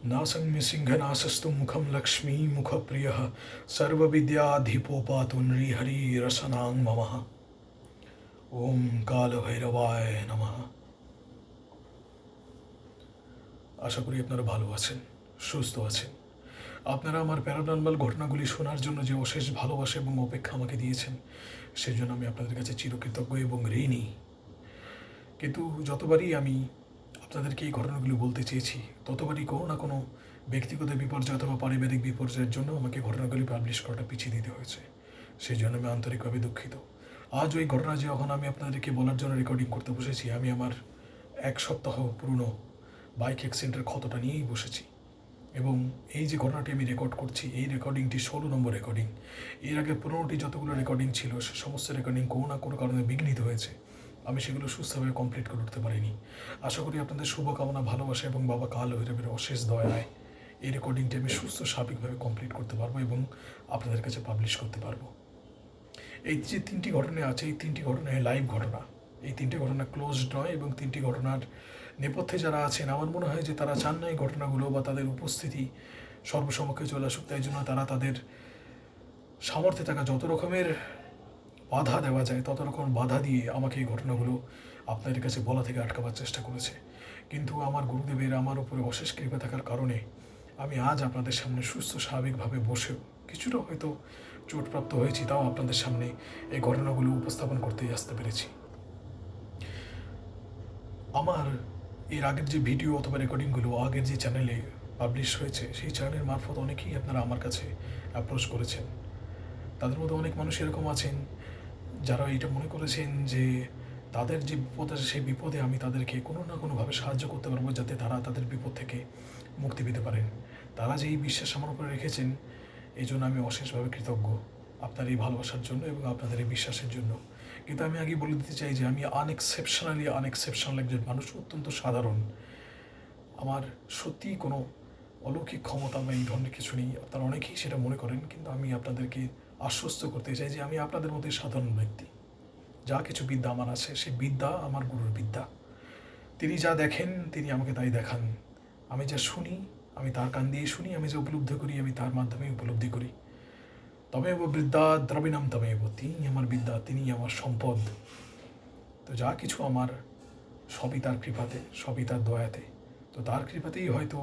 नासं सिंहनासस्तु मुखं लक्ष्मी मुखप्रियः सर्वविद्याधिपोपातु नृहरिरसनां ममः। ওম কালভৈরবায় নমঃ। আশা করি আপনারা ভালো আছেন, সুস্থ আছেন। আপনারা আমার প্যারানর্মাল ঘটনাগুলি শোনার জন্য যে অশেষ ভালোবাসা এবং অপেক্ষা আমাকে দিয়েছেন, সেজন্য আমি আপনাদের কাছে চিরকৃতজ্ঞ এবং ঋণী। কিন্তু যতবারই আমি আপনাদেরকে এই ঘটনাগুলি বলতে চেয়েছি, ততবারই কোনো না কোনো ব্যক্তিগত বিপর্যয় অথবা পারিবারিক বিপর্যয়ের জন্য আমাকে ঘটনাগুলি পাবলিশ করাটা পিছিয়ে দিতে হয়েছে। সেই জন্য আমি আন্তরিকভাবে দুঃখিত। আজ ওই ঘটনা যখন আমি আপনাদেরকে বলার জন্য রেকর্ডিং করতে বসেছি, আমি আমার 1 সপ্তাহ পুরনো বাইক অ্যাক্সিডেন্টের ক্ষতটা নিয়েই বসেছি। এবং এই যে ঘটনাটি আমি রেকর্ড করছি, এই রেকর্ডিংটি 16 নম্বর রেকর্ডিং। এর আগে 15টি যতগুলো রেকর্ডিং ছিল, সে সমস্ত রেকর্ডিং কোনো না কোনো কারণে বিঘ্নিত হয়েছে। আমি সেগুলো সুস্থভাবে কমপ্লিট করে উঠতে পারিনি। আশা করি আপনাদের শুভকামনা, ভালোবাসা এবং বাবা কাল ভৈরবের অশেষ দয়ায় এই রেকর্ডিংটি আমি সুস্থ স্বাভাবিকভাবে কমপ্লিট করতে পারবো এবং আপনাদের কাছে পাবলিশ করতে পারবো। এই যে 3টি ঘটনা আছে, এই 3টি ঘটনায় লাইভ ঘটনা। এই 3টে ঘটনা ক্লোজড নয় এবং 3টি ঘটনার নেপথ্যে যারা আছেন, আমার মনে হয় যে তারা চান না এই ঘটনাগুলো বা তাদের উপস্থিতি সর্বসমক্ষে চলে আসুক। তাই জন্য তারা তাদের সামর্থ্যে থাকা যত রকমের বাধা দেওয়া যায় তত রকম বাধা দিয়ে আমাকে এই ঘটনাগুলো আপনাদের কাছে বলা থেকে আটকাবার চেষ্টা করেছে। কিন্তু আমার গুরুদেবের আমার উপরে অশেষ কৃপা থাকার কারণে আমি আজ আপনাদের সামনে সুস্থ স্বাভাবিকভাবে বসেও কিছুটা হয়তো চোটপ্রাপ্ত হয়েছি, তাও আপনাদের সামনে এই ঘটনাগুলো উপস্থাপন করতে আসতে পেরেছি। আমার এর আগের যে ভিডিও অথবা রেকর্ডিংগুলো আগের যে চ্যানেলে পাবলিশ হয়েছে, সেই চ্যানেলের মারফত অনেকেই আপনারা আমার কাছে অ্যাপ্রোচ করেছেন। তাদের মধ্যে অনেক মানুষ এরকম আছেন যারা এটা মনে করেছেন যে তাদের যে বিপদ আছে, সেই বিপদে আমি তাদেরকে কোনো না কোনোভাবে সাহায্য করতে পারবো, যাতে তারা তাদের বিপদ থেকে মুক্তি পেতে পারেন। তারা যে এই বিশ্বাস আমার উপরে রেখেছেন, এই জন্য আমি অশেষভাবে কৃতজ্ঞ আপনার এই ভালোবাসার জন্য এবং আপনাদের এই বিশ্বাসের জন্য। কিন্তু আমি আগে বলে দিতে চাই যে আমি আনএক্সেপশনাল একজন মানুষ, অত্যন্ত সাধারণ। আমার সত্যিই কোনো অলৌকিক ক্ষমতা বা এই ধরনের কিছু নেই। আপনারা অনেকেই সেটা মনে করেন, কিন্তু আমি আপনাদেরকে আশ্বস্ত করতে চাই যে আমি আপনাদের মধ্যে সাধারণ ব্যক্তি। যা কিছু বিদ্যা আমার আছে, সেই বিদ্যা আমার গুরুর বিদ্যা। তিনি যা দেখেন তিনি আমাকে তাই দেখান। আমি যা শুনি আমি তার কান দিয়ে শুনি, আমি যা উপলব্ধি করি আমি তার মাধ্যমে উপলব্ধি করি। তমেব বিদ্যা দ্রবিণম তমেব, তিনি আমার বিদ্যা, তিনি আমার সম্পদ। তো যা কিছু আমার সবই তার কৃপাতে, সবই তার দয়াতে। তো তার কৃপাতেই হয়তো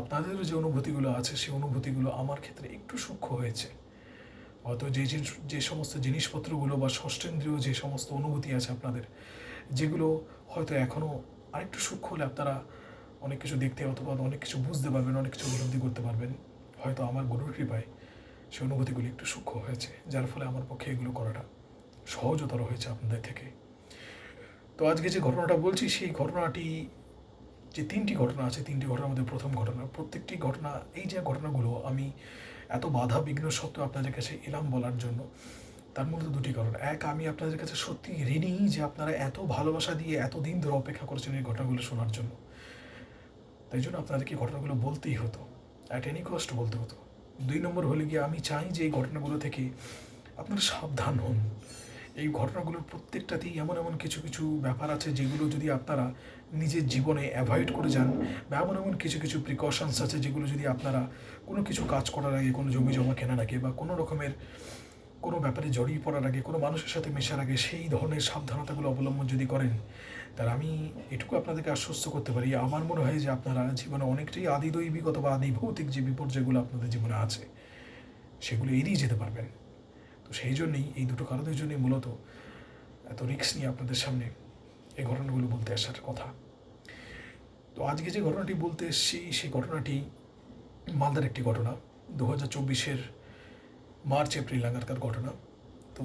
আপনাদেরও যে অনুভূতিগুলো আছে, সেই অনুভূতিগুলো আমার ক্ষেত্রে একটু সূক্ষ্ম হয়েছে। হয়তো যে সমস্ত জিনিসপত্রগুলো বা ষষ্ঠেন্দ্রীয় যে সমস্ত অনুভূতি আছে আপনাদের, যেগুলো হয়তো এখনও আরেকটু সূক্ষ্ম হলে আপনারা অনেক কিছু দেখতে অথবা অনেক কিছু বুঝতে পারবেন, অনেক কিছু উপলব্ধি করতে পারবেন। হয়তো আমার গুরুর কৃপায় সেই অনুভূতিগুলি একটু সূক্ষ্ম হয়েছে, যার ফলে আমার পক্ষে এগুলো করাটা সহজতর হয়েছে আপনাদের থেকে। তো আজকে যে ঘটনাটা বলছি, সেই ঘটনাটি যে 3টি ঘটনা আছে, 3টি ঘটনার মধ্যে প্রথম ঘটনা, প্রত্যেকটি ঘটনা, এই যে ঘটনাগুলো আমি এত বাধা বিঘ্ন সত্ত্বেও আপনাদের কাছে এলাম বলার জন্য, তার মধ্যে 2টি কারণ। এক, আমি আপনাদের কাছে সত্যি ঋণী যে আপনারা এত ভালোবাসা দিয়ে এতদিন ধরে অপেক্ষা করেছেন এই ঘটনাগুলো শোনার জন্য। তাই জন্য আপনাদেরকে ঘটনাগুলো বলতেই হতো, অ্যাট এনি কস্ট বলতে হতো। 2 নম্বর হলে গিয়ে আমি চাই যে এই ঘটনাগুলো থেকে আপনারা সাবধান হন। এই ঘটনাগুলোর প্রত্যেকটাতেই এমন এমন কিছু কিছু ব্যাপার আছে যেগুলো যদি আপনারা নিজের জীবনে অ্যাভয়েড করে যান, বা এমন এমন কিছু কিছু প্রিকশনস আছে যেগুলো যদি আপনারা কোনো কিছু কাজ করার আগে, কোনো জমি জমা কেনার আগে বা কোনো রকমের কোনো ব্যাপারে জড়িয়ে পড়ার আগে, কোনো মানুষের সাথে মেশার আগে সেই ধরনের সাবধানতাগুলো অবলম্বন যদি করেন, তাহলে আমি এটুকু আপনাদেরকে আশ্বস্ত করতে পারি, আমার মনে হয় যে আপনারা জীবনে অনেকটাই আদিদৈবিক অথবা আদি ভৌতিক যে বিপর্যয়গুলো আপনাদের জীবনে আছে, সেগুলো এড়িয়ে যেতে পারবেন। তো সেই জন্যই, এই 2টো কারণের জন্যই মূলত এত রিস্ক নিয়ে আপনাদের সামনে এই ঘটনাগুলো বলতে আসার কথা। তো আজকে যে ঘটনাটি বলতে এসেছি, সেই ঘটনাটি মালদার একটি ঘটনা, 2024-এর মার্চ এপ্রিল নাগাদকার ঘটনা। তো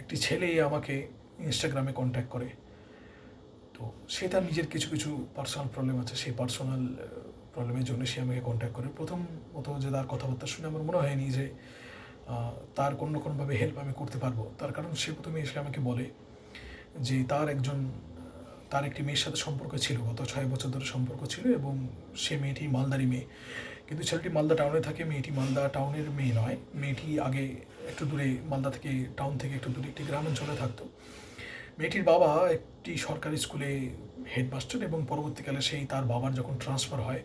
একটি ছেলে আমাকে ইনস্টাগ্রামে কন্ট্যাক্ট করে। তো সে তার নিজের কিছু কিছু পার্সোনাল প্রবলেম আছে, সেই পার্সোনাল প্রবলেমের জন্য সে আমাকে কন্ট্যাক্ট করে। প্রথমত যে তার কথাবার্তা শুনে আমার মনে হয়নি যে তার কোনো না কোনোভাবে হেল্প আমি করতে পারবো। তার কারণ সে প্রথমে এসে আমাকে বলে যে তার একটি মেয়ের সাথে সম্পর্ক ছিল, গত 6 বছর ধরে সম্পর্ক ছিল, এবং সে মেয়েটি মালদারই মেয়ে। কিন্তু ছেলেটি মালদা টাউনে থাকে, মেয়েটি মালদা টাউনের মেয়ে নয়। মেয়েটি আগে একটু দূরে, মালদা থেকে, টাউন থেকে একটু দূরে একটি গ্রামাঞ্চলে থাকতো। মেয়েটির বাবা একটি সরকারি স্কুলে হেডমাস্টার, এবং পরবর্তীকালে তার বাবার যখন ট্রান্সফার হয়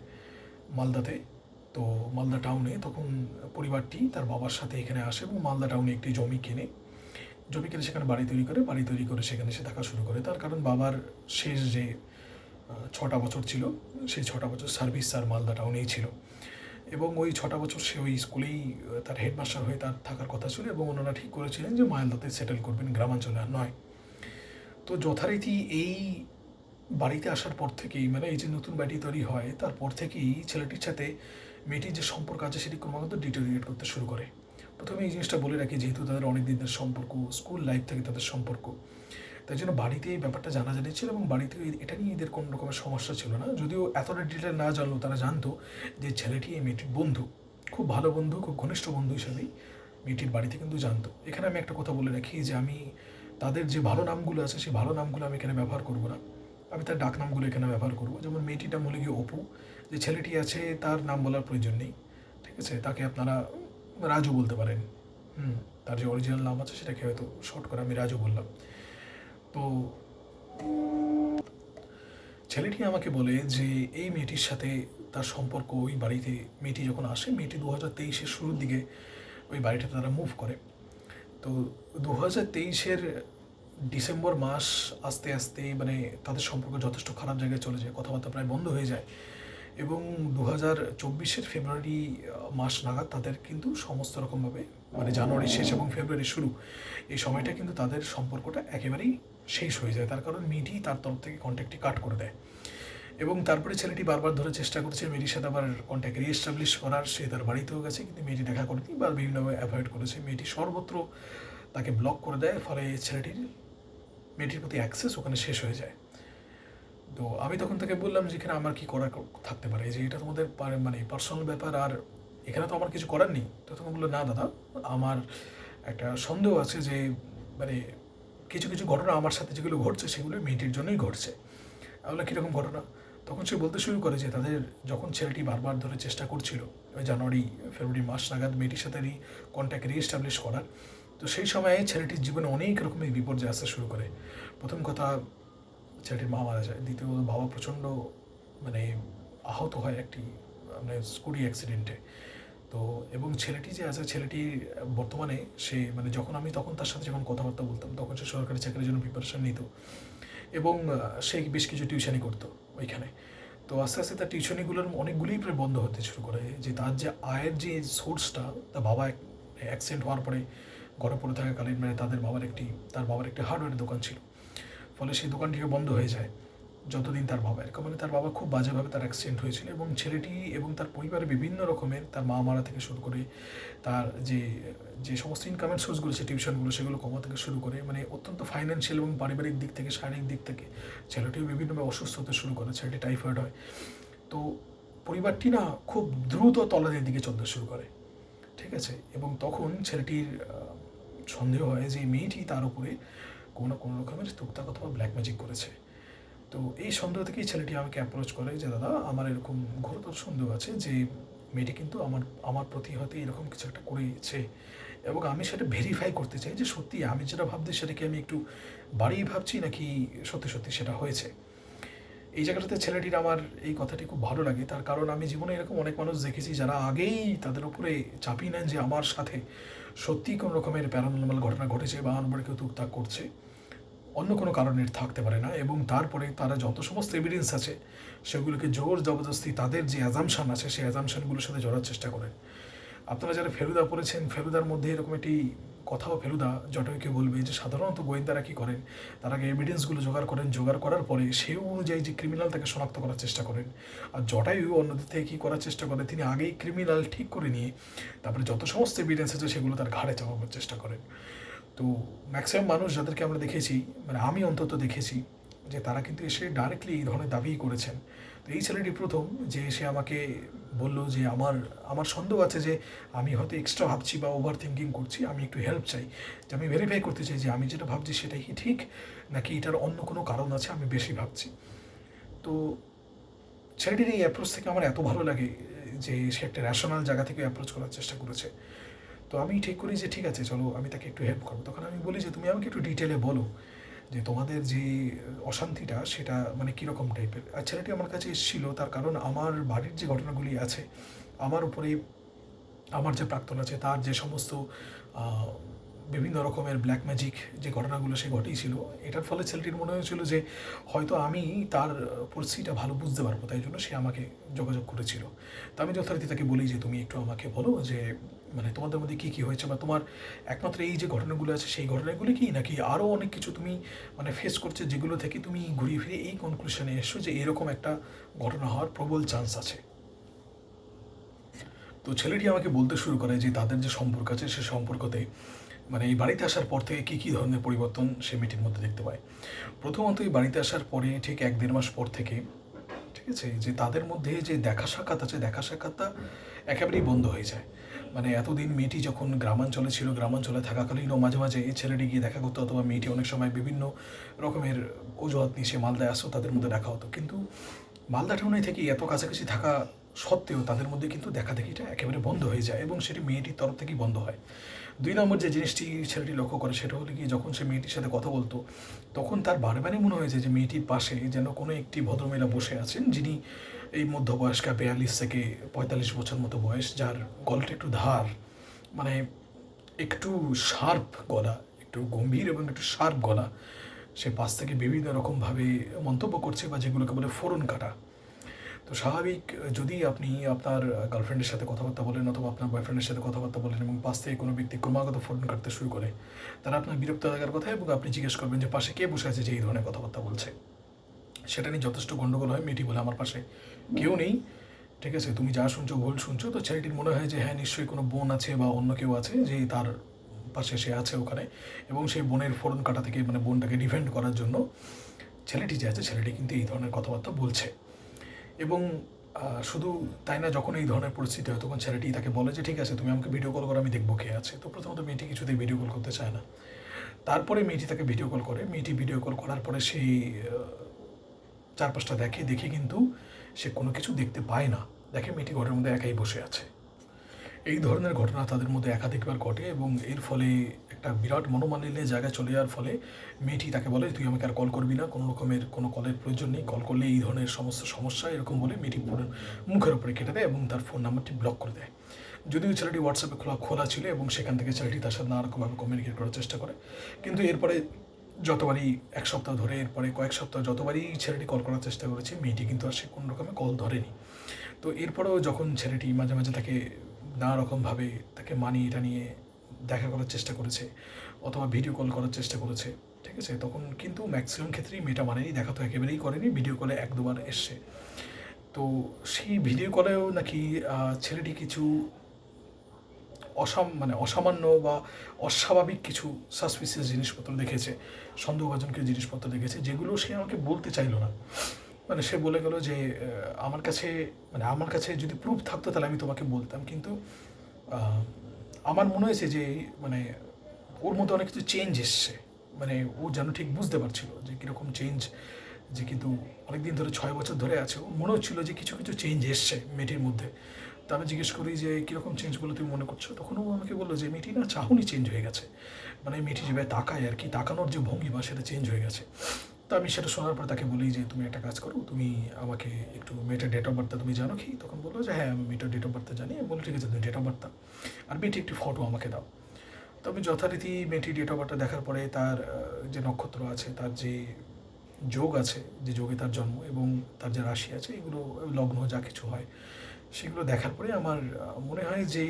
মালদাতে। তো মালদা টাউনে তখন পরিবারটি তার বাবার সাথে এখানে আসে এবং মালদা টাউনে একটি জমি কেনে। জমি কিনে সেখানে বাড়ি তৈরি করে সেখানে সে থাকা শুরু করে। তার কারণ বাবার শেষ যে ৬টা বছর ছিল, সেই ৬টা বছর সার্ভিস তার মালদা টাউনেই ছিল এবং ওই ৬টা বছর সে ওই স্কুলেই তার হেডমাস্টার হয়ে তার থাকার কথা ছিল এবং ওনারা ঠিক করেছিলেন যে মালদাতে সেটেল করবেন, গ্রামাঞ্চলে আর নয়। তো যথারীতি এই বাড়িতে আসার পর থেকেই, মানে এই যে নতুন বাড়ি তৈরি হয় তারপর থেকেই ছেলেটির সাথে মেয়েটির যে সম্পর্ক আছে সেটি ক্রমাগত ডিটোরিয়েট করতে শুরু করে। প্রথমে এই জিনিসটা বলে রাখি, যেহেতু তাদের অনেক দিনের সম্পর্ক, স্কুল লাইফ থেকে তাদের সম্পর্ক, তাই জন্য বাড়িতে এই ব্যাপারটা জানাজানি ছিল এবং বাড়িতে এটা নিয়ে এদের কোনো রকমের সমস্যা ছিল না। যদিও এতটা ডিটেল না জানলেও তারা জানতো যে ছেলেটি এই মেয়েটির বন্ধু, খুব ভালো বন্ধু, খুব ঘনিষ্ঠ বন্ধু হিসেবেই মেয়েটির বাড়িতে কিন্তু জানতো। এখানে আমি একটা কথা বলে রাখি যে আমি তাদের যে ভালো নামগুলো আছে সেই ভালো নামগুলো আমি এখানে ব্যবহার করবো না, আমি তার ডাক নামগুলো এখানে ব্যবহার করবো। যেমন মেয়েটির নাম হলে গিয়ে অপু, যে ছেলেটি আছে তার নাম বলার প্রয়োজন নেই, ঠিক আছে, তাকে আপনারা রাজু বলতে পারেন। তার যে অরিজিনাল নাম আছে সেটাকে হয়তো শর্ট করে আমি রাজু বললাম। তো ছেলেটি আমাকে বলে যে এই মেয়েটির সাথে তার সম্পর্ক, ওই বাড়িতে মেয়েটি যখন আসে, মেয়েটি 2023-এর শুরুর দিকে ওই বাড়িটাতে তারা মুভ করে। তো 2023-এর ডিসেম্বর মাস আস্তে আস্তে মানে তাদের সম্পর্ক যথেষ্ট খারাপ জায়গায় চলে যায়, কথাবার্তা প্রায় বন্ধ হয়ে যায় এবং 2024-এর ফেব্রুয়ারি মাস নাগাদ তাদের কিন্তু সমস্ত রকমভাবে, মানে জানুয়ারি শেষ এবং ফেব্রুয়ারি শুরু, এই সময়টা কিন্তু তাদের সম্পর্কটা একেবারেই শেষ হয়ে যায়। তার কারণ মেয়েটি তার তরফ থেকে কন্ট্যাক্টটি কাট করে দেয় এবং তারপরে ছেলেটি বারবার ধরে চেষ্টা করছে মেয়েটির সাথে আবার কন্ট্যাক্ট রিএস্টাবলিশ করার। সে তার বাড়িতেও গেছে কিন্তু মেয়েটি দেখা করেনি বা বিভিন্নভাবে অ্যাভয়েড করেছে। মেয়েটি সর্বত্র তাকে ব্লক করে দেয়, ফলে মেয়েটির প্রতি অ্যাক্সেস ওখানে শেষ হয়ে যায়। তো আমি তখন তাকে বললাম যে এখানে আমার কী করার থাকতে পারে, যে এটা তোমাদের মানে পার্সোনাল ব্যাপার, আর এখানে তো আমার কিছু করার নেই। তো তখন বললো, না দাদা, আমার একটা সন্দেহ আছে যে মানে কিছু কিছু ঘটনা আমার সাথে যেগুলো ঘটছে সেগুলো মেয়েটির জন্যই ঘটছে। আমি বললাম, কীরকম ঘটনা? তখন সে বলতে শুরু করে যে তাদের যখন ছেলেটি বারবার ধরে চেষ্টা করছিল ওই জানুয়ারি ফেব্রুয়ারি মাস নাগাদ মেয়েটির সাথে কন্ট্যাক্ট রিএস্টাবলিশ করার, তো সেই সময়ে ছেলেটির জীবনে অনেক রকমের বিপর্যয় আসতে শুরু করে। প্রথম কথা, ছেলেটির মা মারা যায়। দ্বিতীয়ত, বাবা প্রচণ্ড মানে আহত হয় একটি মানে স্কুটি অ্যাক্সিডেন্টে। তো এবং ছেলেটি যে আছে, ছেলেটি বর্তমানে সে মানে যখন আমি তখন তার সাথে যখন কথাবার্তা বলতাম তখন সে সরকারি চাকরির জন্য প্রিপারেশন নিত এবং সে বেশ কিছু টিউশনি করতো ওইখানে। তো আস্তে আস্তে তার টিউশনিগুলোর অনেকগুলোই প্রায় বন্ধ হতে শুরু করে, যে তার যে আয়ের যে সোর্সটা, তার বাবা অ্যাক্সিডেন্ট হওয়ার পরে ঘরে পড়ে থাকাকালীন মানে তার বাবার একটি হার্ডওয়্যারের দোকান ছিল, ফলে সেই দোকানটিকে বন্ধ হয়ে যায় যতদিন তার বাবা, এরকম মানে তার বাবা খুব বাজেভাবে তার অ্যাক্সিডেন্ট হয়েছিল এবং ছেলেটি এবং তার পরিবারে বিভিন্ন রকমের, তার মা মারা থেকে শুরু করে তার যে যে সমস্ত ইনকামের সোর্সগুলো, সে টিউশনগুলো, সেগুলো কমা থেকে শুরু করে মানে অত্যন্ত ফাইন্যান্সিয়াল এবং পারিবারিক দিক থেকে, শারীরিক দিক থেকে ছেলেটিও বিভিন্নভাবে অসুস্থ হতে শুরু করে। ছেলেটি টাইফয়েড হয়। তো পরিবারটি না খুব দ্রুত তলাদের দিকে চলতে শুরু করে, ঠিক আছে। এবং তখন ছেলেটির সন্দেহ হয় যে মেয়েটি তার উপরে কোনো কোনো রকমের টুকটাক অথবা ব্ল্যাক ম্যাজিক করেছে। তো এই সন্দেহ থেকেই ছেলেটি আমাকে অ্যাপ্রোচ করে যে দাদা, আমার এরকম ঘোরতর সন্দেহ আছে যে মেয়েটি কিন্তু আমার প্রতি হয়তো এরকম কিছু একটা করেছে এবং আমি সেটা ভেরিফাই করতে চাই যে সত্যি আমি যেটা ভাবছি সেটা কি আমি একটু বাড়িয়ে ভাবছি নাকি সত্যি সত্যি সেটা হয়েছে। এই জায়গাটাতে ছেলেটির আমার এই কথাটি খুব ভালো লাগে, তার কারণ আমি জীবনে এরকম অনেক মানুষ দেখেছি যারা আগেই তাদের উপরে চাপিয়ে নেন যে আমার সাথে সত্যিই কোনো রকমের প্যারানর্মাল ঘটনা ঘটেছে বা আমার উপরে কেউ টুকটাক করছে, অন্য কোনো কারণে থাকতে পারে না, এবং তারপরে তারা যত সমস্ত এভিডেন্স আছে সেগুলোকে জোর জবরদস্তি তাদের যে অ্যাজামশান আছে সেই অ্যাজামশানগুলোর সাথে জড়ার চেষ্টা করেন। আপনারা যারা ফেলুদা পড়েছেন, ফেলুদার মধ্যে এরকম একটি কথাও ফেলুদা জটয়কে বলবে যে সাধারণত গোয়েন্দারা কী করেন, তার আগে এভিডেন্সগুলো জোগাড় করেন, জোগাড় করার পরে সেই অনুযায়ী যে ক্রিমিনাল তাকে শনাক্ত করার চেষ্টা করেন। আর জটায়ু অন্যদের থেকে কী করার চেষ্টা করেন, তিনি আগেই ক্রিমিনাল ঠিক করে নিয়ে তারপরে যত সমস্ত এভিডেন্স আছে সেগুলো তার ঘাড়ে চাপাবার চেষ্টা করেন। তো ম্যাক্সিমাম মানুষ যাদেরকে আমরা দেখেছি, মানে আমি অন্তত দেখেছি, যে তারা কিন্তু এসে ডাইরেক্টলি এই ধরনের দাবিই করেছেন। তো এই ছেলেটি প্রথম যে এসে আমাকে বলল যে আমার সন্দেহ আছে যে আমি হয়তো এক্সট্রা ভাবছি বা ওভার থিঙ্কিং করছি, আমি একটু হেল্প চাই, যে আমি ভেরিফাই করতে চাই যে আমি যেটা ভাবছি সেটাই কি ঠিক নাকি এটার অন্য কোনো কারণ আছে, আমি বেশি ভাবছি। তো ছেলেটির এই অ্যাপ্রোচ থেকে আমার এত ভালো লাগে যে সে একটা র্যাশনাল জায়গা থেকে অ্যাপ্রোচ করার চেষ্টা করেছে। তো আমি ঠিক করি যে ঠিক আছে চলো আমি তাকে একটু হেল্প করবো। তখন আমি বলি যে তুমি আমাকে একটু ডিটেলে বলো যে তোমাদের যে অশান্তিটা সেটা মানে কীরকম টাইপের। আর ছেলেটি আমার কাছে এসেছিলো তার কারণ আমার বাড়ির যে ঘটনাগুলি আছে আমার উপরে আমার যে প্রাক্তন আছে তার যে সমস্ত বিভিন্ন রকমের ব্ল্যাক ম্যাজিক যে ঘটনাগুলো সে ঘটিয়েছিল, এটার ফলে ছেলেটির মনে হয়েছিল যে হয়তো আমি তার পরিস্থিতিটা ভালো বুঝতে পারবো, তাই জন্য সে আমাকে যোগাযোগ করেছিল। তো আমি যথারীতি তাকে বলি যে তুমি একটু আমাকে বলো যে মানে তোমাদের মধ্যে কী কী হয়েছে, বা তোমার একমাত্র এই যে ঘটনাগুলো আছে সেই ঘটনাগুলি কি, নাকি আরও অনেক কিছু তুমি মানে ফেস করছে যেগুলো থেকে তুমি ঘুরিয়ে ফিরে এই কনক্লুশনে এসো যে এরকম একটা ঘটনা হওয়ার প্রবল চান্স আছে। তো ছেলেটি আমাকে বলতে শুরু করে যে তাদের যে সম্পর্ক আছে সে সম্পর্কতে মানে এই বাড়িতে আসার পর থেকে কী কী ধরনের পরিবর্তন সে মেয়েটির মধ্যে দেখতে পায়। প্রথমত এই বাড়িতে আসার পরে ঠিক 1-1.5 মাস পর থেকে, ঠিক আছে, যে তাদের মধ্যে যে দেখা সাক্ষাৎ আছে, দেখা সাক্ষাৎটা একেবারেই বন্ধ হয়ে যায়। মানে এতদিন মেয়েটি যখন গ্রামাঞ্চলে ছিল, গ্রামাঞ্চলে থাকাকালীনও মাঝে মাঝে এই ছেলেটি গিয়ে দেখা করতো, অথবা মেয়েটি অনেক সময় বিভিন্ন রকমের অজুহাত নিয়ে সে মালদায় আসতো, তাদের মধ্যে দেখা হতো। কিন্তু মালদা টাউনে থেকে এত কাছাকাছি থাকা সত্ত্বেও তাদের মধ্যে কিন্তু দেখাদেখিটা একেবারে বন্ধ হয়ে যায়, এবং সেটি মেয়েটির তরফ থেকেই বন্ধ হয়। 2 নম্বর যে জিনিসটি ছেলেটি লক্ষ্য করে সেটা হলো কি, যখন সে মেয়েটির সাথে কথা বলতো তখন তার বারবারই মনে হয়েছে যে মেয়েটির পাশে যেন কোনো একটি ভদ্রমহিলা বসে আছেন, যিনি এই মধ্যবয়স্কা 42 থেকে 45 বছর মতো বয়স, যার গলাটা একটু ধার, মানে একটু শার্প গলা, একটু গম্ভীর এবং একটু শার্প গলা। সে পাশ থেকে বিভিন্ন রকমভাবে মন্তব্য করছে, বা যেগুলোকে বলে ফোড়ন কাটা। তো স্বাভাবিক, যদি আপনি আপনার গার্লফ্রেন্ডের সাথে কথাবার্তা বলেন অথবা আপনার বয়ফ্রেন্ডের সাথে কথাবার্তা বলেন এবং পাশ থেকে কোনো ব্যক্তি ক্রমাগত ফোন কাটতে শুরু করে, তারা আপনার বিরক্ত লাগার কথা, এবং আপনি জিজ্ঞেস করবেন যে পাশে কে বসে আছে যে এই ধরনের কথাবার্তা বলছে। সেটা নিয়ে যথেষ্ট গণ্ডগোল হয়। মেয়েটি বলে আমার পাশে কেউ নেই, ঠিক আছে, তুমি যা শুনছো ভুল শুনছো। তো ছেলেটির মনে হয় যে হ্যাঁ, নিশ্চয়ই কোনো বোন আছে বা অন্য কেউ আছে যে তার পাশে সে আছে ওখানে, এবং সেই বোনের ফোড়ন কাটা থেকে মানে বোনটাকে ডিফেন্ড করার জন্য ছেলেটি যে আছে ছেলেটি কিন্তু এই ধরনের কথাবার্তা বলছে। এবং শুধু তাই না, যখন এই ধরনের পরিস্থিতি হয় তখন ছেলেটি তাকে বলে যে ঠিক আছে তুমি আমাকে ভিডিও কল করো, আমি দেখবো কে আছে। তো প্রথমত মেয়েটি কিছুতেই ভিডিও কল করতে চায় না। তারপরে মেয়েটি তাকে ভিডিও কল করে। মেয়েটি ভিডিও কল করার পরে সেই চারপাশটা দেখে, দেখে কিন্তু সে কোনো কিছু দেখতে পায় না। দেখে মেয়েটি ঘরের মধ্যে একাই বসে আছে। এই ধরনের ঘটনা তাদের মধ্যে একাধিকবার ঘটে, এবং এর ফলে একটা বিরাট মনোমালিন্যের জায়গায় চলে যাওয়ার ফলে মেয়েটি তাকে বলে তুই আমাকে আর কল করবি না, কোনো রকমের কোনো কলের প্রয়োজন নেই, কল করলে এই ধরনের সমস্ত সমস্যা, এরকম বলে মেয়েটি মুখের উপরে কেটে দেয় এবং তার ফোন নাম্বারটি ব্লক করে দেয়। যদিও ছেলেটি হোয়াটসঅ্যাপে খোলা ছিল এবং সেখান থেকে ছেলেটি তার সাথে নানারকমভাবে কমিউনিকেট করার চেষ্টা করে, কিন্তু এরপরে যতবারই 1 সপ্তাহ ধরে, এরপরে কয়েক সপ্তাহ যতবারই ছেলেটি কল করার চেষ্টা করেছে, মেয়েটি কিন্তু আর সে কোনো রকমে কল ধরেনি। তো এরপরেও যখন ছেলেটি মাঝে মাঝে তাকে নানা রকমভাবে তাকে মানিয়ে টানিয়ে দেখা করার চেষ্টা করেছে অথবা ভিডিও কল করার চেষ্টা করেছে, ঠিক আছে, তখন কিন্তু ম্যাক্সিমাম ক্ষেত্রেই মেয়েটা মানেনি, দেখা তো একেবারেই করেনি, ভিডিও কলে 1-2 বার এসছে। তো সেই ভিডিও কলেও নাকি ছেলেটি কিছু মানে অসামান্য বা অস্বাভাবিক কিছু সাসপিসিয়াস জিনিসপত্র দেখেছে, সন্দেহভাজনকে জিনিসপত্র দেখেছে, যেগুলো সে আমাকে বলতে চাইলো না। মানে সে বলে গেল যে আমার কাছে যদি প্রুফ থাকতো তাহলে আমি তোমাকে বলতাম, কিন্তু আমার মনে হয়েছে যে মানে ওর মধ্যে অনেক কিছু চেঞ্জ এসছে। মানে ও যেন ঠিক বুঝতে পারছিল যে কীরকম চেঞ্জ, যে কিন্তু অনেকদিন ধরে 6 বছর ধরে আছে, ও মনে হচ্ছিল যে কিছু কিছু চেঞ্জ এসছে মেয়েটির মধ্যে। তো আমি জিজ্ঞেস করি যে কীরকম চেঞ্জগুলো তুমি মনে করছো, তখন ও আমাকে বললো যে মেয়েটি না চাহনি চেঞ্জ হয়ে গেছে, মানে মেয়েটি যেভাবে তাকায় আর কি, তাকানোর যে ভঙ্গিমা সেটা চেঞ্জ হয়ে গেছে। তো আমি সেটা শোনার পর তাকে বলি যে তুমি একটা কাজ করো, তুমি আমাকে একটু মেয়েটার ডেট অফ বার্থটা তুমি জানো কি? তখন বললো যে হ্যাঁ, আমি মেয়েটার ডেট অফ বার্থটা জানি। আমি বলি ঠিক আছে, তুমি ডেট অফ বার্থটা আর মেয়েটি একটি ফটো আমাকে দাও। তো আমি যথারীতি মেয়েটির ডেট অফ বার্থটা দেখার পরে তার যে নক্ষত্র আছে, তার যে যোগ আছে, যে যোগে তার জন্ম এবং তার যে রাশি আছে, এগুলো লগ্ন যা কিছু হয় সেগুলো দেখার পরে আমার মনে হয় যে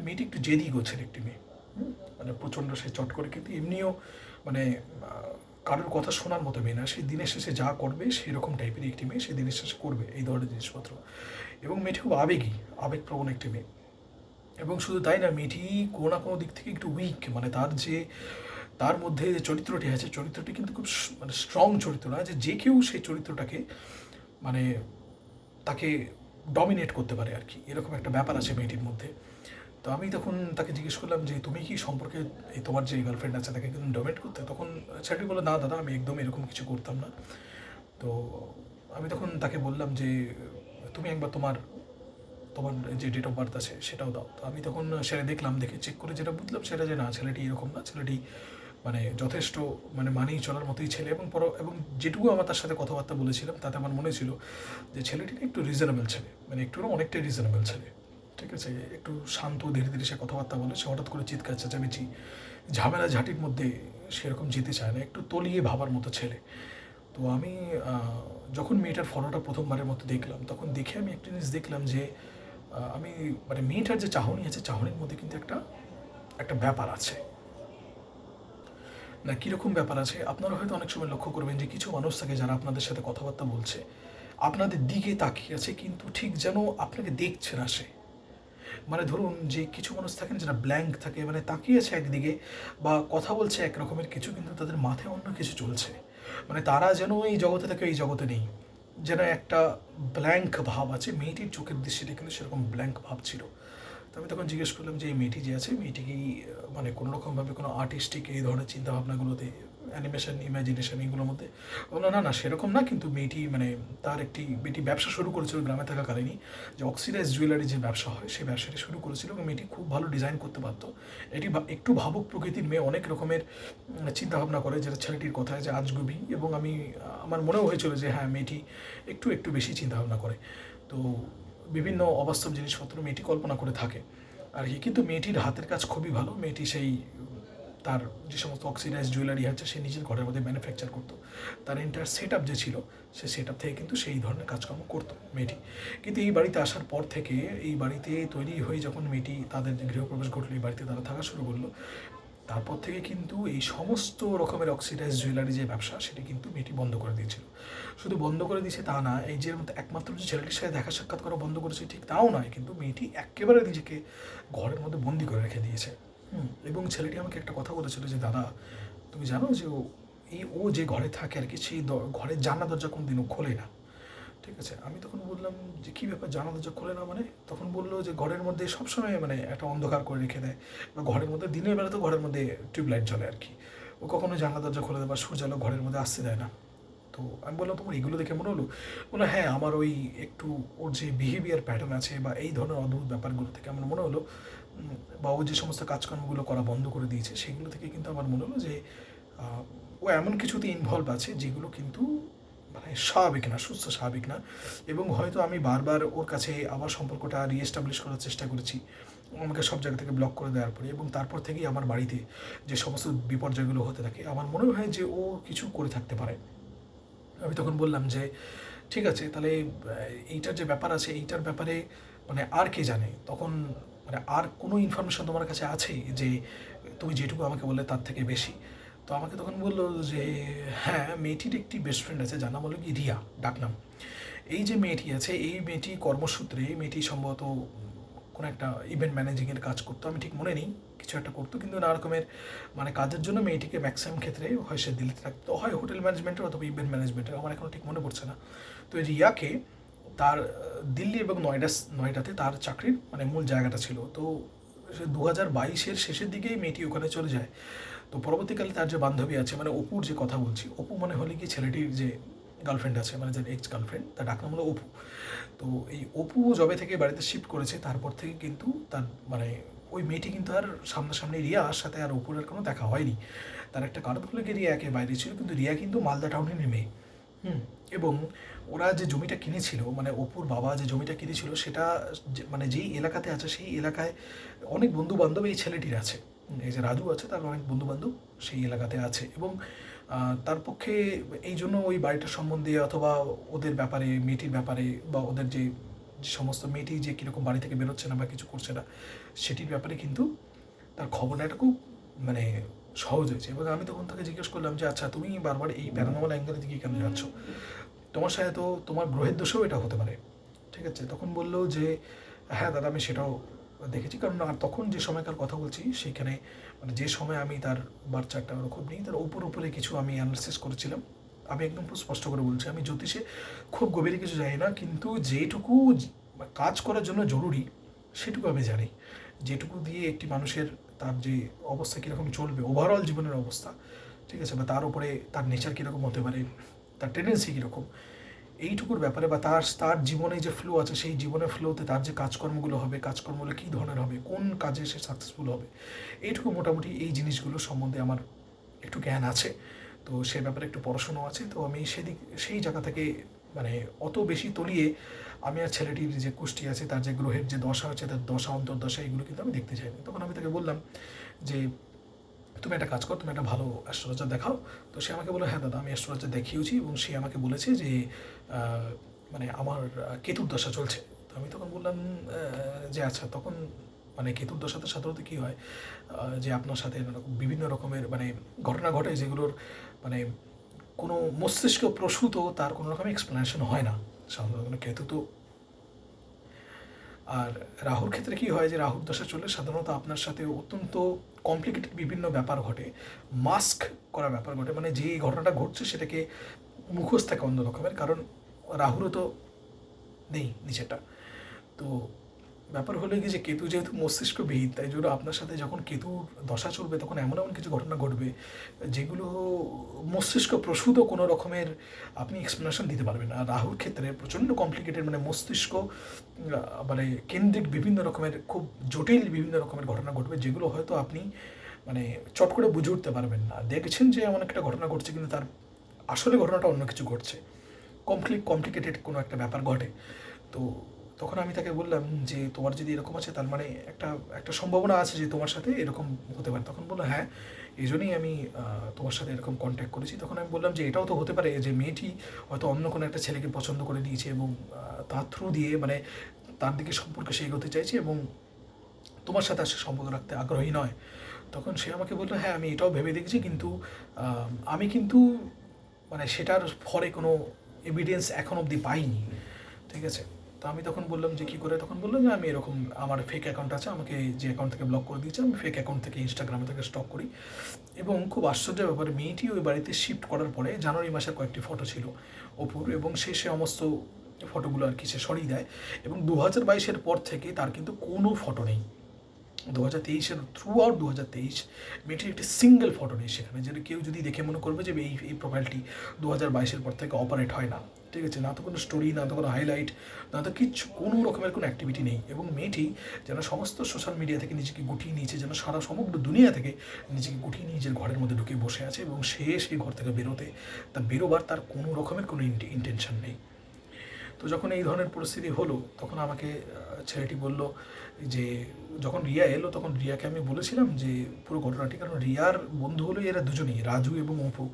মেয়েটি একটু জেদি গোছের একটি মেয়ে। মানে প্রচণ্ড সে চট করে, কিন্তু এমনিও মানে কারোর কথা শোনার মতো মেয়ে না। সে দিনের শেষে যা করবে সেই রকম টাইপের একটি মেয়ে, সে দিনের শেষে করবে এই ধরনের জিনিসপত্র। এবং মেয়েটি খুব আবেগপ্রবণ একটি মেয়ে। এবং শুধু তাই না, মেয়েটি কোনো না কোনো দিক থেকে একটু উইক, মানে তার মধ্যে যে চরিত্রটি আছে, চরিত্রটি কিন্তু খুব মানে স্ট্রং চরিত্র না, যে কেউ সেই চরিত্রটাকে মানে তাকে ডমিনেট করতে পারে আর কি, এরকম একটা ব্যাপার আছে মেয়েটির মধ্যে। তো আমি তখন তাকে জিজ্ঞেস করলাম যে তুমি কি সম্পর্কে এই তোমার যে গার্লফ্রেন্ড আছে তাকে কিন্তু ডমিনেট করতে? তখন ছেলেটি বললো না দাদা, আমি একদম এরকম কিছু করতাম না। তো আমি তখন তাকে বললাম যে তুমি একবার তোমার যে ডেট অফ বার্থ আছে সেটাও দাও। তো আমি তখন সেটা দেখলাম, দেখে চেক করে যেটা বুঝলাম সেটা যে না, ছেলেটি এরকম না, ছেলেটি মানে যথেষ্ট মানে মানিয়ে চলার মতোই ছেলে, এবং যেটুকু আমার তার সাথে কথাবার্তা বলেছিলাম তাতে আমার মনে ছিল যে ছেলেটি একটু রিজনেবল ছেলে, মানে একটু না অনেকটাই রিজনেবল ছেলে। ঠিক আছে, একটু শান্ত ধীরে ধীরে সে কথাবার্তা বলে, সে হঠাৎ করে চিৎকার চেঁচামেচি ঝামেলা ঝাঁটির মধ্যে সেরকম যেতে চায় না, একটু তলিয়ে ভাবার মতো ছেলে। তো আমি যখন মেয়েটার ফটোটা প্রথমবারের মতো দেখলাম, তখন দেখে আমি একটা জিনিস দেখলাম যে আমি মানে মেয়েটার যে চাহনি আছে, চাহনির মধ্যে কিন্তু একটা একটা ব্যাপার আছে। না, কীরকম ব্যাপার আছে, আপনারা হয়তো অনেক সময় লক্ষ্য করবেন যে কিছু মানুষ থাকে যারা আপনাদের সাথে কথাবার্তা বলছে, আপনাদের দিকে তাকিয়ে আছে কিন্তু ঠিক যেন আপনাকে দেখছে না সে। মানে ধরুন যে কিছু মানুষ থাকেন যারা ব্ল্যাঙ্ক থাকে, মানে তাকিয়ে আছে একদিকে বা কথা বলছে এক রকমের কিছু, কিন্তু তাদের মাথায় অন্য কিছু চলছে। মানে তারা যেন এই জগতে থাকে, এই জগতে নেই, যেন একটা ব্ল্যাঙ্ক ভাব আছে। মেয়েটির চোখের দৃষ্টিটা কিন্তু সেরকম ব্ল্যাঙ্ক ভাব ছিল। তো আমি তখন জিজ্ঞেস করলাম যে এই মেয়েটি যে আছে, মেয়েটি কি মানে কোনো রকমভাবে কোনো আর্টিস্টিক এই ধরনের চিন্তাভাবনাগুলোতে, অ্যানিমেশন, ইমাজিনেশন এইগুলোর মধ্যে? বললো না না সেরকম না, কিন্তু মেয়েটি মানে তার একটি মেয়েটি ব্যবসা শুরু করেছিল গ্রামে থাকাকালীনই, যে অক্সিডাইজ জুয়েলারি যে ব্যবসা হয় সেই ব্যবসাটি শুরু করেছিল, এবং মেয়েটি খুব ভালো ডিজাইন করতে পারতো। এটি একটু ভাবুক প্রকৃতির মেয়ে, অনেক রকমের চিন্তাভাবনা করে, যেটা ছেলেটির কথায় যে আজগুবি, এবং আমার মনেও হয়েছিল যে হ্যাঁ মেয়েটি একটু একটু বেশি চিন্তাভাবনা করে। তো বিভিন্ন অবাস্তব জিনিসপত্র মেয়েটি কল্পনা করে থাকে আর কি। কিন্তু মেয়েটির হাতের কাজ খুবই ভালো। মেয়েটি সেই তার যে সমস্ত অক্সিডাইজ জুয়েলারি আছে সে নিজের ঘরের মধ্যে ম্যানুফ্যাকচার করতো। তার এন্টার সেট আপ যে ছিল, সে সেট আপ থেকে কিন্তু সেই ধরনের কাজকর্ম করতো মেয়েটি। কিন্তু এই বাড়িতে আসার পর থেকে, এই বাড়িতে তৈরি হয়ে যখন মেয়েটি তাদের গৃহপ্রবেশ ঘটলো, এই বাড়িতে তারা থাকা শুরু করলো, তারপর থেকে কিন্তু এই সমস্ত রকমের অক্সিডাইজ জুয়েলারি যে ব্যবসা, সেটি কিন্তু মেয়েটি বন্ধ করে দিয়েছিল। শুধু বন্ধ করে দিয়েছে তা না, এই যে একমাত্র যে ছেলেটির সাথে দেখা সাক্ষাৎ করা বন্ধ করেছে ঠিক তাও নয়, কিন্তু মেয়েটি একেবারে নিজেকে ঘরের মধ্যে বন্দি করে রেখে দিয়েছে। এবং ছেলেটি আমাকে একটা কথা বলেছিল যে দাদা, তুমি জানো যে ও যে ঘরে থাকে আর কি, সেই ঘরের জানলা দরজা কোনোদিনও খোলে না। ঠিক আছে, আমি তখন বললাম যে কী ব্যাপার, জানলা দরজা খোলে না মানে? তখন বললো যে ঘরের মধ্যে সবসময় মানে একটা অন্ধকার করে রেখে দেয়, বা ঘরের মধ্যে দিনের বেলা তো ঘরের মধ্যে টিউবলাইট জ্বলে আর কি, ও কখনো জানলা দরজা খুলে দেয় বা সূর্যালো ঘরের মধ্যে আসতে দেয় না। তো আমি বললাম তোমার এগুলো দেখে মনে হলো? বললো হ্যাঁ, আমার ওই একটু ওর যে বিহেভিয়ার প্যাটার্ন আছে বা এই ধরনের অদ্ভুত ব্যাপারগুলো থেকে আমার মনে হলো, বা ও যে সমস্ত কাজকর্মগুলো করা বন্ধ করে দিয়েছে সেগুলো থেকে কিন্তু আমার মনে হলো যে ও এমন কিছুতে ইনভলভ আছে যেগুলো কিন্তু মানে স্বাভাবিক না, সুস্থ স্বাভাবিক না। এবং হয়তো আমি বারবার ওর কাছে আবার সম্পর্কটা রিএস্টাবলিশ করার চেষ্টা করেছি, আমাকে সব জায়গা থেকে ব্লক করে দেওয়ার পরে, এবং তারপর থেকেই আমার বাড়িতে যে সমস্ত বিপর্যয়গুলো হতে থাকে, আমার মনে হয় যে ও কিছু করে থাকতে পারে। আমি তখন বললাম যে ঠিক আছে, তাহলে এইটার যে ব্যাপার আছে, এইটার ব্যাপারে মানে আর কে জানে? তখন মানে আর কোনো ইনফরমেশন তোমার কাছে আছে যে তুমি যেটুকু আমাকে বললে তার থেকে বেশি? তো আমাকে তখন বললো যে হ্যাঁ, মেয়েটির একটি বেস্ট ফ্রেন্ড আছে, যার নাম হলো কি রিয়া, ডাকনাম। এই যে মেয়েটি আছে, এই মেয়েটি কর্মসূত্রে, মেয়েটি সম্ভবত কোনো একটা ইভেন্ট ম্যানেজিংয়ের কাজ করতো, আমি ঠিক মনে নেই, কিছু একটা করতো, কিন্তু নানা রকমের মানে কাজের জন্য মেয়েটিকে ম্যাক্সিমাম ক্ষেত্রে হয় সে দিল্লিতে থাকতো, হয় হোটেল ম্যানেজমেন্টের অথবা ইভেন্ট ম্যানেজমেন্টের, আমার এখনও ঠিক মনে পড়ছে না। তো এই রিয়াকে তার দিল্লি এবং নয়ডাতে তার চাকরির মানে মূল জায়গাটা ছিল। তো সে 2022-এর শেষের দিকেই মেয়েটি ওখানে চলে যায়। তো পরবর্তীকালে তার যে বান্ধবী আছে, মানে অপুর যে কথা বলছি, অপু মানে হলে কি ছেলেটির যে গার্লফ্রেন্ড আছে, মানে যার এক্স গার্লফ্রেন্ড, তার ডাকনাম হলো অপু। তো এই অপু যবে থেকে বাড়িতে শিফট করেছে, তারপর থেকে কিন্তু তার মানে ওই মেয়েটি কিন্তু আর সামনাসামনি রিয়ার সাথে আর অপুর আর কোনো দেখা হয়নি। তার একটা কারণ হলো কি, রিয়া একে বাইরে ছিল, কিন্তু রিয়া কিন্তু মালদা টাউনের মেয়ে। এবং ওরা যে জমিটা কিনেছিল, মানে অপুর বাবা যে জমিটা কিনেছিল, সেটা মানে যেই এলাকাতে আছে সেই এলাকায় অনেক বন্ধু বান্ধব এই ছেলেটির আছে। এই যে রাজু আছে, তার অনেক বন্ধু বান্ধব সেই এলাকাতে আছে, এবং তার পক্ষে এই জন্য ওই বাড়িটার সম্বন্ধে অথবা ওদের ব্যাপারে, মেয়েটির ব্যাপারে, বা ওদের যে সমস্ত মেয়েটি যে কীরকম বাড়ি থেকে বেরোচ্ছে না বা কিছু করছে না, সেটির ব্যাপারে কিন্তু তার খবর নেওয়াটা খুব মানে সহজ হয়েছে। এবং আমি তখন তাকে জিজ্ঞেস করলাম যে আচ্ছা, তুমি বারবার এই প্যারানর্মাল অ্যাঙ্গেলের দিকে কেন যাচ্ছ? তোমার সাথে তো তোমার গ্রহের দোষেও এটা হতে পারে। ঠিক আছে, তখন বললো যে হ্যাঁ দাদা, আমি সেটাও দেখেছি, কারণ আর তখন যে সময়কার কথা বলছি সেইখানে মানে যে সময় আমি তার বাচ্চাটা খুব নেই, তার উপরে কিছু আমি অ্যানালিসিস করেছিলাম। আমি একদম খুব স্পষ্ট করে বলছি, আমি জ্যোতিষে খুব গভীরে কিছু জানি না, কিন্তু যেটুকু কাজ করার জন্য জরুরি সেটুকু আমি জানি। যেটুকু দিয়ে একটি মানুষের তার যে অবস্থা কীরকম চলবে, ওভারঅল জীবনের অবস্থা, ঠিক আছে, বা তার উপরে তার নেচার কীরকম হতে পারে, তার টেন্ডেন্সি কীরকম, এইটুকুর ব্যাপারে, বা তার জীবনে যে ফ্লো আছে, সেই জীবনের ফ্লোতে তার যে কাজকর্মগুলো হবে, কাজকর্মগুলো কী ধরনের হবে, কোন কাজে সে সাকসেসফুল হবে, এইটুকু মোটামুটি এই জিনিসগুলো সম্বন্ধে আমার একটু জ্ঞান আছে, তো সে ব্যাপারে একটু পড়াশুনো আছে। তো আমি সেই জায়গা থেকে মানে অত বেশি তলিয়ে আমি আর ছেলেটির যে কুষ্টি আছে, তার যে গ্রহের যে দশা আছে, তার দশা অন্তর্দশা এগুলো কিন্তু আমি দেখতে চাইনি। তখন আমি তাকে বললাম যে তুমি একটা কাজ করো, তুমি একটা ভালো অ্যাস্ট্রোলজার দেখাও। তো সে আমাকে বললো হ্যাঁ দাদা, আমি অ্যাস্ট্রোলজার দেখিয়েছি এবং সে আমাকে বলেছে যে মানে আমার কেতুর দশা চলছে। তো আমি তখন বললাম যে আচ্ছা, তখন মানে কেতুর দশাতে সাধারণত কী হয় যে আপনার সাথে বিভিন্ন রকমের মানে ঘটনা ঘটে যেগুলোর মানে কোনো মস্তিষ্ক প্রসূত তার কোনো রকম এক্সপ্লেনেশন হয় না সাধারণত। কেতু তো আর রাহুর ক্ষেত্রে কী হয় যে রাহুর দশা চললে সাধারণত আপনার সাথে অত্যন্ত কমপ্লিকেটেড বিভিন্ন ব্যাপার ঘটে, মাস্ক করা ব্যাপার ঘটে, মানে যে ঘটনাটা ঘটছে সেটাকে মুখোশ থাকে অন্য রকমের, কারণ রাহুরও তো নেই নিচেটা। তো ব্যাপার হলো কি যে কেতু যেহেতু মস্তিষ্কবিহীন, তাই জন্য আপনার সাথে যখন কেতুর দশা চলবে তখন এমন এমন কিছু ঘটনা ঘটবে যেগুলো মস্তিষ্ক প্রসূত কোনো রকমের আপনি এক্সপ্লেনেশন দিতে পারবেন না। আর রাহুর ক্ষেত্রে প্রচণ্ড কমপ্লিকেটেড মানে মস্তিষ্ক মানে কেন্দ্রিক বিভিন্ন রকমের খুব জটিল বিভিন্ন রকমের ঘটনা ঘটবে, যেগুলো হয়তো আপনি মানে চট করে বুঝে উঠতে পারবেন না। দেখছেন যে এমন একটা ঘটনা ঘটছে কিন্তু তার আসলে ঘটনাটা অন্য কিছু ঘটছে, কমপ্লিকেটেড কোনো একটা ব্যাপার ঘটে। তো তখন আমি তাকে বললাম যে তোমার যদি এরকম আছে তার মানে একটা সম্ভাবনা আছে যে তোমার সাথে এরকম হতে পারে। তখন বললো হ্যাঁ, এই জন্যই আমি তোমার সাথে এরকম কন্ট্যাক্ট করেছি। তখন আমি বললাম যে এটাও তো হতে পারে যে মেয়েটি হয়তো অন্য কোনো একটা ছেলেকে পছন্দ করে নিয়েছে এবং তার থ্রু দিয়ে মানে তার দিকে সম্পর্কে সে এগোতে চাইছে এবং তোমার সাথে সে সম্পর্ক রাখতে আগ্রহী নয়। তখন সে আমাকে বললো হ্যাঁ, আমি এটাও ভেবে দেখেছি, কিন্তু আমি কিন্তু মানে সেটার ফলে কোনো এভিডেন্স এখন অবধি পাইনি। ঠিক আছে। তো আমি তখন বললাম যে কী করে? তখন বললো যে আমি এরকম আমার ফেক অ্যাকাউন্ট আছে, আমাকে যে অ্যাকাউন্ট থেকে ব্লক করে দিয়েছে, আমি ফেক অ্যাকাউন্ট থেকে ইনস্টাগ্রামে থেকে স্টক করি। এবং খুব আশ্চর্যের ব্যাপার, মেয়েটি ওই বাড়িতে শিফট করার পরে জানুয়ারি মাসের কয়েকটি ফটো ছিল অপুর, এবং সে সমস্ত ফটোগুলো আর কি সে সরিয়ে দেয়। এবং 2022-এর পর থেকে তার কিন্তু কোনো ফটো নেই। 2023-এর থ্রু আউট 2023 মেয়েটির একটি সিঙ্গেল ফটো নেই সেখানে, যেটা কেউ যদি দেখে মনে করবে যে এই প্রোফাইলটি 2022-এর পর থেকে অপারেট হয় না। ঠিক আছে, না তো কোনো স্টোরি, না তো কোনো হাইলাইট, না তো কিচ্ছু, কোনো রকমের কোনো অ্যাক্টিভিটি নেই। এবং মেয়েটি যেন সমস্ত সোশ্যাল মিডিয়া থেকে নিজেকে গুটিয়ে নিয়েছে, যেন সারা সমগ্র দুনিয়া থেকে নিজেকে গুটিয়ে নিয়ে নিজের ঘরের মধ্যে ঢুকে বসে আছে, এবং সে সেই ঘর থেকে বেরোবার তার কোনো রকমের কোনো ইন্টেনশন নেই। তো যখন এই ধরনের পরিস্থিতি হলো তখন আমাকে ছেলেটি বলল যে যখন রিয়া এলো তখন রিয়াকে আমি বলেছিলাম যে পুরো ঘটনাটি, কারণ রিয়ার বন্ধু হলো এরা দুজনেই, রাজু এবং অপু,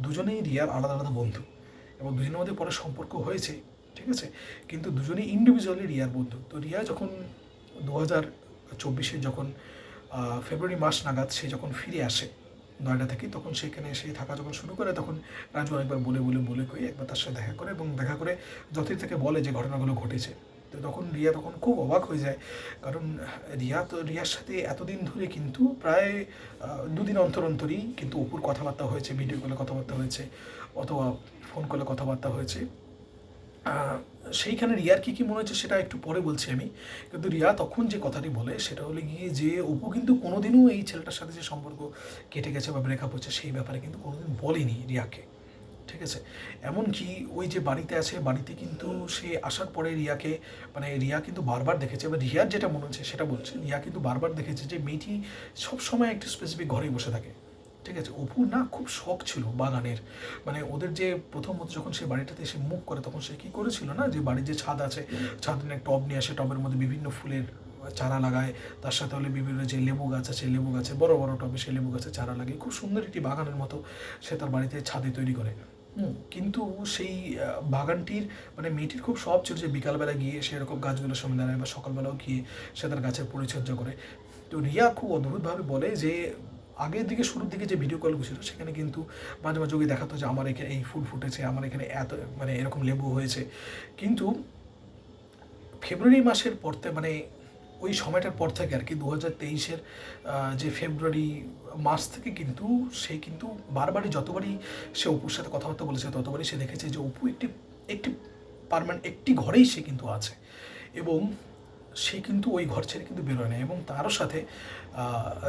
দুজনেই রিয়ার আলাদা আলাদা বন্ধু, এবং দুজনের মধ্যে পরে সম্পর্ক হয়েছে। ঠিক আছে, কিন্তু দুজনেই ইন্ডিভিজুয়ালি রিয়ার বন্ধু। তো রিয়া যখন 2024-এ যখন ফেব্রুয়ারি মাস নাগাদ সে যখন ফিরে আসে নয়ডা থেকে, তখন সেখানে এসে থাকা যখন শুরু করে তখন রাজু একবার বলে কই একবার তার সাথে দেখা করে, এবং দেখা করে যতই থেকে বলে যে ঘটনাগুলো ঘটেছে। তো তখন রিয়া তখন খুব অবাক হয়ে যায়, কারণ রিয়ার সাথে এতদিন ধরে কিন্তু প্রায় 2 দিন অন্তর অন্তরই কিন্তু অপুর কথাবার্তা হয়েছে, ভিডিও কলে কথাবার্তা হয়েছে অথবা ফোন কলে কথাবার্তা হয়েছে। সেইখানে রিয়ার কী মনে হচ্ছে সেটা একটু পরে বলছি আমি, কিন্তু রিয়া তখন যে কথাটি বলে সেটা হলে গিয়ে যে অপু কিন্তু কোনোদিনও এই ছেলেটার সাথে যে সম্পর্ক কেটে গেছে বা ব্রেকআপ হচ্ছে সেই ব্যাপারে কিন্তু কোনোদিন বলেনি রিয়াকে। ঠিক আছে, এমনকি ওই যে বাড়িতে আছে, বাড়িতে কিন্তু সে আসার পরে রিয়াকে মানে রিয়া কিন্তু বারবার দেখেছে, এবার রিয়ার যেটা মনে হচ্ছে সেটা বলছে, রিয়া কিন্তু বারবার দেখেছে যে মেয়েটি সবসময় একটা স্পেসিফিক ঘরেই বসে থাকে। ঠিক আছে, অপুর না খুব শখ ছিল বাগানের, মানে ওদের যে প্রথমত যখন সে বাড়িটাতে এসে মুভ করে তখন সে কী করেছিল না, যে বাড়ির যে ছাদ আছে, ছাদ নিয়ে টব নিয়ে আসে, টবের মধ্যে বিভিন্ন ফুলের চারা লাগায়, তার সাথে হলে বিভিন্ন যে লেবু গাছ আছে, লেবু গাছে বড় বড় টবে সে লেবু গাছে চারা লাগে, খুব সুন্দর একটি বাগানের মতো সে তার বাড়িতে ছাদে তৈরি করে। কিন্তু সেই বাগানটির মানে মেয়েটির খুব শখ ছিল যে বিকালবেলা গিয়ে সে এরকম গাছগুলোর সামনে দাঁড়ায় বা সকালবেলাও গিয়ে সে তার গাছের পরিচর্যা করে। তো রিয়া খুব অদ্ভুতভাবে বলে যে আগের দিকে শুরুর দিকে যে ভিডিও কলগুলো ছিল সেখানে কিন্তু মাঝে মাঝে ওকে দেখাতো যে আমার এখানে এই ফুল ফুটেছে, আমার এখানে এত মানে এরকম লেবু হয়েছে। কিন্তু ফেব্রুয়ারি মাসের পর মানে ওই সময়টার পর থেকে আর কি 2023-এর যে ফেব্রুয়ারি মাস থেকে কিন্তু সে কিন্তু বারবারই যতবারই সে অপুর সাথে কথাবার্তা বলেছে ততবারই সে দেখেছে যে অপু একটি পার্মানেন্ট একটি ঘরেই সে কিন্তু আছে, এবং সে কিন্তু ওই ঘর ছেড়ে কিন্তু বেরোয় না। এবং তারও সাথে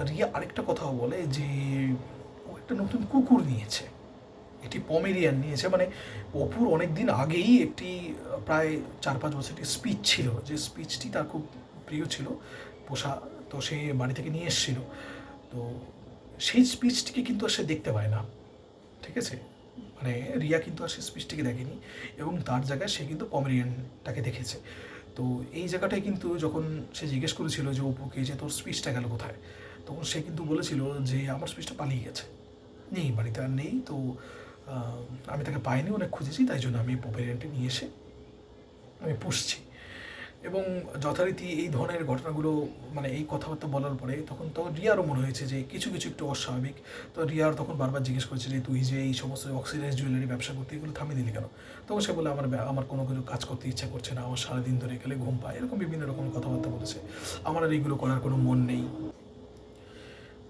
রিয়া আরেকটা কথাও বলে যে ও একটা নতুন কুকুর নিয়েছে, একটি পমেরিয়ান নিয়েছে, মানে অপুর অনেক দিন আগেই একটি প্রায় 4-5 বছর একটি স্পিচ ছিল, যে স্পিচটি তার খুব প্রিয় ছিল পোষা, তো সে বাড়ি থেকে নিয়ে এসেছিল। তো সেই স্পিচটিকে কিন্তু আর সে দেখতে পায় না, ঠিক আছে? মানে রিয়া কিন্তু আর সে স্পিচটিকে দেখেনি, এবং তার জায়গায় সে কিন্তু পমেরিয়ানটাকে দেখেছে। তো এই জায়গাটায় কিন্তু যখন সে জিজ্ঞেস করেছিল যে অপুকে যে তোর স্পিচটা গেল কোথায়, তখন সে কিন্তু বলেছিল যে আমার স্পিচটা পালিয়ে গেছে, নেই, বাড়িতে আর নেই। তো আমি তাকে পাইনি, অনেক খুঁজেছি, তাই জন্য আমি পমেরিয়ানটি নিয়ে এসে আমি পুষছি। এবং যথারীতি এই ধরনের ঘটনাগুলো, মানে এই কথাবার্তা বলার পরে তখন তো রিয়ারও মনে হয়েছে যে কিছু কিছু একটু অস্বাভাবিক। তো রিয়ার তখন বারবার জিজ্ঞেস করেছে যে তুই যে এই সমস্ত অক্সিডাইজ জুয়েলারি ব্যবসা করতে, এগুলো থামিয়ে দিলি কেন? তখন সে বলে আমার কোনো কিছু কাজ করতে ইচ্ছা করছে না, আমার সারাদিন ধরে গেলে ঘুম পায়, এরকম বিভিন্ন রকম কথাবার্তা বলেছে, আমার আর এইগুলো করার কোনো মন নেই।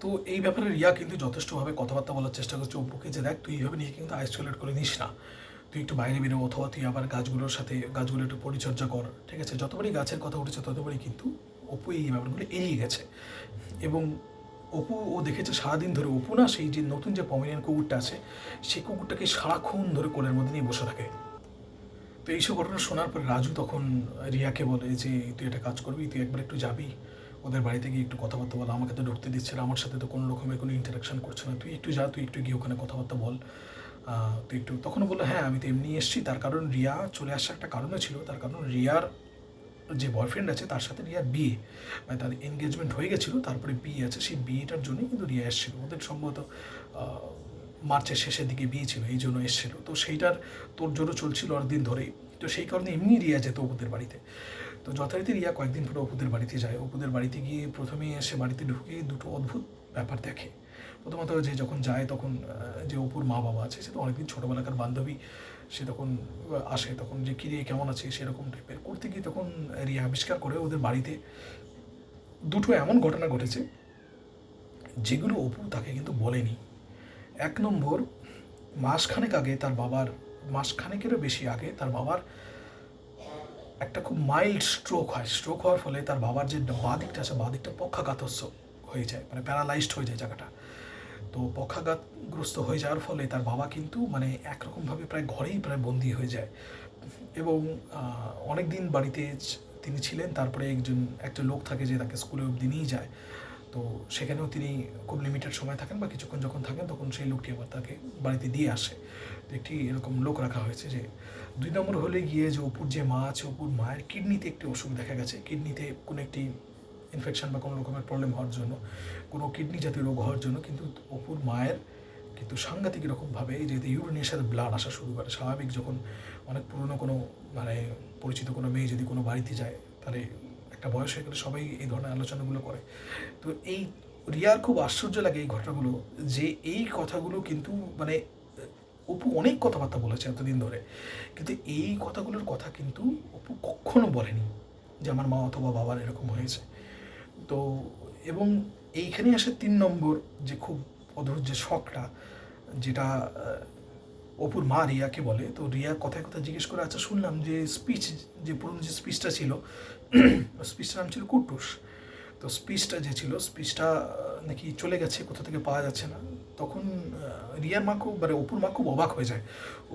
তো এই ব্যাপারে রিয়া কিন্তু যথেষ্টভাবে কথাবার্তা বলার চেষ্টা করছে অপুকে, যে দেখ তুই এইভাবে নিজে কিন্তু আইসোলেট করে নিস না, তুই একটু বাইরে বেরো, অথবা তুই আবার গাছগুলোর সাথে গাছগুলো একটু পরিচর্যা কর, ঠিক আছে? যতবারই গাছের কথা উঠেছে ততবারই কিন্তু অপু এই ব্যাপারগুলো এড়িয়ে গেছে। এবং অপু ও দেখেছে সারাদিন ধরে অপু না, সেই যে নতুন যে পমেরিয়ান কুকুরটা আছে সেই কুকুরটাকে সারাক্ষণ ধরে কোলের মধ্যে নিয়ে বসে থাকে। তো এইসব ঘটনা শোনার পর রাজু তখন রিয়াকে বলে যে তুই একটা কাজ করবি, তুই একবার একটু যাবি ওদের বাড়িতে গিয়ে একটু কথাবার্তা বল, আমাকে তো ঢুকতে দিচ্ছে না, আমার সাথে তো কোনো রকমের কোনো ইন্টারাকশন করছে না, তুই একটু যা, তুই একটু গিয়ে ওখানে কথাবার্তা বল। তুই একটু, তখনও বললো হ্যাঁ আমি তো এমনি এসেছি। তার কারণ রিয়া চলে আসার একটা কারণও ছিল, তার কারণ রিয়ার যে বয়ফ্রেন্ড আছে তার সাথে রিয়ার বিয়ে, মানে তার এনগেজমেন্ট হয়ে গেছিলো, তারপরে বিয়ে আছে, সেই বিয়েটার জন্যই কিন্তু রিয়া এসেছিলো। ওদের সম্ভবত মার্চের শেষের দিকে বিয়ে ছিল, এই জন্য এসেছিলো। তো সেইটার তোর জোরও চলছিল অনেকদিন ধরেই, তো সেই কারণে এমনি রিয়া যেত অপুদের বাড়িতে। তো যথারীতি রিয়া কয়েকদিন পরে অপুদের বাড়িতে যায়। অপুদের বাড়িতে গিয়ে প্রথমে এসে বাড়িতে ঢুকে দুটো অদ্ভুত ব্যাপার দেখে। প্রথমত যে যখন যায় তখন যে অপুর মা বাবা আছে, সে তো অনেকদিন ছোটোবেলাকার বান্ধবী, সে তখন আসে, তখন যে কিরে কেমন আছে সেরকম টাইপের করতে গিয়ে তখন রিয়া আবিষ্কার করে ওদের বাড়িতে দুটো এমন ঘটনা ঘটেছে যেগুলো অপু তাকে কিন্তু বলেনি। এক নম্বর, মাসখানেক আগে তার বাবার, মাসখানেকেরও বেশি আগে তার বাবার একটা খুব মাইল্ড স্ট্রোক হয়। স্ট্রোক হওয়ার ফলে তার বাবার যে বাঁ দিকটা আছে, বাঁ দিকটা পক্ষাঘাতস্থ হয়ে যায়, মানে প্যারালাইজড হয়ে যায় জায়গাটা। তো পক্ষাঘাতগ্রস্ত হয়ে যাওয়ার ফলে তার বাবা কিন্তু মানে একরকমভাবে প্রায় ঘরেই প্রায় বন্দি হয়ে যায়। এবং অনেক দিন বাড়িতে তিনি ছিলেন, তারপরে একটা লোক থাকে যে তাকে স্কুলে অবধি নিয়ে যায়। তো সেখানেও তিনি খুব লিমিটেড সময় থাকেন, বা কিছুক্ষণ যখন থাকেন তখন সেই লোকটি আবার তাকে বাড়িতে দিয়ে আসে। তো একটি এরকম লোক রাখা হয়েছে। যে 2 নম্বর হলে গিয়ে যে অপুর যে মা আছে, অপুর মায়ের কিডনিতে একটি অসুখ দেখা গেছে, কিডনিতে কোনো একটি ইনফেকশন বা কোনো রকমের প্রবলেম হওয়ার জন্য, কোনো কিডনি জাতীয় রোগ হওয়ার জন্য কিন্তু অপুর মায়ের কিন্তু সাংঘাতিক এরকমভাবে যেহেতু ইউরিনের সাথে ব্লাড আসা শুরু করে। স্বাভাবিক যখন অনেক পুরনো কোনো মানে পরিচিত কোনো মেয়ে যদি কোনো বাড়িতে যায়, তাহলে একটা বয়স হয়ে গেলে সবাই এই ধরনের আলোচনাগুলো করে। তো এই রিয়ার খুব আশ্চর্য লাগে এই ঘটনাগুলো, যে এই কথাগুলো কিন্তু মানে অপু অনেক কথাবার্তা বলেছে এতদিন ধরে, কিন্তু এই কথাগুলোর কথা কিন্তু অপু কখনো বলেনি যে আমার মা অথবা বাবার এরকম হয়েছে। তো এবং এইখানে আসে 3 নম্বর যে খুব অদ্ভুত যে শখটা, যেটা অপুর মা রিয়াকে বলে। তো রিয়া কথায় কথা জিজ্ঞেস করে, আচ্ছা শুনলাম যে স্পিচ, যে পুরনো যে স্পিচটা ছিল, স্পিচটার নাম ছিল কুট্টুস, তো স্পিচটা যে ছিল, স্পিচটা নাকি চলে গেছে, কোথা থেকে পাওয়া যাচ্ছে না। তখন রিয়ার মা খুব, মানে অপুর মা খুব অবাক হয়ে যায়।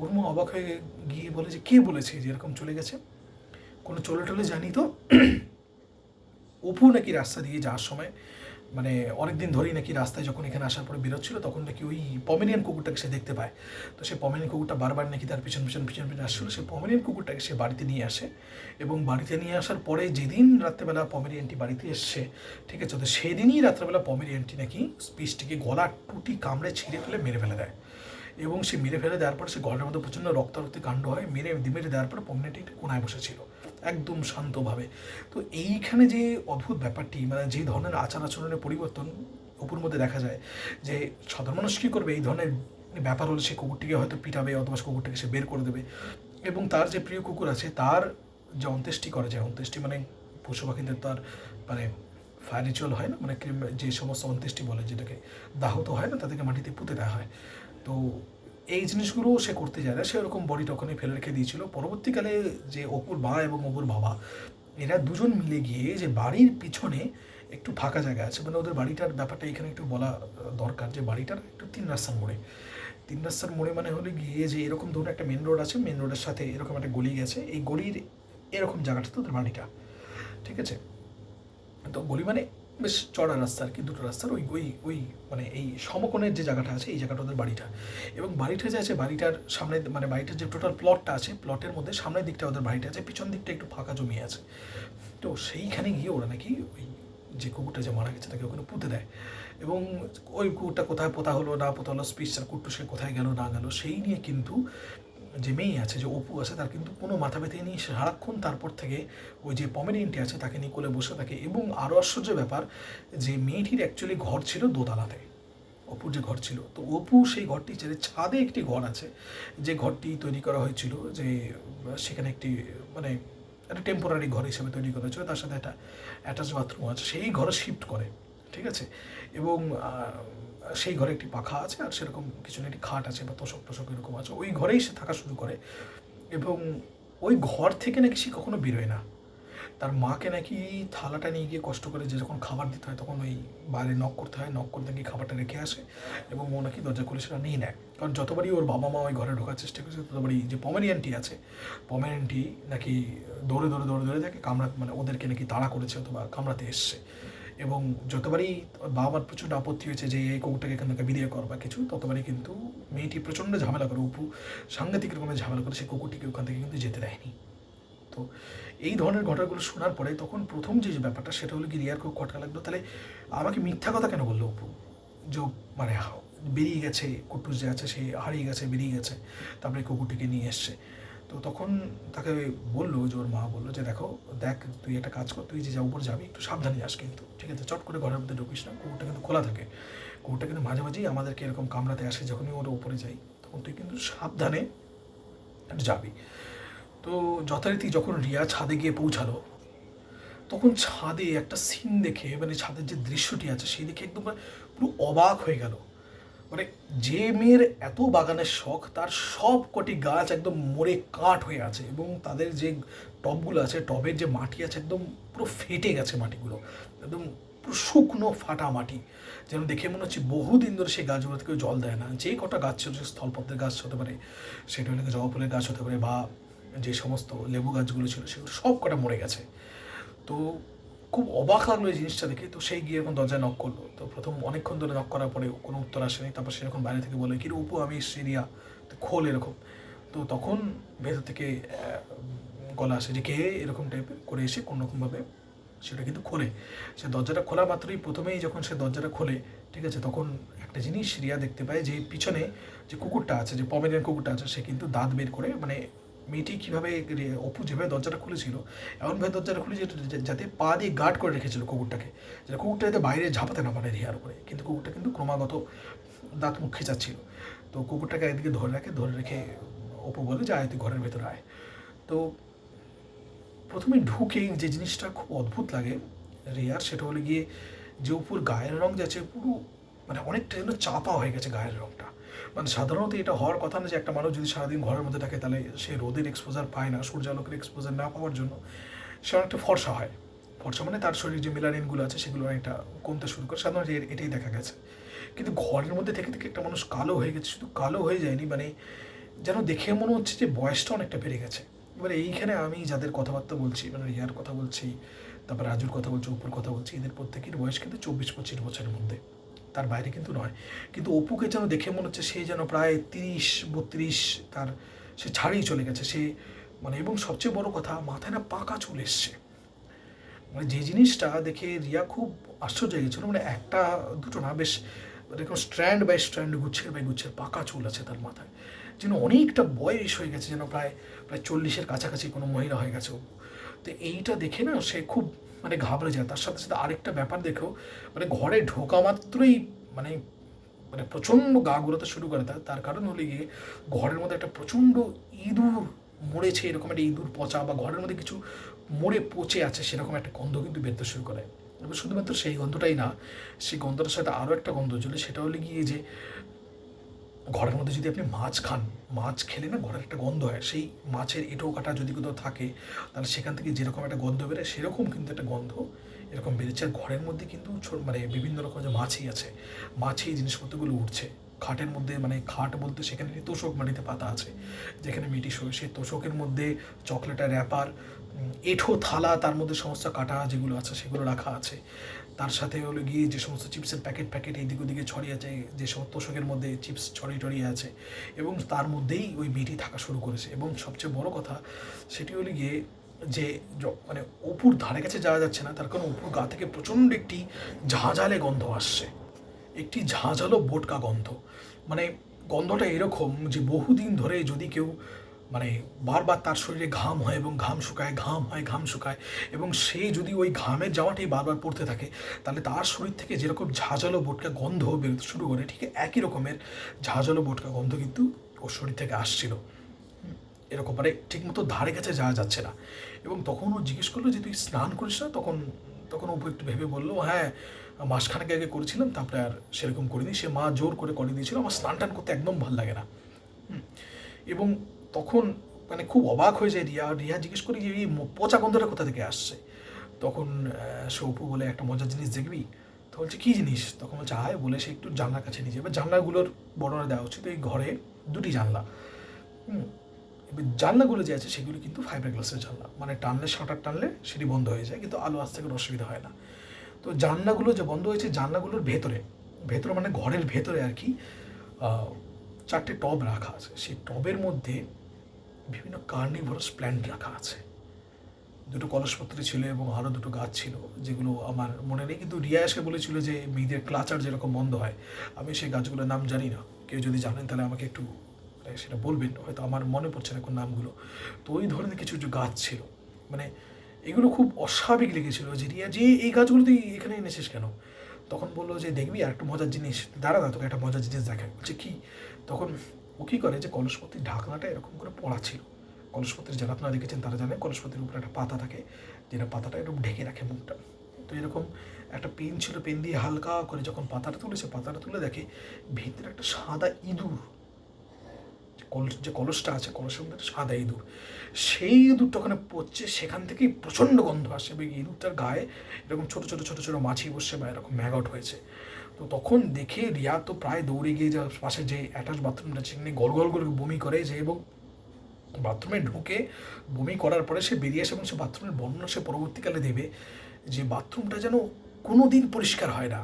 ওর মা অবাক হয়ে গিয়ে বলে যে কে বলেছে যে এরকম চলে গেছে, কোনো চলে টলে জানি তো। অপু নাকি রাস্তা দিয়ে যাওয়ার সময়, মানে অনেক দিন ধরেই নাকি রাস্তায় যখন এখানে আসার পরে বেরোচ্ছিল, তখন নাকি ওই পমেরিয়ান কুকুরটাকে সে দেখতে পায়। তো সেই পমেরিয়ান কুকুরটা বারবার নাকি তার পিছন আসছিলো। সেই পমেরিয়ান কুকুরটাকে সে বাড়িতে নিয়ে আসে, এবং বাড়িতে নিয়ে আসার পরে যেদিন রাত্রেবেলা পমেরিয়ানটি বাড়িতে এসছে, ঠিক আছে, তো সেদিনই রাত্রেবেলা পমেরিয়ানটি নাকি স্পিচটিকে গলা টুটি কামড়ে ছিঁড়ে ফেলে মেরে ফেলে দেয়। এবং সে মেরে ফেলে দেওয়ার পর সে গলার মধ্যে প্রচণ্ড রক্তারক্তি কাণ্ড হয়। মেরে দেওয়ার পর পমেরিয়ানটি একটু কোনায় বসেছিল একদম শান্তভাবে। তো এইখানে যে অদ্ভুত ব্যাপারটি, মানে যে ধরনের আচার আচরণের পরিবর্তন অপুর মধ্যে দেখা যায়, যে সাধারণ মানুষ কী করবে, এই ধরনের ব্যাপার হলে সে কুকুরটিকে হয়তো পিটাবে, অথবা কুকুরটিকে সে বের করে দেবে। এবং তার যে প্রিয় কুকুর আছে তার যে অন্ত্যেষ্টি করা যায়, অন্ত্যেষ্টি মানে পশু পাখিদের তার মানে ফায়ার রিচুয়াল হয় না, মানে যে সমস্ত অন্ত্যেষ্টি বলে, যেটাকে দাহত হয় না, তাদেরকে মাটিতে পুঁতে দেওয়া হয়। তো এই জিনিসগুলো সে করতে যায় না, সে ওরকম বডি তখনই ফেলে রেখে দিয়েছিল। পরবর্তীকালে যে অপুর মা এবং অপুর বাবা, এরা দুজন মিলে গিয়ে যে বাড়ির পিছনে একটু ফাঁকা জায়গা আছে, মানে ওদের বাড়িটার ব্যাপারটা এখানে একটু বলা দরকার, যে বাড়িটার একটু 3 রাস্তার মোড়ে। 3 রাস্তার মোড়ে মানে হলে গিয়ে যে এরকম ধরুন একটা মেন রোড আছে, মেন রোডের সাথে এরকম একটা গলি গেছে, এই গলির এরকম জায়গাটাতে ওদের বাড়িটা, ঠিক আছে। তো গলি মানে বেশ চড়া রাস্তা আর কি, দুটো রাস্তার ওই ওই ওই মানে এই সমকোণের যে জায়গাটা আছে এই জায়গাটা ওদের বাড়িটা। এবং বাড়িটা যে আছে বাড়িটার সামনে মানে বাড়িটার যে টোটাল প্লটটা আছে প্লটের মধ্যে সামনের দিকটা ওদের বাড়িটা আছে, পিছন দিকটা একটু ফাঁকা জমি আছে। তো সেইখানে গিয়ে ওরা নাকি ওই যে কুকুরটা যে মারা গেছে তাকে ওখানে পুঁতে দেয়। এবং ওই কুকুরটা কোথায় পোতা হলো না পোতা হলো, স্পিচটার কুকুরটা সে কোথায় গেল না গেল সেই নিয়ে কিন্তু যে মেয়ে আছে যে অপু আছে তার কিন্তু কোনো মাথা ব্যথা নেই। সারাক্ষণ তারপর থেকে ওই যে পমেরিয়ানটি আছে তাকে নিয়ে কোলে বসে থাকে। এবং আরও আশ্চর্য ব্যাপার যে মেয়েটির অ্যাকচুয়ালি ঘর ছিল দোতলাতে, অপুর যে ঘর ছিল। তো অপু সেই ঘরটি ছেড়ে ছাদে একটি ঘর আছে যে ঘরটি তৈরি করা হয়েছিল, যে সেখানে একটি মানে একটা টেম্পোরারি ঘর হিসেবে তৈরি করা হয়েছিল, তার সাথে একটা অ্যাটাচ বাথরুম আছে, সেই ঘরে শিফট করে, ঠিক আছে। এবং সেই ঘরে একটি পাখা আছে আর সেরকম কিছু না, একটি খাট আছে বা তোষক টোষক এরকম আছে, ওই ঘরেই সে থাকা শুরু করে। এবং ওই ঘর থেকে নাকি সে কখনো বেরোয় না। তার মাকে নাকি থালাটা নিয়ে গিয়ে কষ্ট করে যে যখন খাবার দিতে হয় তখন ওই বাইরে নক করতে হয়, নক করতে গিয়ে খাবারটা রেখে আসে এবং ও নাকি দরজা খুলে সেটা নিয়ে নেয়। কারণ যতবারই ওর বাবা মা ওই ঘরে ঢোকার চেষ্টা করেছে ততবারই যে পমেরিয়ানটি আছে পমেরিয়ানটি নাকি দৌড়ে দৌড়ে দৌড়ে দৌড়ে থাকে মানে ওদেরকে নাকি তাড়া করেছে অথবা কামড়াতে এসছে। এবং যতবারই বাবা মার প্রচণ্ড আপত্তি হয়েছে যে এই কুকুরটাকে এখান থেকে বিদায় কর বা কিছু, ততবারই কিন্তু মেয়েটি প্রচণ্ড ঝামেলা করে, অপু সাংঘাতিক রকমের ঝামেলা করে সেই কুকুরটিকে ওখান থেকে কিন্তু যেতে দেয়নি। তো এই ধরনের ঘটনাগুলো শোনার পরে তখন প্রথম যে ব্যাপারটা সেটা হলো কি রিয়ার খুব খটকা লাগলো, তাহলে আমাকে মিথ্যা কথা কেন বললো অপু, যে মানে বেরিয়ে গেছে কুটুস যে আছে সে হারিয়ে গেছে বেরিয়ে গেছে তারপরে কুকুরটিকে নিয়ে এসছে। তো তখন তাকে বললো যে ওর মা বললো যে দেখো দেখ তুই একটা কাজ কর, তুই যে যা উপর যাবি একটু সাবধানে যাস কিন্তু, ঠিক আছে, চট করে ঘরের মধ্যে ঢুকিস না, কুকুরটা কিন্তু খোলা থাকে, কুকুরটা কিন্তু মাঝে মাঝেই আমাদেরকে এরকম কামড়াতে আসে, যখনই ওর উপরে যাই তখন তুই কিন্তু সাবধানে যাবি। তো যথারীতি যখন রিয়া ছাদে গিয়ে পৌঁছালো তখন ছাদে একটা সিন দেখে মানে ছাদের যে দৃশ্যটি আছে সেই দেখে একদম পুরো অবাক হয়ে গেল। মানে যে মেয়ের এত বাগানের শখ তার সব কটি গাছ একদম মরে কাঠ হয়ে আছে এবং তাদের যে টবগুলো আছে টবের যে মাটি আছে একদম পুরো ফেটে গেছে মাটিগুলো, একদম পুরো শুকনো ফাটা মাটি, যেন দেখে মনে হচ্ছে বহুদিন ধরে সেই গাছগুলোতে কেউ জল দেয় না। যে কটা গাছ ছিল সে স্থলপদ্মের গাছ হতে পারে, সেটা হলে জবা ফুলের গাছ হতে পারে, বা যে সমস্ত লেবু গাছগুলো ছিল সেগুলো সব কটা মরে গেছে। তো খুব অবাক লাগলো এই জিনিসটা দেখে। তো সেই গিয়ে এখন দরজায় নক করলো, তো প্রথম অনেকক্ষণ ধরে নক করার পরে কোনো উত্তর আসেনি। তারপর সেরকম বাইরে থেকে বলে কি রে অপু আমি সিরিয়া তো খোল এরকম। তো তখন ভেতর থেকে গলা আসে যে কে এরকম টাইপের করে এসে কোনোরকমভাবে সেটা কিন্তু খোলে। সে দরজাটা খোলা মাত্রই প্রথমেই যখন সে দরজাটা খোলে, ঠিক আছে, তখন একটা জিনিস রিয়া দেখতে পায় যে পিছনে যে কুকুরটা আছে যে পমেরিয়ান কুকুরটা আছে সে কিন্তু দাঁত বের করে মানে মেয়েটি কীভাবে অপু যেভাবে দরজাটা খুলেছিল এমনভাবে দরজাটা খুলে যাতে পা দিয়ে গার্ড করে রেখেছিল কুকুরটাকে, যাতে কুকুরটা যাতে বাইরে ঝাঁপাতে না পারে রিয়ার উপরে। কিন্তু কুকুরটা কিন্তু ক্রমাগত দাঁত মুখ খেঁচাচ্ছিল। তো কুকুরটাকে একদিকে ধরে রাখে, ধরে রেখে অপু বলে যে আয় তুই ঘরের ভেতরে আয়। তো প্রথমে ঢুকেই যে জিনিসটা খুব অদ্ভুত লাগে রিয়ার সেটা হলে গিয়ে যে অপুর গায়ের রঙ যাচ্ছে পুরো মানে অনেকটা যেন চাপা হয়ে গেছে গায়ের রঙটা। মানে সাধারণত এটা হওয়ার কথা না যে একটা মানুষ যদি সারাদিন ঘরের মধ্যে থাকে তাহলে সে রোদের এক্সপোজার পায় না, সূর্যালোকের এক্সপোজার না পাওয়ার জন্য সে অনেকটা ফর্সা হয়। ফর্সা মানে তার শরীরে যে মেলানিনগুলো আছে সেগুলো অনেকটা কমতে শুরু করে, সাধারণত এটাই দেখা গেছে। কিন্তু ঘরের মধ্যে থেকে থেকে একটা মানুষ কালো হয়ে গেছে, শুধু কালো হয়ে যায়নি মানে যেন দেখে মনে হচ্ছে যে বয়সটা অনেকটা বেড়ে গেছে। এবারে এইখানে আমি যাদের কথাবার্তা বলছি মানে রিয়ার কথা বলছি, তারপর রাজুর কথা বলছি, অপুর কথা বলছি, এদের প্রত্যেকের বয়স কিন্তু 24-25 বছরের মধ্যে, তার বাইরে কিন্তু নয়। কিন্তু অপুকে যেন দেখে মনে হচ্ছে সে যেন প্রায় 30-32 তার সে ছাড়িয়ে চলে গেছে সে মানে। এবং সবচেয়ে বড় কথা মাথায় না পাকা চুল এসছে, মানে যে জিনিসটা দেখে রিয়া খুব আশ্চর্য হয়ে গেছিলো। মানে একটা দুটো না, বেশ এরকম স্ট্র্যান্ড বাই স্ট্র্যান্ড গুচ্ছের বাই গুচ্ছের পাকা চুল আছে তার মাথায়, যেন অনেকটা বয়স হয়ে গেছে, যেন প্রায় 40-এর কাছাকাছি কোনো মহিলা হয়ে গেছে। তো এইটা দেখে না সে খুব মানে ঘাবড়ে যায়। তার সাথে সাথে আরেকটা ব্যাপার দেখেও মানে ঘরে ঢোকা মাত্রই মানে মানে প্রচণ্ড গা ঘুরাতে শুরু করে তার কারণ হলে গিয়ে ঘরের মধ্যে একটা প্রচণ্ড ইঁদুর মরেছে, এরকম একটা ইঁদুর পচা বা ঘরের মধ্যে কিছু মরে পচে আছে সেরকম একটা গন্ধ কিন্তু বেরোতে শুরু করে। এবার শুধুমাত্র সেই গন্ধটাই না, সেই গন্ধটার সাথে আরও একটা গন্ধ চলে, সেটা হলে গিয়ে যে ঘরের মধ্যে যদি আপনি মাছ খান, মাছ খেলে না ঘরের একটা গন্ধ হয়, সেই মাছের এঁটো কাটা যদি কোথাও থাকে তাহলে সেখান থেকে যেরকম একটা গন্ধ বেরোয় সেরকম কিন্তু একটা গন্ধ এরকম বেরোচ্ছে। আর ঘরের মধ্যে কিন্তু মানে বিভিন্ন রকম যে মাছি আছে, মাছি জিনিসপত্রগুলো উঠছে খাটের মধ্যে, মানে খাট বলতে সেখানে তোষক মাটিতে পাতা আছে যেখানে মেয়েটি শোয়, সেই তোষকের মধ্যে চকলেটের র্যাপার, এঁঠো থালা, তার মধ্যে সমস্ত কাটা যেগুলো আছে সেগুলো রাখা আছে। তার সাথে হলো গিয়ে যে সমস্ত চিপসের প্যাকেট এদিক ওদিকে ছড়িয়ে আছে, যে সব তোষকের মধ্যে চিপস ছড়িয়ে আছে, এবং তার মধ্যেই ওই মেয়েটি থাকা শুরু করেছে। এবং সবচেয়ে বড় কথা সেটি হলো গিয়ে যে মানে অপুর ধারে কাছে যাওয়া যাচ্ছে না, তার কারণ অপুর গা থেকে প্রচণ্ড একটি ঝাঁঝালে গন্ধ আসছে, একটি ঝাঁঝালো বোটকা গন্ধ। মানে গন্ধটা এরকম যে বহুদিন ধরে যদি কেউ মানে বারবার তার শরীরে ঘাম হয় এবং ঘাম শুকায়, ঘাম হয় ঘাম শুকায়, এবং সে যদি ওই ঘামের জামাটাই বারবার পড়তে থাকে, তাহলে তার শরীর থেকে যেরকম ঝাঁঝালো বোটকা গন্ধ বেরোতে শুরু করে, ঠিক একই রকমের ঝাঁঝালো বোটকা গন্ধ কিন্তু ওর শরীর থেকে আসছিল। এরকম মানে ঠিকমতো ধারে কাছে যাওয়া যাচ্ছে না। এবং তখন ও জিজ্ঞেস করলো যে তুই স্নান করিস না? তখন তখন অপু একটু ভেবে বললো, হ্যাঁ মাসখানেক আগে করেছিলাম, তারপরে আর সেরকম করিনি। সে মা জোর করে দিয়েছিল, আমার স্নান টান করতে একদম ভালো লাগে না। এবং তখন মানে খুব অবাক হয়ে যায় রিয়া জিজ্ঞেস করি যে এই পচা গন্ধটা কোথা থেকে আসছে? তখন সে অপু বলে, একটা মজার জিনিস দেখবি? তো বলছে কী জিনিস? তখন বলছে আয়, বলে সে একটু জানলার কাছে নিয়ে যাবে। জানলাগুলোর বর্ণনা দেওয়া উচিত, এই ঘরে দুটি জানলা। এবার জানলাগুলো যে আছে সেগুলো কিন্তু ফাইবার গ্লাসের জানলা, মানে টানলে, শাটার টানলে সেটি বন্ধ হয়ে যায়, কিন্তু আলো আসতে কোনো অসুবিধা হয় না। তো জানলাগুলো যে বন্ধ হয়েছে, জানলাগুলোর ভেতরে মানে ঘরের ভেতরে আর কি 4টে টব রাখা আছে। সেই টবের মধ্যে বিভিন্ন কার্নিভোরাস প্ল্যান্ট রাখা আছে। 2টো কলসপত্র ছিল এবং আরও 2টো গাছ ছিল, যেগুলো আমার মনে নেই, কিন্তু রিয়া এসে বলেছিল যে মেয়েদের ক্লাচার যেরকম বন্ধ হয়। আমি সেই গাছগুলোর নাম জানি না, কেউ যদি জানেন তাহলে আমাকে একটু সেটা বলবেন, হয়তো আমার মনে পড়ছে না কোন নামগুলো। তো ওই ধরনের কিছু কিছু গাছ ছিল, মানে এগুলো খুব অস্বাভাবিক লেগেছিলো যে রিয়া, যে এই গাছগুলো তুই এখানে এনেছিস কেন? তখন বললো যে দেখবি আর একটা মজার জিনিস, দাঁড়া তোকে একটা মজার জিনিস দেখায়। বলছে কী? তখন ও কী করে যে কলসপতির ঢাকনাটা এরকম করে পড়া ছিল। কলসপতির যারা আপনারা দেখেছেন তারা জানেন, কলসপতির উপরে একটা পাতা থাকে, যেটা পাতাটা এরকম ঢেকে রাখে মুখটা। তো এরকম একটা পেন ছিল, পেন দিয়ে হালকা করে যখন পাতাটা তুলে দেখে ভিতরে একটা সাদা ইঁদুর, যে কলসটা আছে, কলসের মধ্যে একটা সাদা ইঁদুর। সেই ইঁদুরটা ওখানে পড়ছে, সেখান থেকেই প্রচণ্ড গন্ধ আসে, এবং ইঁদুরটার গায়ে এরকম ছোটো ছোটো মাছি বসছে বা এরকম ম্যাগট হয়েছে। তো তখন দেখে রিয়া তো প্রায় দৌড়ে গিয়ে যা পাশে যে অ্যাটাচ বাথরুমটা সেখানে গল করে বমি করে যে, এবং বাথরুমে ঢুকে বমি করার পরে সে বেরিয়ে আসে, এবং সে বাথরুমের বর্ণনা সে পরবর্তীকালে দেবে যে বাথরুমটা যেন কোনো দিন পরিষ্কার হয় না,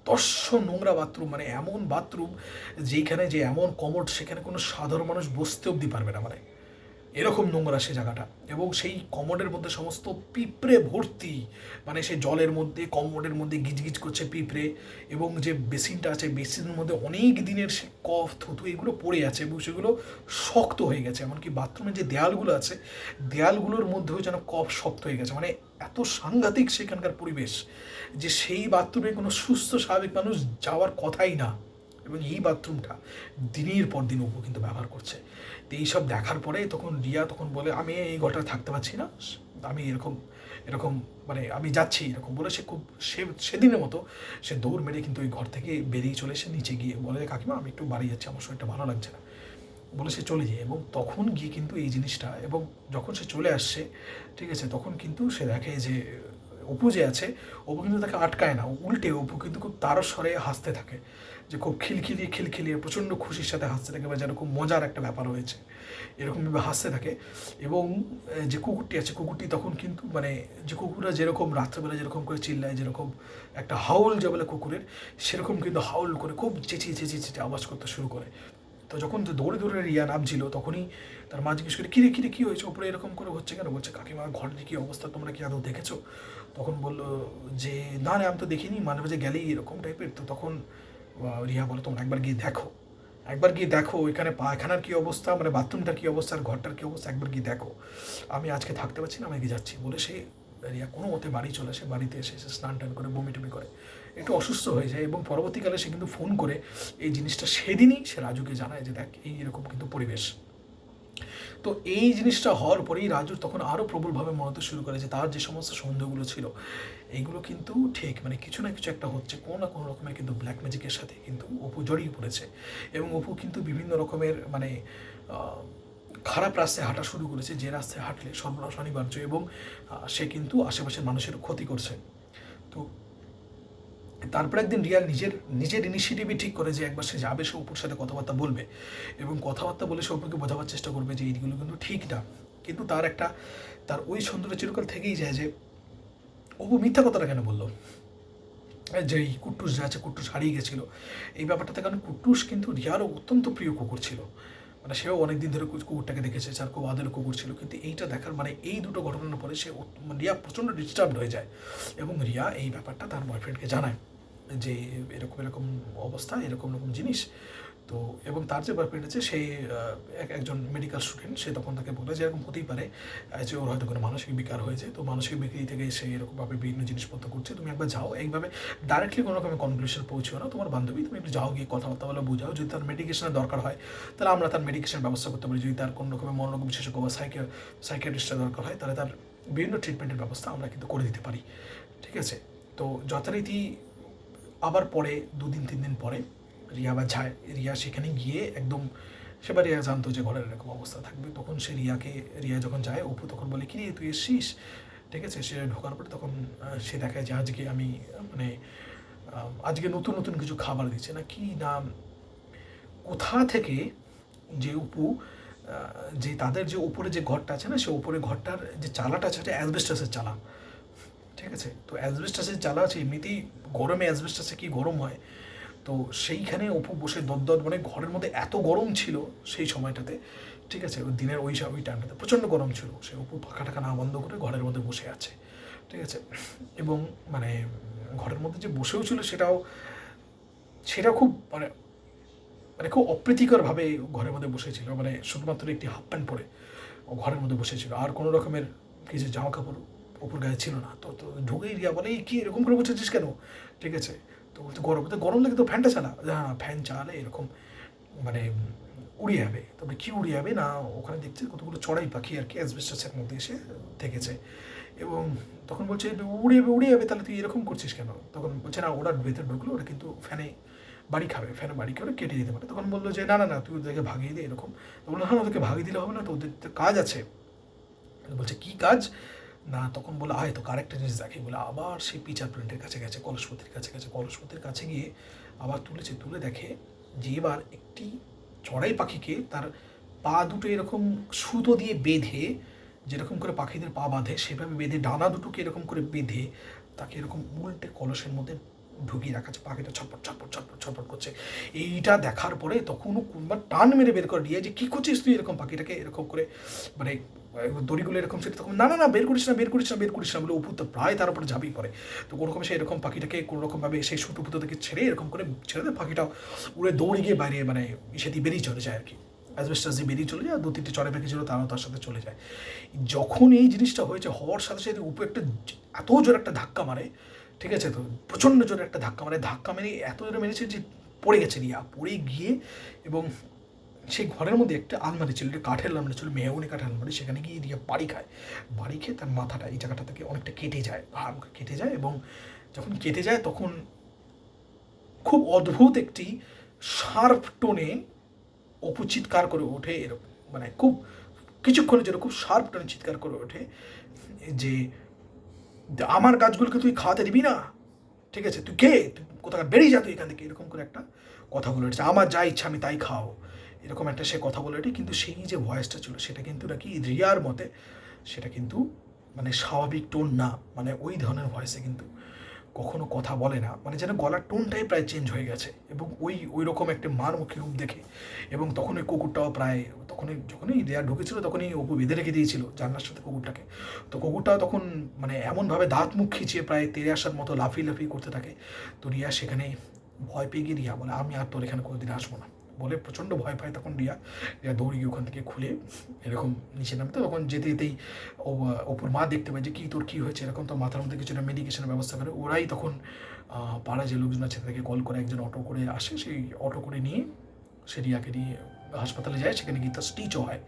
দর্শন নোংরা বাথরুম, মানে এমন বাথরুম যেখানে যে এমন কমোড, সেখানে কোনো সাধারণ মানুষ বসতে অবধি পারবে না, মানে এরকম নোংরা সে জায়গাটা। এবং সেই কমোডের মধ্যে সমস্ত পিঁপড়ে ভর্তি, মানে সেই জলের মধ্যে কমোডের মধ্যে গিজগিজ করছে পিঁপড়ে, এবং যে বেসিনটা আছে বেসিনের মধ্যে অনেক দিনের সে কফ থুতু এগুলো পড়ে আছে, এবং সেগুলো শক্ত হয়ে গেছে। এমনকি বাথরুমের যে দেয়ালগুলো আছে, দেয়ালগুলোর মধ্যেও যেন কফ শক্ত হয়ে গেছে, মানে এত সাংঘাতিক সেখানকার পরিবেশ যে সেই বাথরুমে কোনো সুস্থ স্বাভাবিক মানুষ যাওয়ার কথাই না। এবং এই বাথরুমটা দিনের পর দিন অপু কিন্তু ব্যবহার করছে। তো এইসব দেখার পরে তখন রিয়া তখন বলে, আমি এই ঘরটা থাকতে পারছি না, আমি এরকম মানে আমি যাচ্ছি, এরকম বলে সে খুব সেদিনের মতো সে দৌড় মেরে কিন্তু ওই ঘর থেকে বেরিয়ে চলে এসে নিচে গিয়ে বলে, কাকিমা আমি একটু বাড়ি যাচ্ছি, আমার শরীরটা ভালো লাগছে না, বলে সে চলে যায়। এবং তখন গিয়ে কিন্তু এই জিনিসটা, এবং যখন সে চলে আসছে, ঠিক আছে, তখন কিন্তু সে দেখে যে অপু যে আছে, অপু কিন্তু তাকে আটকায় না, উল্টে অপু কিন্তু খুব তারস্বরে হাসতে থাকে, যে খুব খিলখিলিয়ে প্রচণ্ড খুশির সাথে হাসতে থাকে, বা যেন খুব মজার একটা ব্যাপার হয়েছে এরকমভাবে হাসতে থাকে। এবং যে কুকুরটি আছে, কুকুরটি তখন কিন্তু মানে যে কুকুররা যেরকম রাত্রেবেলা যেরকম করে চিল্লায়, যেরকম একটা হাউল যে বলে কুকুরের, সেরকম কিন্তু হাউল করে খুব চেঁচিয়ে আওয়াজ করতে শুরু করে। তো যখন দৌড়ে রিয়া নামছিল, তখনই তার মা জিজ্ঞেস করে, কিরে কী হয়েছে ওপরে এরকম করে হচ্ছে কেন? বলছে, কাকিমা ঘরের কী অবস্থা, তোমরা কি আদৌ দেখেছো? তখন বললো যে না আমি তো দেখিনি, মাঝে মাঝে গেলেই এরকম টাইপের। তো তখন রিয়া বলে, তোমরা একবার গিয়ে দেখো এখানে পায়খানার কী অবস্থা, মানে বাথরুমটার কী অবস্থা আর ঘরটার কী অবস্থা, একবার গিয়ে দেখো, আমি আজকে থাকতে পারছি না, আমি গিয়ে যাচ্ছি। বলে সে রিয়া কোনো মতে বাড়ি চলে আসে, বাড়িতে এসে স্নান টান করে বমি টমি করে একটু অসুস্থ হয়ে যায়। এবং পরবর্তীকালে সে কিন্তু ফোন করে এই জিনিসটা সেদিনই সে রাজুকে জানায় যে দেখ এরকম কিন্তু পরিবেশ। তো এই জিনিসটা হওয়ার পরেই রাজু তখন আরও প্রবলভাবে মনে হতে শুরু করে যে তার যে সমস্ত সন্দেহগুলো ছিল, এইগুলো কিন্তু ঠিক, মানে কিছু না কিছু একটা হচ্ছে, কোনো না কোনো রকমের কিন্তু ব্ল্যাক ম্যাজিকের সাথে কিন্তু অপু জড়িয়ে পড়েছে। এবং অপু কিন্তু বিভিন্ন রকমের মানে খারাপ রাস্তায় হাঁটা শুরু করেছে, যে রাস্তায় হাঁটলে সর্বনাশ অনিবার্য, এবং সে কিন্তু আশেপাশের মানুষের ক্ষতি করছে। তো তারপর একদিন রিয়া নিজের ইনিশিয়েটিভই ঠিক করে যে একবার সে যাবে, সে অপুর সাথে কথাবার্তা বলবে, এবং কথাবার্তা বলে সে অপুকে বোঝাবার চেষ্টা করবে যে এইগুলো কিন্তু ঠিক না, কিন্তু তার ওই ছন্দটা চিরকাল থেকেই যায় যে অপু মিথ্যা কথাটা কেন বললো, যে এই কুট্টুস যা আছে, কুট্টুস হারিয়ে গেছিলো, এই ব্যাপারটাতে, কারণ কুট্টুস কিন্তু রিয়ারও অত্যন্ত প্রিয় কুকুর ছিল, মানে সেও অনেক দিন ধরে কুকুরটাকে দেখেছে, যার খুব আদরের কুকুর ছিল। কিন্তু এইটা দেখার মানে এই দুটো ঘটনার পরে রিয়া প্রচণ্ড ডিস্টার্বড হয়ে যায়, এবং রিয়া এই ব্যাপারটা তার বয়ফ্রেন্ডকে জানায় যে এরকম এরকম অবস্থা, এরকম এরকম জিনিস। তো এবং তার যে বয়ফ্রেন্ড আছে সে একজন মেডিকেল স্টুডেন্ট, সে তখন তাকে বলে যে এরকম হতেই পারে যে ওর হয়তো কোনো মানসিক বিকার হয়েছে, তো মানসিক বিক্রি থেকে সে এরকমভাবে বিভিন্ন জিনিসপত্র করছে, তুমি একবার যাও, এইভাবে ডাইরেক্টলি কোনো রকমের কনক্লুশন পৌঁছেও না, তোমার বান্ধবী, তুমি একটু যাও, গিয়ে কথাবার্তা বলে বোঝাও, যদি তার মেডিকেশনের দরকার হয় তাহলে আমরা তার মেডিকেশনের ব্যবস্থা করতে পারি, যদি তার কোনো রকমের মনোরোগ বিশেষজ্ঞ বা সাইকিয়াট্রিস্টের দরকার হয় তাহলে তার বিভিন্ন ট্রিটমেন্টের ব্যবস্থা আমরা কিন্তু করে দিতে পারি, ঠিক আছে। তো যথারীতি আবার পরে 2-3 দিন পরে রিয়া আবার যায়, রিয়া সেখানে গিয়ে একদম, সেবার রিয়া জানতো যে ঘরের এরকম অবস্থা থাকবে, তখন রিয়া যখন যায়, অপু তখন বলে কি রে তুই এসছিস, ঠিক আছে। সে ঢোকার পরে তখন সে দেখায় যে আজকে আমি মানে আজকে নতুন নতুন কিছু খাবার দিচ্ছে না কি না, কোথা থেকে যে অপু যে তাদের যে উপরে যে ঘরটা আছে না, সে উপরে ঘরটার যে চালাটা আছে সেটা অ্যাসবেস্টাসের চালা, ঠিক আছে। তো অ্যাসবেস্টাসের চালা আছে, এমনিতেই গরমে অ্যাসবেস্টাসে কি গরম হয়, তো সেইখানে অপু বসে দদ্দদ, মানে ঘরের মধ্যে এত গরম ছিল সেই সময়টাতে, ঠিক আছে, ওই দিনের ওই টাইমটাতে প্রচণ্ড গরম ছিল, সে অপু পাখা টাকা না বন্ধ করে ঘরের মধ্যে বসে আছে, ঠিক আছে। এবং মানে ঘরের মধ্যে যে বসেও ছিল সেটা খুব মানে মানে খুব অপ্রীতিকরভাবে ঘরের মধ্যে বসেছিল, মানে শুধুমাত্র একটি হাফ প্যান্ট পরে ও ঘরের মধ্যে বসেছিল, আর কোনো রকমের কিছু জামা কাপড় অপুর গায়ে ছিল না। তো তো ঢুকেই রিয়া বলে এই কি এরকম করে বসেছিস কেন, ঠিক আছে। তো বলতে গরম লাগে তো ফ্যানটা চালা, হ্যাঁ ফ্যান চালালে এরকম মানে উড়িয়ে যাবে। তবে কী উড়িয়ে যাবে না, ওখানে দেখছে কতগুলো চড়াই পাখি আর কি অ্যাসবেস্টাসের মধ্যে এসে থেকেছে, এবং তখন বলছে উড়ে যাবে তাহলে তুই এরকম করছিস কেন, তখন বলছে না ওরা ভেতরে ঢুকলো, ওরা কিন্তু ফ্যানে বাড়ি খাবে, ফ্যানে বাড়ি করে কেটে দিতে পারে। তখন বললো যে না না না তুই ওদেরকে ভাগিয়ে দে এরকম, তো বললো হ্যাঁ ওদেরকে ভাগিয়ে দিলে হবে না, তো ওদের তো কাজ আছে, বলছে কী কাজ না, তখন বলে আয় তো আরেকটা জিনিস দেখে, বলে আবার সেই পিচার প্রিন্টের কাছে গেছে, কলসপতির কাছে গিয়ে আবার তুলে দেখে যে এবার একটি চড়াই পাখিকে তার পা দুটো এরকম সুতো দিয়ে বেঁধে, যেরকম করে পাখিদের পা বাঁধে সেভাবে বেঁধে, ডানা দুটোকে এরকম করে বেঁধে তাকে এরকম উল্টে কলসের মধ্যে ঢুকিয়ে রাখা আছে, পাখিটা ছটপট করছে। এইটা দেখার পরে তখনও কোনবার টান মেরে বের করে দিয়ে যে কী করছিস তুই এরকম পাখিটাকে এরকম করে, মানে দড়িগুলো এরকম ছিল, তখন না বের করিস না বলে অপু তো প্রায় তার উপরে ঝাঁপিয়ে পড়ে। তো কোনোরকম সে এরকম পাখিটাকে কোনোরকমভাবে সেই সুতো পুতো থেকে ছেড়ে এরকম করে ছেড়ে দেয়, পাখিটা উড়ে দৌড়ে গিয়ে বাইরে মানে সেটি বেরিয়ে চলে যায় আর কি, অ্যাসবেস্টাস দিয়ে বেরিয়ে চলে যায়, আর 2-3টে চড়াই পাখি ছিল তারাও তার সাথে চলে যায়। যখন এই জিনিসটা হয়েছে হওয়ার সাথে সাথে অপু একটা এত জোরে একটা ধাক্কা মারে, ঠিক আছে, তো প্রচণ্ড জোরে একটা ধাক্কা মেরে এত জোরে মেরেছে যে পড়ে গেছে রিয়া, পড়ে গিয়ে এবং সেই ঘরের মধ্যে একটা আলমারি ছিল, একটা কাঠের আলমারি ছিল, মেহগনি কাঠের আলমারি, সেখানে গিয়ে রিয়া বাড়ি খেয়ে তার মাথাটা এই জায়গাটা থেকে অনেকটা কেটে যায়, এবং যখন কেটে যায় তখন খুব অদ্ভুত একটি শার্প টোনে অপু চিৎকার করে ওঠে, এরকম মানে খুব কিছুক্ষণের জন্য খুব শার্প টোনে চিৎকার করে ওঠে যে আমার গাছগুলোকে তুই খাওয়াতে দিবি না, ঠিক আছে, তুই কে, তুই কোথাও বেরিয়ে যা তুই এখান থেকে, এরকম করে একটা কথা বলে উঠেছে, আমার যা ইচ্ছা আমি তাই খাও, এরকম একটা সে কথা বলে ওঠে। কিন্তু সেই যে ভয়েসটা ছিল সেটা কিন্তু নাকি রিয়ার মতে সেটা কিন্তু মানে স্বাভাবিক টোন না, মানে ওই ধরনের ভয়েসে কিন্তু কখনো কথা বলে না, মানে যেন গলার টোনটাই প্রায় চেঞ্জ হয়ে গেছে, এবং ওই রকম একটা মারমুখী রূপ দেখে। এবং তখন ওই কুকুরটাও প্রায় যখনই রিয়া ঢুকেছিল তখনই অপু বেঁধে রেখে দিয়েছিল জানলার সাথে কুকুরটাকে, তো কুকুরটাও তখন মানে এমনভাবে দাঁত মুখ খিচিয়ে প্রায় তেরে আসার মতো লাফিয়ে করতে থাকে। তো রিয়া সেখানে ভয় পেয়ে গিয়ে রিয়া বলে আমি আর তোর এখানে কোনোদিন আসবো না বলে প্রচণ্ড ভয় পায়। তখন রিয়া দৌড়ে গিয়ে ওখান থেকে খুলে এরকম নিচে নামতে, তখন যেতেই অপুর মা দেখতে পায় যে তোর কী হয়েছে, এরকম তো মাথার মধ্যে কিছুটা মেডিকেশনের ব্যবস্থা করে। ওরাই তখন পাড়া যে লোকজন আছে তাদেরকে কল করে একজন অটো করে আসে, সেই অটো করে নিয়ে সে রিয়াকে নিয়ে হাসপাতালে যায়, সেখানে গিয়ে তার স্টিচও হয়।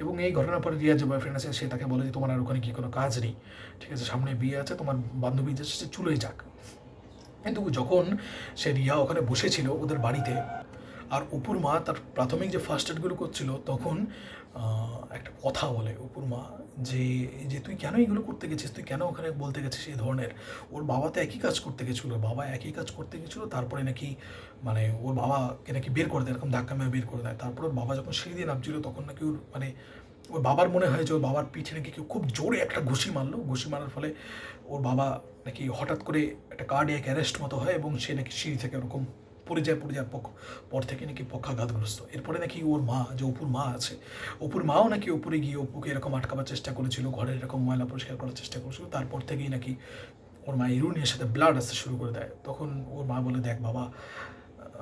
এবং এই ঘটনার পরে রিয়ার যে বয়ফ্রেন্ড আছে সে তাকে বলে যে তোমার আর ওখানে কি কোনো কাজ নেই, ঠিক আছে, সামনে বিয়ে আছে, তোমার বান্ধবী যে সে চুলোই যাক। কিন্তু যখন সে রিয়া ওখানে বসেছিল ওদের বাড়িতে, আর অপুর মা তার প্রাথমিক যে ফার্স্ট এডগুলো করছিল, তখন একটা কথা বলে অপুর মা যে তুই কেন এগুলো করতে গেছিস, তুই কেন ওখানে বলতে গেছিস এই ধরনের। ওর বাবা তো একই কাজ করতে গেছিলো, তারপরে নাকি মানে ওর বাবাকে নাকি বের করে দেয়, এরকম ধাক্কা মেরে বের করে দেয়। তারপর ওর বাবা যখন সিঁড়ি দিয়ে নামছিল তখন নাকি ওর মানে ওর বাবার মনে হয় যে ওর বাবার পিঠে নাকি কেউ খুব জোরে একটা ঘুষি মারলো, ঘুষি মারার ফলে ওর বাবা নাকি হঠাৎ করে একটা কার্ডিয়াক অ্যারেস্ট মতো হয় এবং সে নাকি সিঁড়ি থেকে ওরকম পড়ে যায় পর থেকে নাকি পক্ষাঘাতগ্রস্ত। এরপরে নাকি ওর মা, যে অপুর মা আছে, অপুর মাও নাকি ওপরে গিয়ে অপুকে এরকম আটকাবার চেষ্টা করেছিল, ঘরের এরকম ময়লা পরিষ্কার করার চেষ্টা করেছিল। তারপর থেকেই নাকি ওর মা ইউরিনের সাথে ব্লাড আসতে শুরু করে দেয়। তখন ওর মা বলে, দেখ বাবা,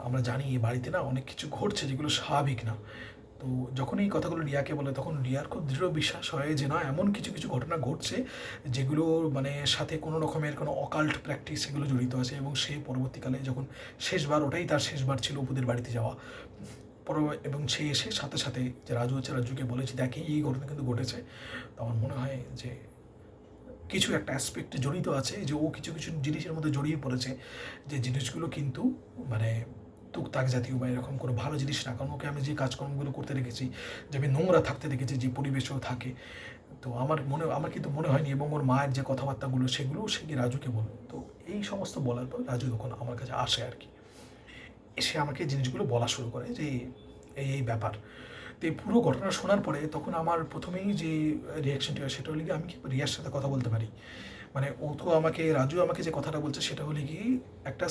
আমরা জানি এই বাড়িতে না অনেক কিছু ঘটছে যেগুলো স্বাভাবিক না। তো যখন এই কথাগুলো রিয়াকে বলে তখন রিয়ার খুব দৃঢ় বিশ্বাস হয় যে না, এমন কিছু কিছু ঘটনা ঘটছে যেগুলো মানে সাথে কোনো রকমের কোনো অকাল্ট প্র্যাকটিস এগুলো জড়িত আছে। এবং সে পরবর্তীকালে যখন শেষবার, ওটাই তার শেষবার ছিল অপুদের বাড়িতে যাওয়া, এবং সে এসে সাথে সাথে যে রাজু আছে, রাজুকে বলেছি দেখে এই ঘটনা কিন্তু ঘটেছে। তো আমার মনে হয় যে কিছু একটা অ্যাসপেক্ট জড়িত আছে, যে ও কিছু কিছু জিনিসের মধ্যে জড়িয়ে পড়েছে, যে জিনিসগুলো কিন্তু মানে টুকটাক জাতীয় বা এরকম কোনো ভালো জিনিস না। কারণ ওকে আমি যে কাজকর্মগুলো করতে রেখেছি, যে আমি নোংরা থাকতে দেখেছি, যে পরিবেশেও থাকে, তো আমার কিন্তু মনে হয়নি। এবং ওর মায়ের যে কথাবার্তাগুলো সেগুলোও সে কি রাজুকে বললো। তো এই সমস্ত বলার পর রাজু তখন আমার কাছে আসে আর কি, এসে আমাকে জিনিসগুলো বলা শুরু করে যে এই এই ব্যাপার। তো এই পুরো ঘটনা শোনার পরে তখন আমার প্রথমেই যে রিয়াকশনটি হয় সেটা হলো কি, আমি কি রিয়ার সাথে কথা বলতে পারি? মানে ও তো আমাকে, রাজু আমাকে যে কথাটা বলছে সেটা হলো কি একটা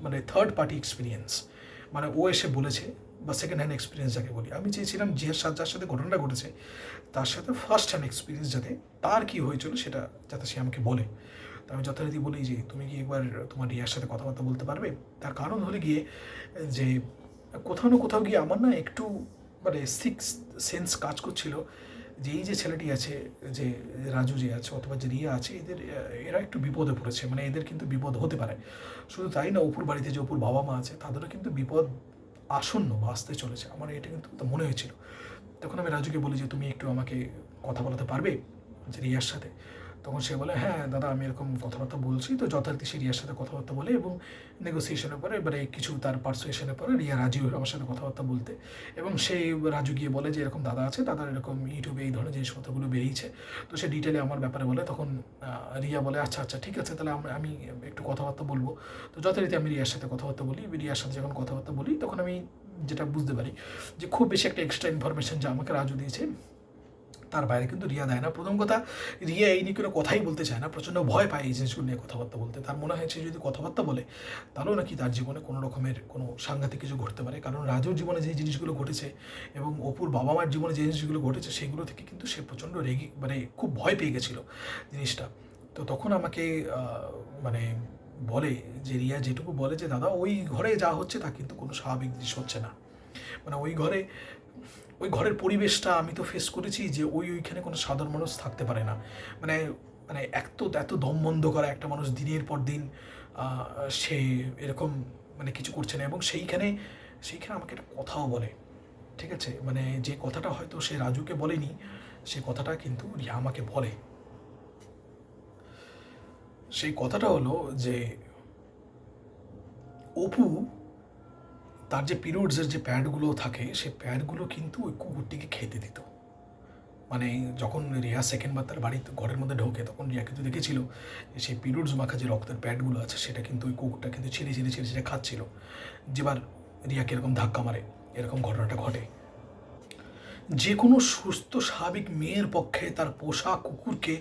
মানে থার্ড পার্টি এক্সপিরিয়েন্স, মানে ও এসে বলেছে, বা সেকেন্ড হ্যান্ড এক্সপিরিয়েন্স যাকে বলি। আমি চেয়েছিলাম যে যার সাথে ঘটনাটা ঘটেছে তার সাথে ফার্স্ট হ্যান্ড এক্সপিরিয়েন্স, যাতে তার কী হয়েছিল সেটা যাতে সে আমাকে বলে। তো আমি যথারীতি বলি যে তুমি কি একবার তোমার রিয়ার সাথে কথাবার্তা বলতে পারবে? তার কারণ হলে গিয়ে যে কোথাও না কোথাও গিয়ে আমার না একটু মানে সিক্স সেন্স কাজ করছিল যে এই যে ছেলেটি আছে, যে রাজু যে আছে অথবা যে রিয়া আছে, এরা একটু বিপদে পড়েছে, মানে এদের কিন্তু বিপদ হতে পারে। শুধু তাই না, অপুর বাড়িতে যে অপুর বাবা মা আছে তাদেরও কিন্তু বিপদ আসন্ন বা আসতে চলেছে, আমার এটা কিন্তু মনে হয়েছিল। তখন আমি রাজুকে বলি যে তুমি একটু আমাকে কথা বলাতে পারবে যে রিয়ার সাথে? তখন সে বলে হ্যাঁ দাদা, আমি এরকম কথাবার্তা বলছি। তো যথারীতি সে রিয়ার সাথে কথাবার্তা বলে এবং নেগোসিয়েশনের পরে এবারে কিছু তার পারসুয়েশনের পরে রিয়া রাজি হয়ে আমার সাথে কথাবার্তা বলতে। এবং সেই রাজু গিয়ে বলে যে এরকম দাদা আছে, দাদার এরকম ইউটিউবে এই ধরনের জিনিসপত্রগুলো বেরিয়েছে। তো সে ডিটেলে আমার ব্যাপারে বলে। তখন রিয়া বলে আচ্ছা আচ্ছা ঠিক আছে, তাহলে আমি একটু কথাবার্তা বলবো। তো যথারীতি আমি রিয়ার সাথে কথাবার্তা বলি। রিয়ার সাথে যখন কথাবার্তা বলি তখন আমি যেটা বুঝতে পারি যে খুব বেশি একটা এক্সট্রা ইনফরমেশন যা আমাকে রাজু দিয়েছে তার বাইরে কিন্তু রিয়া দেয় না। প্রথম কথা, রিয়া এই নিয়ে কোনো কথাই বলতে চায় না, প্রচণ্ড ভয় পায় এই জিনিসগুলো নিয়ে কথাবার্তা বলতে। তার মনে হয় সে যদি কথাবার্তা বলে তাহলেও নাকি তার জীবনে কোনো রকমের কোনো সাংঘাতিক কিছু ঘটতে পারে। কারণ রাজুর জীবনে যে জিনিসগুলো ঘটেছে এবং অপুর বাবা মার জীবনে যে জিনিসগুলো ঘটেছে সেগুলো থেকে কিন্তু সে প্রচণ্ড রেগে, মানে খুব ভয় পেয়ে গেছিলো জিনিসটা। তো তখন আমাকে মানে বলে যে রিয়া যেটুকু বলে যে দাদা ওই ঘরে যা হচ্ছে তা কিন্তু কোনো স্বাভাবিক জিনিস হচ্ছে না। মানে ওই ঘরের পরিবেশটা আমি তো ফেস করেছি, যে ওইখানে কোনো সাধারণ মানুষ থাকতে পারে না। মানে মানে এত দম বন্ধ করা একটা মানুষ দিনের পর দিন সে এরকম মানে কিছু করছে না। এবং সেইখানে আমাকে একটা কথাও বলে, ঠিক আছে, মানে যে কথাটা হয়তো সে রাজুকে বলেনি সে কথাটা কিন্তু রিয়া আমাকে বলে। সেই কথাটা হলো যে অপু তার যে পিরিয়ডসের যে প্যাডগুলো থাকে সেই প্যাডগুলো কিন্তু ওই কুকুরটিকে খেতে দিত। মানে যখন রিয়া সেকেন্ডবার তার বাড়িতে ঘরের মধ্যে ঢোকে তখন রিয়া কিন্তু দেখেছিল সেই পিরিয়ডস মাখা যে রক্তের প্যাডগুলো আছে সেটা কিন্তু ওই কুকুরটা কিন্তু ছিঁড়ে খাচ্ছিল। যেবার রিয়াকে এরকম ধাক্কা মারে, এরকম ঘটনাটা ঘটে। যে কোনো সুস্থ স্বাভাবিক মেয়ের পক্ষে তার পোষা কুকুরকে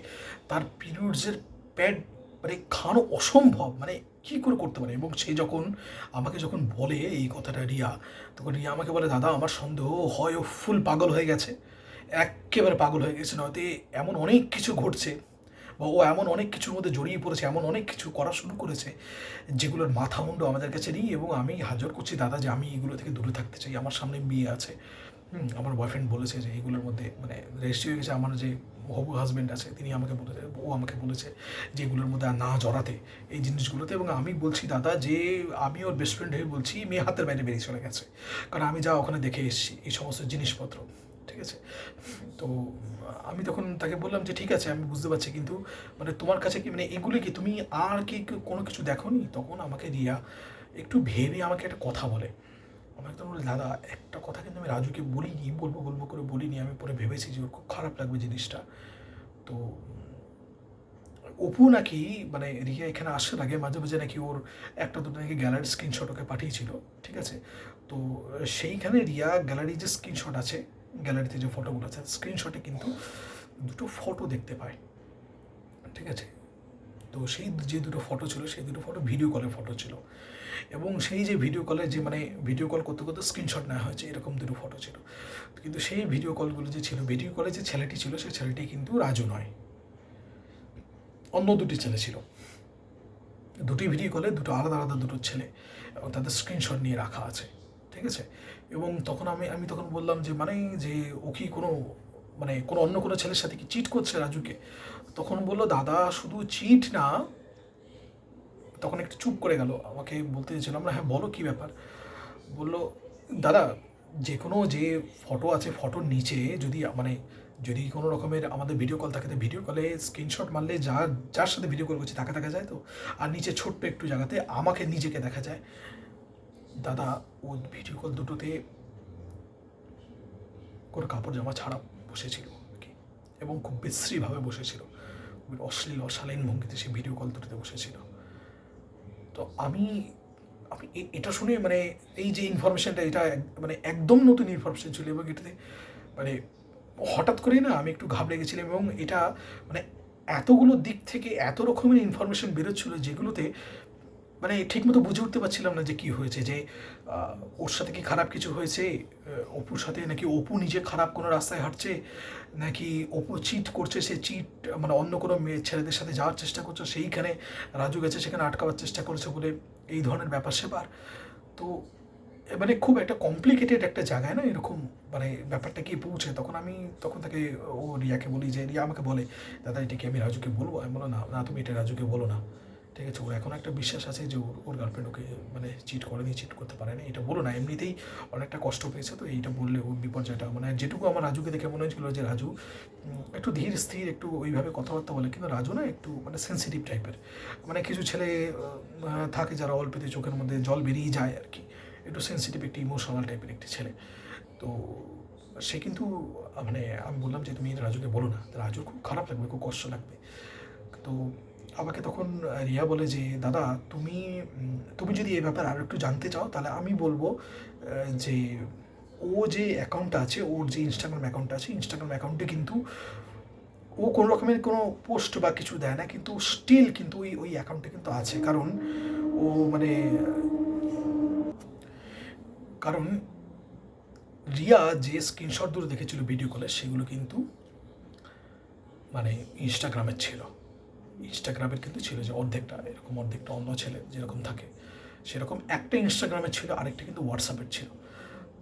তার পিরিয়ডসের প্যাড মানে খাওয়ানো অসম্ভব, মানে কী করে করতে পারে। এবং সে আমাকে যখন বলে এই কথাটা রিয়া, তখন রিয়া আমাকে বলে দাদা আমার সন্দেহ হয় ও ফুল পাগল হয়ে গেছে, একেবারে পাগল হয়ে গেছে, নয়তো এমন অনেক কিছু ঘটছে বা ও এমন অনেক কিছুর মধ্যে জড়িয়ে পড়েছে, এমন অনেক কিছু করা শুরু করেছে যেগুলোর মাথা মুন্ডু আমাদের কাছে নেই। এবং আমি হাজার করছি দাদা যে আমি এগুলো থেকে দূরে থাকতে চাই, আমার সামনে বিয়ে আছে, আমার বয়ফ্রেন্ড বলেছে যে এইগুলোর মধ্যে মানে রেজিস্ট্রি হয়ে গেছে, আমার যে হবু হাজব্যান্ড আছে তিনি আমাকে বলেছে যে এগুলোর মধ্যে আর না জড়াতে এই জিনিসগুলোতে। এবং আমি বলছি দাদা যে আমি ওর বেস্ট ফ্রেন্ড হয়ে বলছি মেয়ে হাতের বাইরে বেরিয়ে চলে গেছে, কারণ আমি যা ওখানে দেখে এসেছি এই সমস্ত জিনিসপত্র, ঠিক আছে। তো আমি তখন তাকে বললাম যে ঠিক আছে আমি বুঝতে পারছি, কিন্তু মানে তোমার কাছে কি মানে এগুলি কি তুমি আর কি কোনো কিছু দেখোনি? তখন আমাকে রিয়া একটু ভেবে আমাকে একটা কথা বলে। আমাকে তো বলে দাদা একটা কথা কিন্তু আমি রাজুকে বলিনি, বলবো করে বলিনি, আমি পরে ভেবেছি যে ওর খুব খারাপ লাগবে জিনিসটা। তো অপু নাকি মানে রিয়া এখানে আসার আগে মাঝে মাঝে নাকি ওর একটা দুটো নাকি গ্যালারির স্ক্রিনশট ওকে পাঠিয়েছিল, ঠিক আছে। তো সেইখানে রিয়া গ্যালারি যে স্ক্রিনশট আছে গ্যালারিতে যে ফটোগুলো আছে স্ক্রিনশটে কিন্তু দুটো ফটো দেখতে পায়, ঠিক আছে। তো সেই যে দুটো ফটো ছিল সেই দুটো ফটো ভিডিও কলের ফটো ছিল, এবং সেই যে ভিডিও কলে যে মানে ভিডিও কল করতে করতে স্ক্রিনশট নেওয়া হয়েছে এরকম দুটো ফটো ছিল। কিন্তু সেই ভিডিও কলগুলো যে ছিল, ভিডিও কলে যে ছেলেটি ছিল সেই ছেলেটি কিন্তু রাজু নয়, অন্য দুটি ছেলে ছিল। দুটি ভিডিও কলে দুটো আলাদা আলাদা দুটো ছেলে, এবং তাদের স্ক্রিনশট নিয়ে রাখা আছে, ঠিক আছে। এবং তখন আমি তখন বললাম যে মানে যে ও কি কোনো মানে কোনো অন্য কোনো ছেলের সাথে কি চিট করছে রাজুকে? তখন বললো দাদা শুধু চিট না, তখন একটু চুপ করে গেল, আমাকে বলতে চেয়েছিলাম না, হ্যাঁ বলো কী ব্যাপার। বললো দাদা যে কোনো যে ফটো আছে ফটোর নিচে যদি মানে যদি কোনো রকমের আমাদের ভিডিও কল থাকে, তো ভিডিও কলে স্ক্রিনশট মারলে যার সাথে ভিডিও কল করছি তাকে দেখা যায় তো, আর নিচে ছোট্ট একটু জায়গাতে আমাকে নিজেকে দেখা যায়। দাদা ও ভিডিও কল দুটোতে কোনো কাপড় জামা ছাড়া বসেছিল আর কি, এবং খুব বিশ্রীভাবে বসেছিল, খুব অশ্লীল অশালীন ভঙ্গিতে সে ভিডিও কল দুটোতে বসেছিল। তো আমি আমি এটা শুনে মানে এই যে ইনফরমেশানটা এটা মানে একদম নতুন ইনফরমেশান ছিল, এবং এটাতে মানে হঠাৎ করেই না আমি একটু ঘাবড়ে গেছিলাম, এবং এটা মানে এতগুলো দিক থেকে এত রকমের ইনফরমেশান বেরোচ্ছিলো যেগুলোতে মানে ঠিকমতো বুঝে উঠতে পারছিলাম না যে কী হয়েছে, যে ওর সাথে কি খারাপ কিছু হয়েছে অপুর সাথে, নাকি অপু নিজে খারাপ কোনো রাস্তায় হাঁটছে, নাকি অপু চিট করছে, সে চিট মানে অন্য কোনো মেয়ে ছেলেদের সাথে যাওয়ার চেষ্টা করছে, সেইখানে রাজু গেছে সেখানে আটকাবার চেষ্টা করেছে বলে এই ধরনের ব্যাপার সেপার। তো মানে খুব একটা কমপ্লিকেটেড একটা জায়গায় না এরকম মানে ব্যাপারটা গিয়ে পৌঁছে, তখন তাকে ও রিয়াকে বলি যে রিয়া আমাকে বলে দাদা এটা কি আমি রাজুকে বলবো? আমি বলো না না তুমি এটা রাজুকে বলো না, ঠিক আছে। ওর এখন একটা বিশ্বাস আছে যে ওর গার্লফ্রেন্ড ওকে মানে চিট করেনি, চিট করতে পারে না, এটা বলো না, এমনিতেই অনেকটা কষ্ট পেয়েছে, তো এইটা বললে ওর বিপর্যয়টা মানে যেটুকু আমার রাজুকে দেখে মনে হয়েছিল যে রাজু একটু ধীর স্থির একটু ওইভাবে কথাবার্তা বলে, কিন্তু রাজু না একটু মানে সেন্সিটিভ টাইপের, মানে কিছু ছেলে থাকে যারা অল্পেতে চোখের মধ্যে জল বেরিয়ে যায় আর কি, একটু সেন্সিটিভ একটি ইমোশনাল টাইপের একটি ছেলে। তো সে কিন্তু মানে আমি বললাম যে তুমি রাজুকে বলো না, রাজুর খুব খারাপ লাগবে, খুব কষ্ট লাগবে। তো আমাকে তখন রিয়া বলে যে দাদা তুমি যদি এই ব্যাপারে আরও একটু জানতে চাও তাহলে আমি বলবো যে ও যে অ্যাকাউন্টটা আছে, ওর যে ইনস্টাগ্রাম অ্যাকাউন্টটা আছে, ইনস্টাগ্রাম অ্যাকাউন্টে কিন্তু ও কোনো রকমের কোনো পোস্ট বা কিছু দেয় না, কিন্তু স্টিল কিন্তু ওই অ্যাকাউন্টে কিন্তু আছে, ও মানে কারণ রিয়া যে স্ক্রিনশটগুলো দেখেছিল ভিডিও কলে সেগুলো কিন্তু মানে ইনস্টাগ্রামের ছিল, ইনস্টাগ্রামের কিন্তু ছিল যে অর্ধেকটা এরকম, অর্ধেকটা অন্য ছেলে যেরকম থাকে সেরকম একটা ইনস্টাগ্রামের ছিল, আরেকটা কিন্তু হোয়াটসঅ্যাপের ছিল।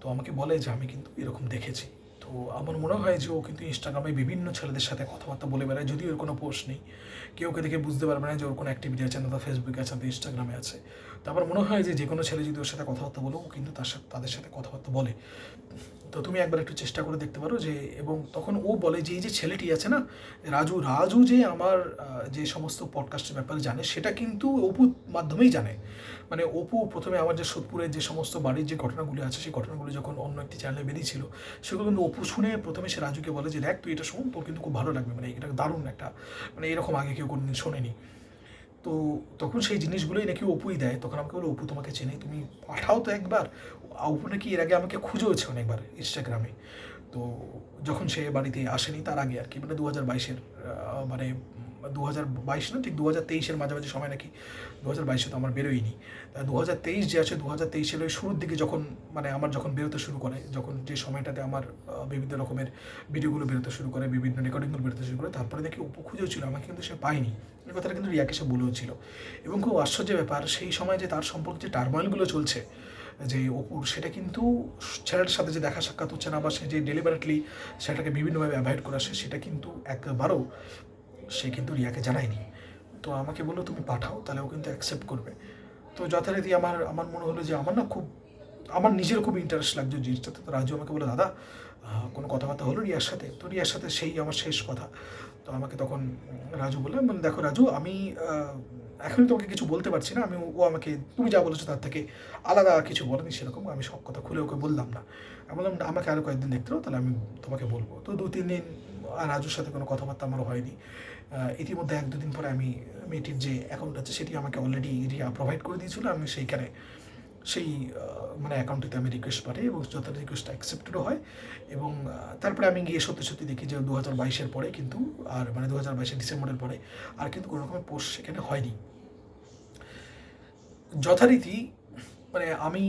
তো আমাকে বলে যে আমি কিন্তু এরকম দেখেছি। তো আমার মনে হয় যে ও কিন্তু ইনস্টাগ্রামে বিভিন্ন ছেলেদের সাথে কথাবার্তা বলে বেড়ায়, যদিও ওর কোনো পোস্ট নেই, কেউ ওকে দেখে বুঝতে পারবে না যে ওর কোনো অ্যাক্টিভিটি আছে, না তো ফেসবুকে আছে, না ইনস্টাগ্রামে আছে। তো আমার মনে হয় যে কোনো ছেলে যদি ওর সাথে কথাবার্তা বলো, ও কিন্তু তাদের সাথে কথাবার্তা বলে। তো তুমি একবার একটু চেষ্টা করে দেখতে পারো যে, এবং তখন ও বলে যে এই যে ছেলেটি আছে না রাজু যে আমার যে সমস্ত পডকাস্টের ব্যাপারে জানে সেটা কিন্তু অপুর মাধ্যমেই জানে। মানে অপু প্রথমে আমার যে সোদপুরের যে সমস্ত বাড়ির যে ঘটনাগুলি আছে সেই ঘটনাগুলি যখন অন্য একটি চ্যানেলে বেরিয়েছিল সেগুলো কিন্তু অপু শুনে প্রথমে সে রাজুকে বলে যে দেখ তুই এটা শোন, তোর কিন্তু খুব ভালো লাগবে, মানে এটা দারুণ একটা মানে এরকম আগে কেউ কোনোদিন শোনেনি। তো তখন সেই জিনিসগুলোই নাকি অপুই দেয়। তখন আমাকে বলো অপু তোমাকে চেনে, তুমি পাঠাও তো একবার। অপু নাকি এর আগে আমাকে খুঁজেওছে অনেকবার ইনস্টাগ্রামে। তো যখন সে বাড়িতে আসেনি তার আগে আর কি, মানে 2022-এর মানে 2022 না ঠিক 2023-এর মাঝামাঝি সময় নাকি, 2022-এ তো আমার বেরোয়নি, 2023 যে আছে 2023-এর ওই শুরুর দিকে যখন মানে আমার যখন বেরোতে শুরু করে, যখন যে সময়টাতে আমার বিভিন্ন রকমের ভিডিওগুলো বেরোতে শুরু করে, বিভিন্ন রেকর্ডিংগুলো বেরোতে শুরু করে, তারপরে নাকি অপু খুঁজেও ছিল আমাকে, কিন্তু সে পায়নি। এই কথাটা কিন্তু রিয়াকে সে বলেও ছিল। এবং খুব আশ্চর্যের ব্যাপার সেই সময় যে তার সম্পর্কে যে টার্মোইলগুলো চলছে যে অপুর, সেটা কিন্তু ছেলেটার সাথে যে দেখা সাক্ষাৎ হচ্ছে না বা সে যে ডেলিভারেটলি সেটাকে বিভিন্নভাবে অ্যাভয়েড করে আসে সেটা কিন্তু একবারও সে কিন্তু রিয়াকে জানায়নি। তো আমাকে বললো তুমি পাঠাও তাহলে ও কিন্তু অ্যাকসেপ্ট করবে। তো যথারীতি আমার মনে হলো যে আমার নিজেরও খুব ইন্টারেস্ট লাগছে জিনিসটাতে। তো রাজু আমাকে বলে দাদা কোনো কথাবার্তা হলো রিয়ার সাথে? তো রিয়ার সাথে সেই আমার শেষ কথা। তো আমাকে তখন রাজু বলে দেখো রাজু আমি এখনই তোমাকে কিছু বলতে পারছি না, ও আমাকে তুমি যা বলেছো তার থেকে আলাদা কিছু বলেনি সেরকম, আমি সব কথা খুলে ওকে বললাম না। আমি বললাম আমাকে আরও কয়েকদিন দেখতে দাও তাহলে আমি তোমাকে বলবো। তো 2-3 দিন রাজুর সাথে কোনো কথাবার্তা আমারও হয়নি। ইতিমধ্যে 1-2 দিন পরে আমি মেয়েটির যে অ্যাকাউন্ট আছে সেটি আমাকে অলরেডি রিয়া প্রোভাইড করে দিয়েছিল, আমি সেইখানে সেই মানে অ্যাকাউন্টটিতে আমি রিকোয়েস্ট পাঠাই এবং যথারীতি রিকোয়েস্টটা অ্যাকসেপ্টেডও হয়। এবং তারপরে আমি গিয়ে সত্যি সত্যি দেখি যে 2022-এর পরে কিন্তু আর মানে 2022-এর ডিসেম্বরের পরে আর কিন্তু কোনো রকমের পোস্ট সেখানে হয়নি। যথারীতি মানে আমি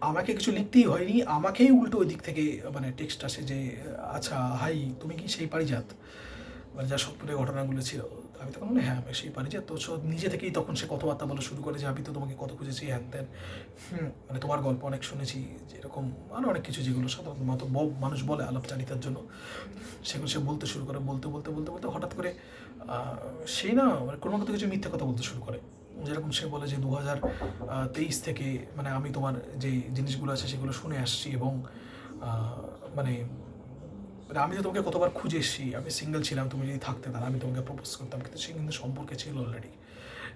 আমাকে কিছু লিখতেই হয়নি, আমাকেই উল্টো ওই দিক থেকে মানে টেক্সট আসে যে আচ্ছা হাই তুমি কি সেই পারিজাত, মানে যা সত্যি ঘটনাগুলো ছিল। তো আমি তখন বলি হ্যাঁ আমি সেই পারিজাত। তো নিজে থেকেই তখন সে কথাবার্তা বলা শুরু করে যে আমি তো তোমাকে কত খুঁজেছি হ্যান ত্যান, মানে তোমার গল্প অনেক শুনেছি, যেরকম মানে অনেক কিছু যেগুলো সাধারণত মানুষ বলে আলাপচারিতার জন্য, সেগুলো সে বলতে শুরু করে। বলতে বলতে বলতে বলতে হঠাৎ করে সেই না মানে কোনো মতো কিছু মিথ্যে কথা বলতে শুরু করে। যেরকম সে বলে যে 2023 থেকে মানে আমি তোমার যে জিনিসগুলো আছে সেগুলো শুনে আসছি এবং মানে মানে আমি তো তোমাকে কতবার খুঁজে এসেছি, আমি সিঙ্গেল ছিলাম, তুমি যদি থাকতে তাহলে আমি তোমাকে প্রপোজ করতাম, কিন্তু সে কিন্তু সম্পর্কে ছিল অলরেডি।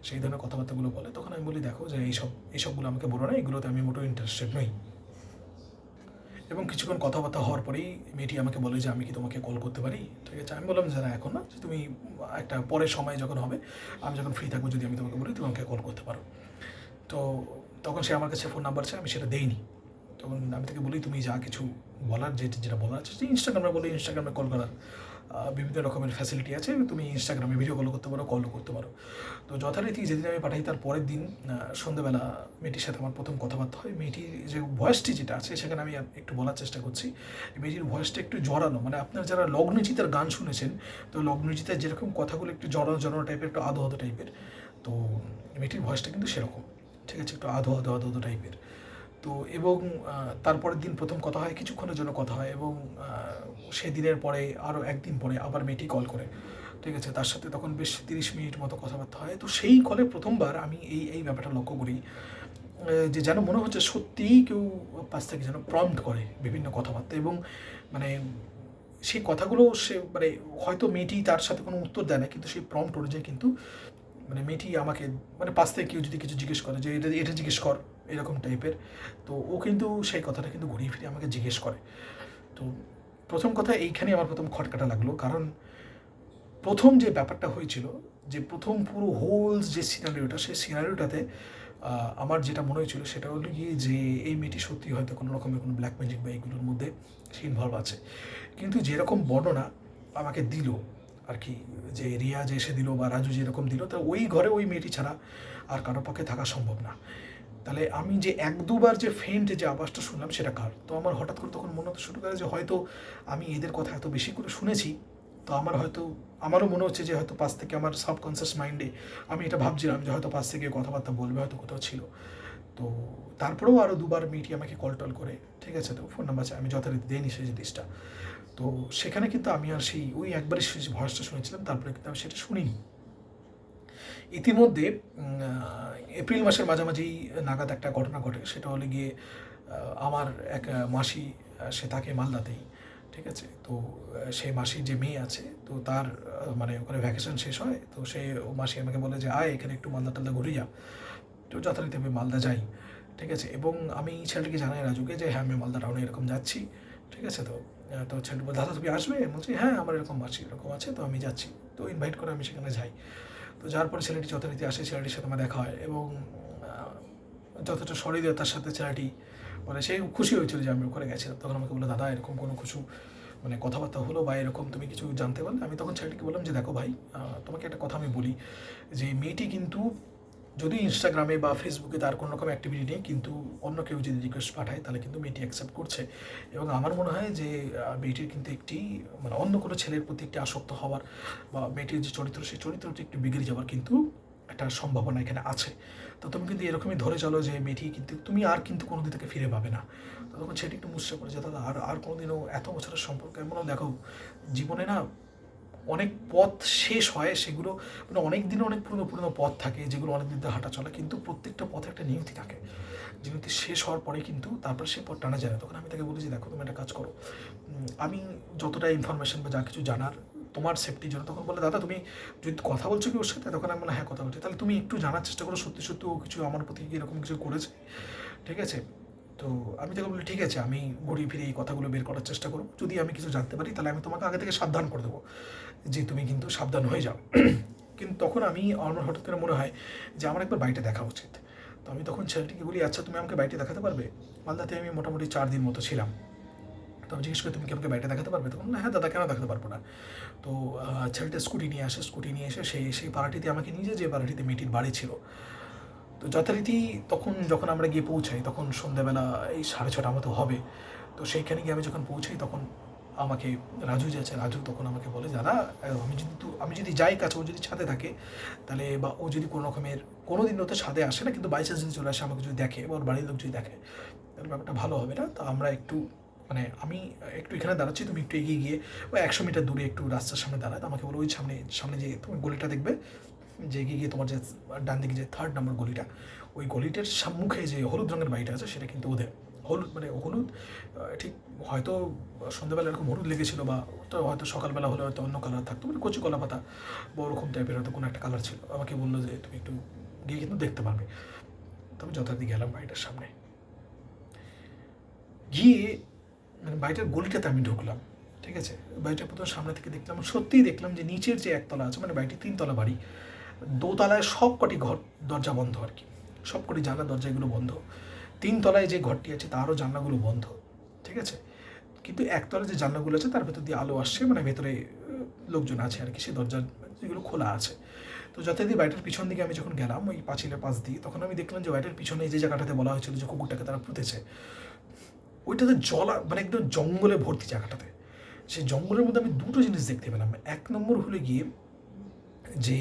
সেই ধরনের কথাবার্তাগুলো বলে। তখন আমি বলি দেখো যে এইসবগুলো আমাকে বলো না, এগুলোতে আমি মোটেও ইন্টারেস্টেড নই। এবং কিছুক্ষণ কথাবার্তা হওয়ার পরেই মেয়েটি আমাকে বলে যে আমি কি তোমাকে কল করতে পারি। ঠিক আছে, আমি বললাম যে না এখন না, যে তুমি একটা পরের সময় যখন হবে, আমি যখন ফ্রি থাকবো যদি আমি তোমাকে বলি তুমি আমাকে কল করতে পারো। তো তখন সে আমার কাছে ফোন নাম্বার চায়, আমি সেটা দেইনি। তখন আমি তাকে বলি তুমি যা কিছু বলার যেটা বলার আছে, ইনস্টাগ্রামে বলি, ইনস্টাগ্রামে কল করার বিভিন্ন রকমের ফ্যাসিলিটি আছে, তুমি ইনস্টাগ্রামে ভিডিও কল করতে পারো, কলও করতে পারো। তো যথারীতি যেদিন আমি পাঠাই তার পরের দিন সন্ধ্যাবেলা মেয়েটির সাথে আমার প্রথম কথাবার্তা হয়। মেয়েটির যে ভয়েসটি যেটা আছে সেখানে আমি একটু বলার চেষ্টা করছি, মেয়েটির ভয়েসটা একটু জড়ানো, মানে আপনার যারা লগ্নজিতার গান শুনেছেন, তো লগ্নজিতার যেরকম কথাগুলো একটু জড়ানো জড়ানো টাইপের, একটু আধো আধো টাইপের, তো মেয়েটির ভয়েসটা কিন্তু সেরকম। ঠিক আছে, একটু আধো আধো আধো আধো টাইপের। তো এবং তারপরের দিন প্রথম কথা হয়, কিছুক্ষণের জন্য কথা হয় এবং সেদিনের পরে আরও একদিন পরে আবার মেয়েটি কল করে। ঠিক আছে, তার সাথে তখন বেশ 30 মিনিট মতো কথাবার্তা হয়। তো সেই কলে প্রথমবার আমি এই ব্যাপারটা লক্ষ্য করি যে যেন মনে হচ্ছে সত্যিই কেউ পাশ থেকে যেন প্রম্পট করে বিভিন্ন কথাবার্তা। এবং মানে সেই কথাগুলো সে মানে হয়তো মেয়েটি তার সাথে কোনো উত্তর দেয় না, কিন্তু সেই প্রম্পট অনুযায়ী কিন্তু মানে মেয়েটি আমাকে মানে পাশ থেকে কেউ যদি কিছু জিজ্ঞেস করে যে এটা এটা জিজ্ঞেস কর, এরকম টাইপের, তো ও কিন্তু সেই কথাটা কিন্তু ঘুরিয়ে ফিরিয়ে আমাকে জিজ্ঞেস করে। তো প্রথম কথা এইখানে আমার প্রথম খটকাটা লাগলো, কারণ প্রথম যে ব্যাপারটা হয়েছিল, যে প্রথম পুরো হোলস যে সিনারিওটা, সেই সিনারিওটাতে আমার যেটা মনে হয়েছিল সেটা হলো গিয়ে যে এই মেয়েটি সত্যি হয়তো কোনো রকমের কোনো ব্ল্যাক ম্যাজিক বা এইগুলোর মধ্যে সে ইনভলভ আছে। কিন্তু যেরকম বর্ণনা আমাকে দিল আর কি, যে রিয়া যে এসে দিল বা রাজু যেরকম দিল, তা ওই ঘরে ওই মেয়েটি ছাড়া আর কারোর পক্ষে থাকা সম্ভব না। তাহলে আমি যে এক দুবার যে ফেন্ট যে আওয়াজটা শুনলাম সেটা কার, তো আমার হঠাৎ করে তখন মনে হতে শুরু করে যে হয়তো আমি এদের কথা এত বেশি করে শুনেছি, তো আমারও মনে হচ্ছে যে হয়তো পাশ থেকে আমার সাবকনসিয়াস মাইন্ডে আমি এটা ভাবছিলাম যে হয়তো পাশ থেকে কথাবার্তা বলবে, হয়তো কোথাও ছিল। তো তারপরেও আরও দুবার মেয়েটি আমাকে কল টল করে। ঠিক আছে, তো ফোন নাম্বার চাই, আমি যথারীতি দিইনি সেই জিনিসটা। তো সেখানে কিন্তু আমি আর ওই একবারে সেই ভয়েসটা শুনেছিলাম, তারপরে কিন্তু আমি সেটা শুনিনি। ইতিমধ্যে এপ্রিল মাসের মাঝামাঝি নাগাদ একটা ঘটনা ঘটে, সেটা হলে গিয়ে আমার এক মাসি, সে থাকে মালদাতেই। ঠিক আছে, তো সেই মাসির যে মেয়ে আছে, তো তার মানে ওখানে ভ্যাকেশন শেষ হয়, তো মাসি আমাকে বলে যে আয় এখানে একটু মালদা টালদা ঘুরে যা। তো যথারীতি আমি মালদা যাই। ঠিক আছে, এবং আমি ছেলেটিকে জানাই রাজুকে যে হ্যাঁ আমি মালদা টাউনে এরকম যাচ্ছি। ঠিক আছে, তো ছেলেটি বলে দাদা তুমি আসবে, বলছি হ্যাঁ আমার এরকম মাসি এরকম আছে, তো আমি যাচ্ছি। তো ইনভাইট করে আমি সেখানে যাই। তো যাওয়ার পরে ছেলেটি যথারীতি আসে, ছেলেটির সাথে আমার দেখা হয় এবং যতটা সহৃদয়তার সাথে ছেলেটি মানে সে খুশি হয়েছিল যে আমি ওখানে গেছিলাম। তখন আমাকে বললো দাদা এরকম কোনো কিছু মানে কথাবার্তা হলো বা এরকম তুমি কিছু জানতে পারলে। আমি তখন ছেলেটিকে বললাম যে দেখো ভাই, তোমাকে একটা কথা আমি বলি, যে মেয়েটি কিন্তু যদি ইনস্টাগ্রামে বা ফেসবুকে তার কোনো রকম অ্যাক্টিভিটি নেই, কিন্তু অন্য কেউ যদি রিকোয়েস্ট পাঠায় তাহলে কিন্তু মেয়েটি অ্যাকসেপ্ট করছে। এবং আমার মনে হয় যে মেয়েটির কিন্তু একটি মানে অন্য কোনো ছেলের প্রতি একটি আসক্ত হওয়ার বা মেয়েটির যে চরিত্র, সেই চরিত্রটি একটু বিগড়ে যাওয়ার কিন্তু একটা সম্ভাবনা এখানে আছে। তো তুমি কিন্তু এরকমই ধরে চলো যে মেয়েটি কিন্তু তুমি আর কিন্তু কোনোদিন থেকে ফিরে পাবে না। তো তখন সেটি একটু মুচড়ে পড়ে যে দাদা আর কোনোদিনও এত বছরের সম্পর্ক এমনও দেখো জীবনে না অনেক পথ শেষ হয়, সেগুলো মানে অনেক দিনে অনেক পুরনো পুরনো পথ থাকে যেগুলো অনেক দিন ধরে হাঁটা চলে, কিন্তু প্রত্যেকটা পথে একটা নিয়তি থাকে, যে নিয়তি শেষ হওয়ার পরে কিন্তু তারপর সে পথ টানা যায় না। তখন আমি তাকে বলি যে দেখো তুমি একটা কাজ করো, আমি যতটা ইনফরমেশন বা যা কিছু জানার তোমার সেফটির জন্য। তখন বলে দাদা তুমি যদি কথা বলছো কি ওর সাথে, তখন আমি বলে হ্যাঁ কথা বলছি, তাহলে তুমি একটু জানার চেষ্টা করো সত্যি সত্যি ও কিছু আমার প্রতি এরকম কিছু করেছে। ঠিক আছে, তো আমি তাকে বলি ঠিক আছে, আমি ঘুরিয়ে ফিরে এই কথাগুলো বের করার চেষ্টা করব, যদি আমি কিছু জানতে পারি তাহলে আমি তোমাকে আগে থেকে সাবধান করে দেবো যে তুমি কিন্তু সাবধান হয়ে যাও। কিন্তু তখন আমার হঠাৎ করে মনে হয় যে আমার একবার বাড়িটা দেখা উচিত। তো আমি তখন ছেলেটিকে বলি, আচ্ছা তুমি আমাকে বাড়িটা দেখাতে পারবে? মালদাতে আমি মোটামুটি 4 দিন মতো ছিলাম। তো আমি জিজ্ঞেস করি, তুমি কি আমাকে বাড়িটা দেখাতে পারবে? তখন না, হ্যাঁ দাদা, কেন দেখাতে পারবো না। তো ছেলেটা স্কুটি নিয়ে আসে, স্কুটি নিয়ে এসে সেই পাড়াটিতে আমাকে নিয়ে যায় যে পাড়াটিতে মেয়েটির বাড়ি ছিল। তো যথারীতি তখন যখন আমরা গিয়ে পৌঁছাই তখন সন্ধ্যাবেলা এই 6:30 মতো হবে। তো সেইখানে গিয়ে আমি যখন পৌঁছাই তখন আমাকে রাজু যে আছে, রাজু তখন আমাকে বলে, দাদা আমি যদি যাই কাছে, ও যদি ছাদে থাকে তাহলে, বা ও যদি কোনো রকমের কোনো দিন ও তো ছাদে আসে না, কিন্তু বাই চান্স যদি চলে আসে, আমাকে যদি দেখে বা ওর বাড়ির লোক যদি দেখে, তাহলে ব্যাপারটা ভালো হবে না। তো আমরা একটু মানে আমি একটু এখানে দাঁড়াচ্ছি, তুমি একটু এগিয়ে গিয়ে ওই 100 মিটার দূরে একটু রাস্তার সামনে দাঁড়ায়। আমাকে বলো ওই সামনে যে তুমি গলিটা দেখবে, যে এগিয়ে গিয়ে তোমার যে ডান দিকে যে 3rd নম্বর গলিটা, ওই গলিটার মুখে যে হলুদ রঙের বাড়িটা আছে সেটা কিন্তু ওদের। হলুদ মানে হলুদ, ঠিক হয়তো সন্ধ্যাবেলা এরকম হলুদ লেগেছিলো, বা তো হয়তো সকালবেলা হলে হয়তো অন্য কালার থাকতো, মানে কচি কলা পাতা বা ওরকম টাইপের হয়তো কোনো একটা কালার ছিল। আমাকে বললো যে তুমি একটু গিয়ে কিন্তু দেখতে পারবে। তো আমি যথারীতি গেলাম বাড়িটার সামনে, গিয়ে মানে বাড়িটার গলিটাতে আমি ঢুকলাম। ঠিক আছে, বাড়িটার প্রথম সামনে থেকে দেখলাম, সত্যিই দেখলাম যে নিচের যে একতলা আছে, মানে বাড়িটি 3 তলা বাড়ি, দোতলায় সব কটি ঘর দরজা বন্ধ আর কি, সব কটি জানলা দরজা এগুলো বন্ধ। 3 তলায় যে ঘরটি আছে তারও জানলাগুলো বন্ধ। ঠিক আছে, কিন্তু একতলায় যে জানলাগুলো আছে তার ভেতর দিয়ে আলো আসছে, মানে ভেতরে লোকজন আছে আর কি, সে দরজা যেগুলো খোলা আছে। তো যথারীতি বাড়িটার পিছন দিকে আমি যখন গেলাম ওই পাঁচিলের পাশ দিয়ে, তখন আমি দেখলাম যে বাড়িটার পিছনে যে জায়গাটাতে বলা হয়েছিল যে কুকুরটাকে তারা পুঁতেছে, ওইটাতে মানে একদম জঙ্গলে ভর্তি জায়গাটাতে। সেই জঙ্গলের মধ্যে আমি দুটো জিনিস দেখতে পেলাম। 1 নম্বর হলে গিয়ে যে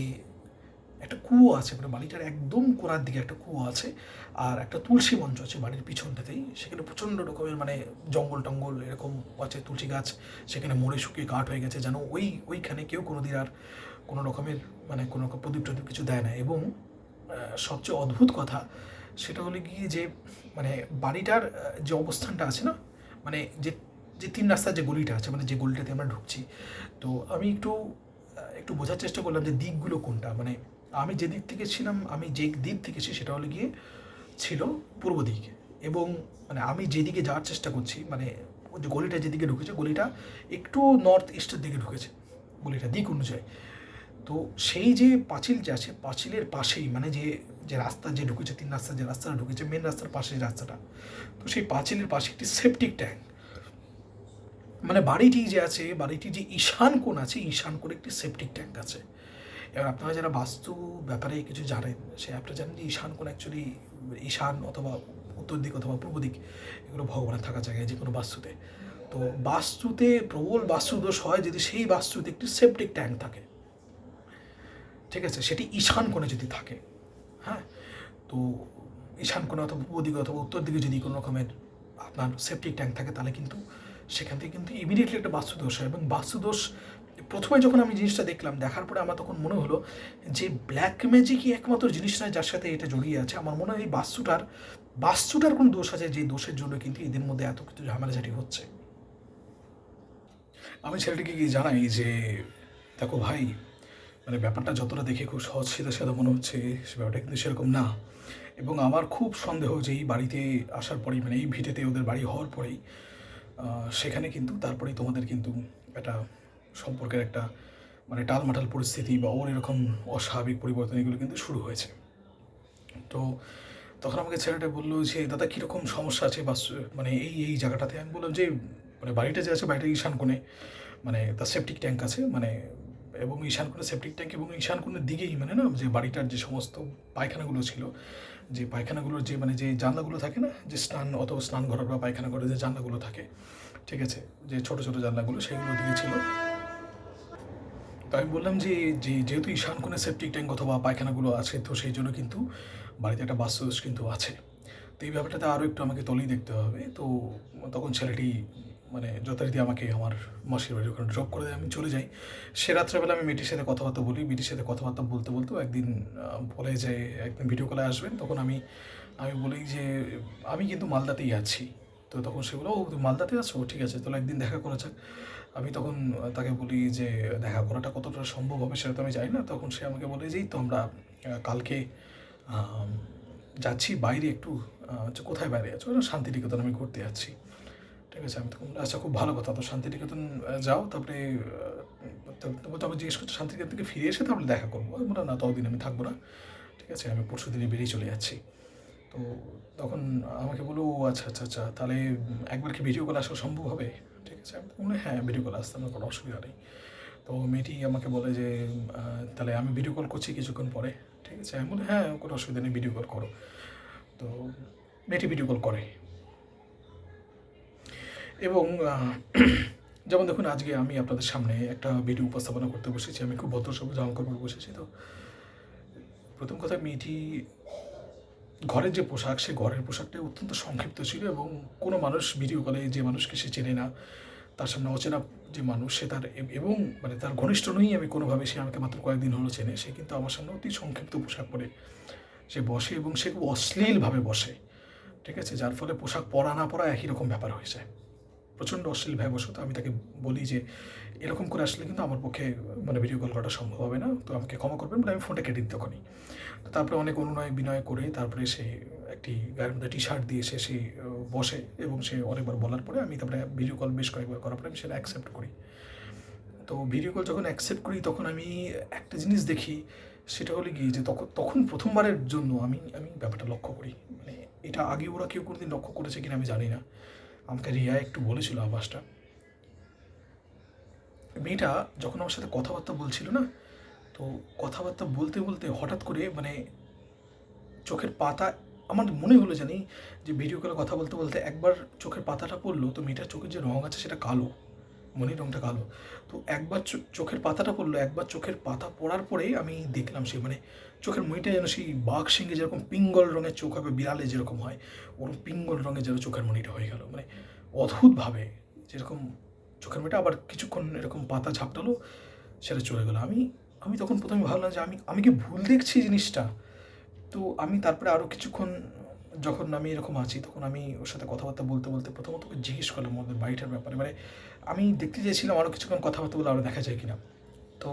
একটা কুয়ো আছে, মানে বাড়িটার একদম কোণার দিকে একটা কুয়ো আছে, আর একটা তুলসী মঞ্চ আছে বাড়ির পিছনটাতেই। সেখানে প্রচণ্ড রকমের মানে জঙ্গল টঙ্গল এরকম আছে, তুলসী গাছ সেখানে মরে শুকিয়ে কাঠ হয়ে গেছে, যেন ওইখানে কেউ কোনো দিন আর কোনো রকমের মানে কোনো রকম প্রদীপ টদীপ কিছু দেয় না। এবং সবচেয়ে অদ্ভুত কথা সেটা হলো গিয়ে যে মানে বাড়িটার যে অবস্থানটা আছে না, মানে যে যে 3 রাস্তার যে গলিটা আছে, মানে যে গলিটাতে আমরা ঢুকছি, তো আমি একটু বোঝার চেষ্টা করলাম যে দিকগুলো কোনটা। মানে আমি যে দিক থেকে ছিলাম, আমি যে দিক থেকে সেটা হলো গিয়ে ছিল পূর্ব দিক। এবং মানে আমি যেদিকে যাওয়ার চেষ্টা করছি, মানে ওই যে গলিটা যেদিকে ঢুকেছে, গলিটা একটু নর্থ ইস্টের দিকে ঢুকেছে গলিটা দিক অনুযায়ী। তো সেই যে পাঁচিল যে আছে, পাঁচিলের পাশেই মানে যে যে রাস্তা যে ঢুকেছে, 3 রাস্তার যে রাস্তাটা ঢুকেছে, মেন রাস্তার পাশে যে রাস্তাটা, তো সেই পাঁচিলের পাশে একটি সেপটিক ট্যাঙ্ক। মানে বাড়িটি যে আছে, বাড়িটি যে ঈশান কোণ আছে, ঈশান কোণে একটি সেপটিক ট্যাঙ্ক আছে। এবার আপনারা যারা বাস্তু ব্যাপারে কিছু জানেন, সে আপনারা জানেন যে ঈশান কোণ অ্যাকচুয়ালি ঈশান অথবা উত্তর দিক অথবা পূর্ব দিক, এগুলো ভগবানের থাকা জায়গায় যে কোনো বাস্তুতে। তো বাস্তুতে প্রবল বাস্তুদোষ হয় যদি সেই বাস্তুতে একটি সেপটিক ট্যাঙ্ক থাকে। ঠিক আছে, সেটি ঈশান কোণে যদি থাকে, হ্যাঁ, তো ঈশান কোণে অথবা পূর্ব দিকে অথবা উত্তর দিকে যদি কোনো রকমের আপনার সেপটিক ট্যাঙ্ক থাকে, তাহলে কিন্তু সেখান থেকে কিন্তু ইমিডিয়েটলি একটা বাস্তুদোষ হয়। এবং বাস্তুদোষ প্রথমে যখন আমি জিনিসটা দেখলাম, দেখার পরে আমার তখন মনে হলো যে ব্ল্যাক ম্যাজিকই একমাত্র জিনিস নয় যার সাথে এটা জড়িয়ে আছে। আমার মনে হয় এই বাস্তুটার কোনো দোষ আছে, যে দোষের জন্য কিন্তু এদের মধ্যে এত কিছু ঝামেলাঝাটি হচ্ছে। আমি ছেলেটিকে গিয়ে জানাই যে দেখো ভাই, মানে ব্যাপারটা যতটা দেখে খুব সহজ সিধা সাদা মনে হচ্ছে, সে ব্যাপারটা কিন্তু সেরকম না। এবং আমার খুব সন্দেহ যে এই বাড়িতে আসার পরেই, মানে এই ভিটেতে ওদের বাড়ি হওয়ার পরেই সেখানে কিন্তু তারপরেই তোমাদের কিন্তু একটা সম্পর্কের একটা মানে টালমাটাল পরিস্থিতি বা ওর এরকম অস্বাভাবিক পরিবর্তন এগুলো কিন্তু শুরু হয়েছে। তো তখন আমাকে ছেলেটা বললো যে দাদা কীরকম সমস্যা আছে মানে এই জায়গাটাতে। আমি বললাম যে মানে বাড়িটা যে আছে, বাড়িটা ঈশান কোণে, মানে তার সেপটিক ট্যাঙ্ক আছে, মানে এবং ঈশান কোণে সেপটিক ট্যাঙ্ক, এবং ঈশান কোণের দিকেই মানে না যে বাড়িটার যে সমস্ত পায়খানাগুলো ছিল, যে পায়খানাগুলোর যে মানে যে জানলাগুলো থাকে না, যে স্নান ঘর বা পায়খানা ঘরে যে জানলাগুলো থাকে, ঠিক আছে, যে ছোটো ছোটো জানলাগুলো, সেগুলো দিকে ছিল। তো আমি বললাম যে যেহেতু ঈশান কোণে সেপটিক ট্যাঙ্ক অথবা পায়খানাগুলো আছে, তো সেই জন্য কিন্তু বাড়িতে একটা বাস্তুদোষ কিন্তু আছে। তো এই ব্যাপারটাতে আরও একটু আমাকে তলিয়ে দেখতে হবে। তো তখন ছেলেটি মানে যথারীতি আমাকে আমার মাসির বাড়ির ওখানে ড্রপ করে দেয়, আমি চলে যাই। সে রাত্রেবেলা আমি মেয়েটির সাথে কথাবার্তা বলি, মেয়েটির সাথে কথাবার্তা বলতে বলতেও একদিন বলে যে একদিন ভিডিও কলে আসবেন। তখন আমি বলি যে আমি কিন্তু মালদাতেই আছি। তো তখন সে বলো, ও তুমি মালদাতে আছো, ঠিক আছে, তাহলে একদিন দেখা করা যাক। আমি তখন তাকে বলি যে দেখা করাটা কতটা সম্ভব হবে সেটা তো আমি জানি না। তখন সে আমাকে বলে যে এই তো আমরা কালকে যাচ্ছি বাইরে একটু। কোথায় বাইরে আছো? শান্তিনিকেতন আমি ঘুরতে যাচ্ছি। ঠিক আছে, আমি তখন আচ্ছা খুব ভালো কথা, তো শান্তিনিকেতন যাও, তারপরে তবে জিজ্ঞেস করছো শান্তিনিকেতন থেকে ফিরে এসে তারপরে দেখা করবো। আমি বললাম না, ততদিন আমি থাকবো না, ঠিক আছে, আমি পরশু দিনই বেরিয়ে চলে যাচ্ছি। তো তখন আমাকে বললো, ও আচ্ছা আচ্ছা আচ্ছা, তাহলে একবার কি ভিডিও কল আসা সম্ভব হবে? ঠিক আছে, আমি বললাম হ্যাঁ ভিডিও কল আসতে আমার কোনো অসুবিধা নেই। তো মেয়েটি আমাকে বলে যে তাহলে আমি ভিডিও কল করছি কিছুক্ষণ পরে। ঠিক আছে, আমি বলি হ্যাঁ কোনো অসুবিধা নেই, ভিডিও কল করো। তো মেয়েটি ভিডিও কল করে এবং যেমন দেখুন আজকে আমি আপনাদের সামনে একটা ভিডিও উপস্থাপনা করতে বসেছি, আমি খুব ভদ্র সবুজ জামা কাপড় বসেছি। তো প্রথম কথা, মেয়েটি ঘরের যে পোশাক, সে ঘরের পোশাকটা অত্যন্ত সংক্ষিপ্ত ছিল এবং কোনো মানুষ ভিডিও কলে যে মানুষকে সে চেনে না, তার সামনে অচেনা যে মানুষ, সে তার এবং মানে তার ঘনিষ্ঠ নই আমি কোনোভাবে, সে আমাকে মাত্র কয়েকদিন হলো চেনে, সে কিন্তু আমার সামনে অতি সংক্ষিপ্ত পোশাক পরে সে বসে এবং সে খুব অশ্লীলভাবে বসে। ঠিক আছে, যার ফলে পোশাক পরা না পরা একই রকম ব্যাপার হয়ে যায়, প্রচণ্ড অশ্লীলভাবে বসে। তো আমি তাকে বলি যে এরকম করে আসলে কিন্তু আমার পক্ষে মানে ভিডিও কল করাটা সম্ভব হবে না, তো আমাকে ক্ষমা করবেন বলে আমি ফোনটা কেটে দিই তখনই। তো তারপরে অনেক অনুনয় বিনয় করে তারপরে সে একটি গায়ের মধ্যে টি শার্ট দিয়ে সে বসে এবং সে অনেকবার বলার পরে আমি তারপরে ভিডিও কল বেশ কয়েকবার করার পরে আমি সেটা অ্যাকসেপ্ট করি। তো ভিডিও কল যখন অ্যাকসেপ্ট করি তখন আমি একটা জিনিস দেখি, সেটা হলো গিয়ে যে তখন তখন প্রথমবারের জন্য আমি আমি ব্যাপারটা লক্ষ্য করি। মানে এটা আগে ওরা কেউ কোনোদিন লক্ষ্য করেছে কিনা আমি জানি না, আমাকে রিয়া একটু বলেছিল আভাসটা। মেয়েটা যখন আমার সাথে কথাবার্তা বলছিল না, তো কথাবার্তা বলতে বলতে হঠাৎ করে মানে চোখের পাতা, আমার মনে হলো জানি যে ভিডিও কলে কথা বলতে বলতে একবার চোখের পাতাটা পড়লো, তো মেয়েটার চোখের যে রঙ আছে সেটা কালো, মনির রঙটা কালো। তো একবার চোখের পাতাটা পড়লো, একবার চোখের পাতা পড়ার পরেই আমি দেখলাম সে মানে চোখের মনিটা যেন সেই বাঘ সিংহে যেরকম পিঙ্গল রঙের চোখ হবে, বিড়ালে যেরকম হয় ওরকম পিঙ্গল রঙের যেন চোখের মনিটা হয়ে গেল, মানে অদ্ভুতভাবে যেরকম চোখের মনিটা। আবার কিছুক্ষণ এরকম পাতা ঝাপটালো, সেটা চলে গেলো। আমি আমি তখন প্রথমে ভাবলাম যে আমি কি ভুল দেখছি জিনিসটা। তো আমি তারপরে আরও কিছুক্ষণ যখন আমি এরকম আছি তখন আমি ওর সাথে কথাবার্তা বলতে বলতে প্রথমত ওকে জিজ্ঞেস করলাম আমাদের বাড়িটার ব্যাপারে, মানে আমি দেখতে চেয়েছিলাম আরও কিছুক্ষণ কথাবার্তা বলে আরও দেখা যায় কিনা। তো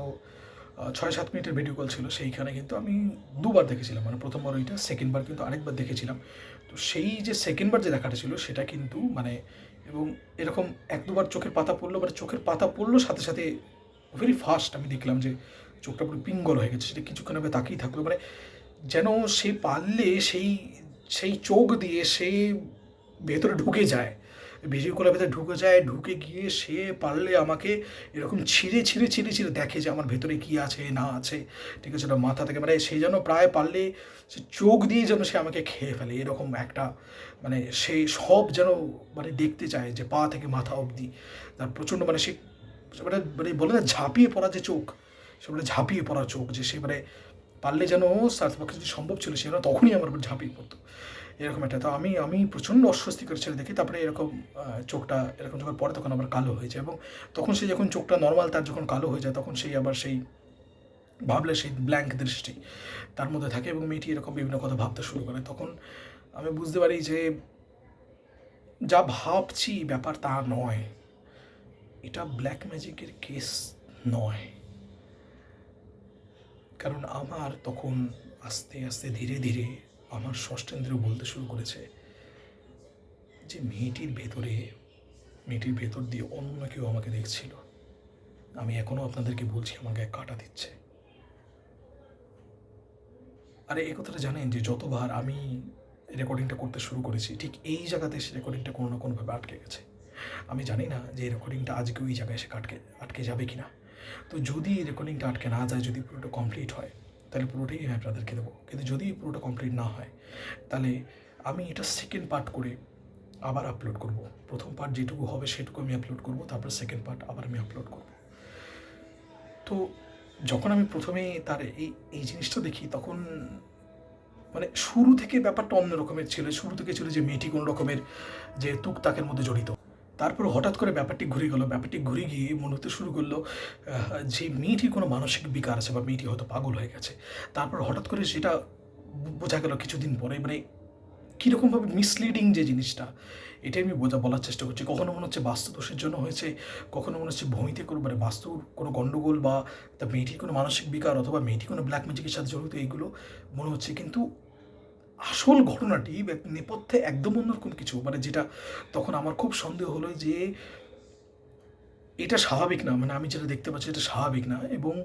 6-7 মিনিটের ভিডিও কল ছিল, সেইখানে কিন্তু আমি দুবার দেখেছিলাম, মানে প্রথমবার ওইটা, সেকেন্ডবার কিন্তু আরেকবার দেখেছিলাম। তো সেই যে সেকেন্ডবার যে দেখাটা ছিল সেটা কিন্তু মানে এবং এরকম 1-2 বার চোখের পাতা পড়লো, মানে চোখের পাতা পড়লো সাথে সাথে ভেরি ফাস্ট আমি দেখলাম যে চোখটা পুরো পিঙ্গল হয়ে গেছে, সেটা কিছুক্ষণ আগে তাকিয়ে থাকলো, মানে যেন সে পারলে সেই সেই চোখ দিয়ে সে ভেতরে ঢুকে যায়, ভিডিও কলের ভেতরে ঢুকে যায়, ঢুকে গিয়ে সে পারলে আমাকে এরকম ছিঁড়ে ছিঁড়ে ছিঁড়ে ছিঁড়ে দেখে যে আমার ভেতরে কী আছে না আছে। ঠিক আছে, ওটা মাথা থেকে মানে সে যেন প্রায় পারলে সে চোখ দিয়ে যেন সে আমাকে খেয়ে ফেলে, এরকম একটা মানে সে সব যেন মানে দেখতে চায় যে পা থেকে মাথা অবধি। তার প্রচণ্ড মানে সে মানে মানে বলে না ঝাঁপিয়ে পড়া যে চোখ, সে মানে ঝাঁপিয়ে পড়া চোখ, যে সে মানে পারলে যেন তার পক্ষে যদি সম্ভব ছিল সে যেন তখনই আমার উপর ঝাঁপিয়ে পড়তো, এরকম একটা। তো আমি আমি প্রচণ্ড অস্বস্তিকর ছেলে দেখি। তারপরে এরকম চোখটা এরকম যখন পড়ে তখন আবার কালো হয়ে যায় এবং তখন সে যখন চোখটা নর্মাল তার যখন কালো হয়ে যায় তখন সেই আবার সেই ভাবলে সেই ব্ল্যাঙ্ক দৃষ্টি তার মধ্যে থাকে এবং মেয়েটি এরকম বিভিন্ন কথা ভাবতে শুরু করে। তখন আমি বুঝতে পারি যে যা ভাবছি ব্যাপার তা নয়, এটা ব্ল্যাক ম্যাজিকের কেস নয়। কারণ আমার তখন আস্তে আস্তে ধীরে ধীরে আমার ষষ্ঠেন্দ্রিয় বলতে শুরু করেছে যে মেয়েটির ভেতর দিয়ে অন্য কেউ আমাকে দেখছিল। আমি এখনও আপনাদেরকে বলছি আমার গায়ে কাঁটা দিচ্ছে। আরে এই কথাটা জানেন যে যতবার আমি রেকর্ডিংটা করতে শুরু করেছি ঠিক এই জায়গাতে সে রেকর্ডিংটা কোনো না কোনোভাবে আটকে গেছে। আমি জানি না যে এই রেকর্ডিংটা আজকেও এই জায়গায় এসে আটকে যাবে কি না। তো যদি এই রেকর্ডিংটা আটকে না যায়, যদি পুরোটা কমপ্লিট হয় তাহলে পুরোটাই আমি আপনাদেরকে দেবো। কিন্তু যদি পুরোটা কমপ্লিট না হয় তাহলে আমি এটা সেকেন্ড পার্ট করে আবার আপলোড করব। প্রথম পার্ট যেটুকু হবে সেটুকু আমি আপলোড করব, তারপর সেকেন্ড পার্ট আবার আমি আপলোড করব। তো যখন আমি প্রথমে তার এই জিনিসটা দেখি তখন মানে শুরু থেকে ব্যাপারটা অন্য রকমের ছিল। শুরু থেকে ছিল যে মেয়েটি কোনো রকমের যে তুকতাকের মধ্যে জড়িত। তারপর হঠাৎ করে ব্যাপারটি ঘুরে গেল, ব্যাপারটি ঘুরে গিয়ে মনে হতে শুরু করলো যে মেয়েটির কোনো মানসিক বিকার আছে বা মেয়েটি হয়তো পাগল হয়ে গেছে। তারপর হঠাৎ করে সেটা বোঝা গেল কিছুদিন পরে, মানে কীরকমভাবে মিসলিডিং যে জিনিসটা, এটাই আমি বলার চেষ্টা করছি। কখনো মনে হচ্ছে বাস্তুদোষের জন্য হয়েছে, কখনো মনে হচ্ছে ভূমিতে কোনো মানে বাস্তুর কোনো গণ্ডগোল বা তা মেয়েটির কোনো মানসিক বিকার অথবা মেয়েটি কোনো ব্ল্যাক ম্যাজিকের সাথে জড়িত, এইগুলো মনে হচ্ছে। কিন্তু আসল ঘটনাটি নেপথ্যে একদম অন্যরকম কিছু, মানে যেটা তখন আমার খুব সন্দেহ হলো যে এটা স্বাভাবিক না, মানে আমি যেটা দেখতে পাচ্ছি এটা স্বাভাবিক না। এবং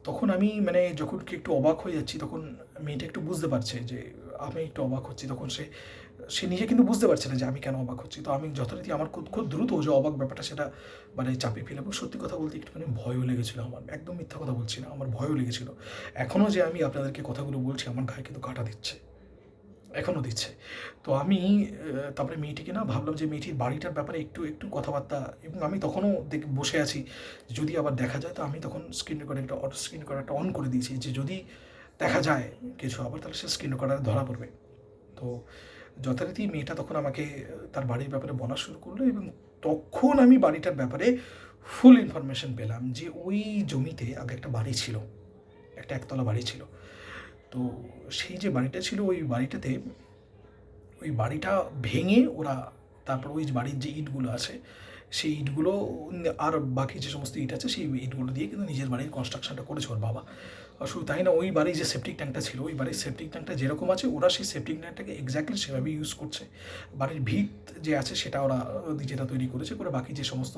তখন আমি মানে যখন কি একটু অবাক হয়ে যাচ্ছি তখন মেয়েটা একটু বুঝতে পারছে যে আমি একটু অবাক হচ্ছি, তখন সে সে নিজে কিন্তু বুঝতে পারছে না যে আমি কেন অবাক হচ্ছি। তো আমি যথারীতি আমার খুব খুব দ্রুত যে অবাক ব্যাপারটা সেটা মানে চাপিয়ে ফেলে, এবং সত্যি কথা বলতে একটুখানি ভয়ও লেগেছিলো আমার, একদম মিথ্যা কথা বলছি না, আমার ভয়ও লেগেছিলো। এখনও যে আমি আপনাদেরকে কথাগুলো বলছি আমার গায়ে কিন্তু কাঁটা দিচ্ছে, এখনও দিচ্ছে। তো আমি তারপরে মেয়েটিকে না ভাবলাম যে মেয়েটির বাড়িটার ব্যাপারে একটু একটু কথাবার্তা, এবং আমি তখনও বসে আছি যদি আবার দেখা যায়, তো আমি তখন স্ক্রিন রেকর্ডারটা অটো স্ক্রিন রেকর্ডারটা অন করে দিয়েছি যে যদি দেখা যায় কিছু আবার তাহলে সে স্ক্রিন রেকর্ডারে ধরা পড়বে। তো যথারীতি মেয়েটা তখন আমাকে তার বাড়ির ব্যাপারে বলা শুরু করলো, এবং তখন আমি বাড়িটার ব্যাপারে ফুল ইনফরমেশন পেলাম যে ওই জমিতে আগে একটা বাড়ি ছিল, একটা একতলা বাড়ি ছিল। তো সেই যে বাড়িটা ছিল ওই বাড়িটা ভেঙে ওরা তারপর ওই বাড়ির যে ইটগুলো আছে সেই ইটগুলো আর বাকি যে সমস্ত ইট আছে সেই ইটগুলো দিয়ে কিন্তু নিজের বাড়ির কনস্ট্রাকশনটা করেছে ওর বাবা। আর শুধু তাই না, ওই বাড়ির যে সেপটিক ট্যাঙ্কটা ছিল, ওই বাড়ির সেপটিক ট্যাঙ্কটা যেরকম আছে ওরা সেই সেপটিক ট্যাঙ্কটাকে এক্স্যাক্টলি সেভাবেই ইউজ করছে। বাড়ির ভিত যে আছে সেটা ওরা নিজেরা তৈরি করেছে, করে বাকি যে সমস্ত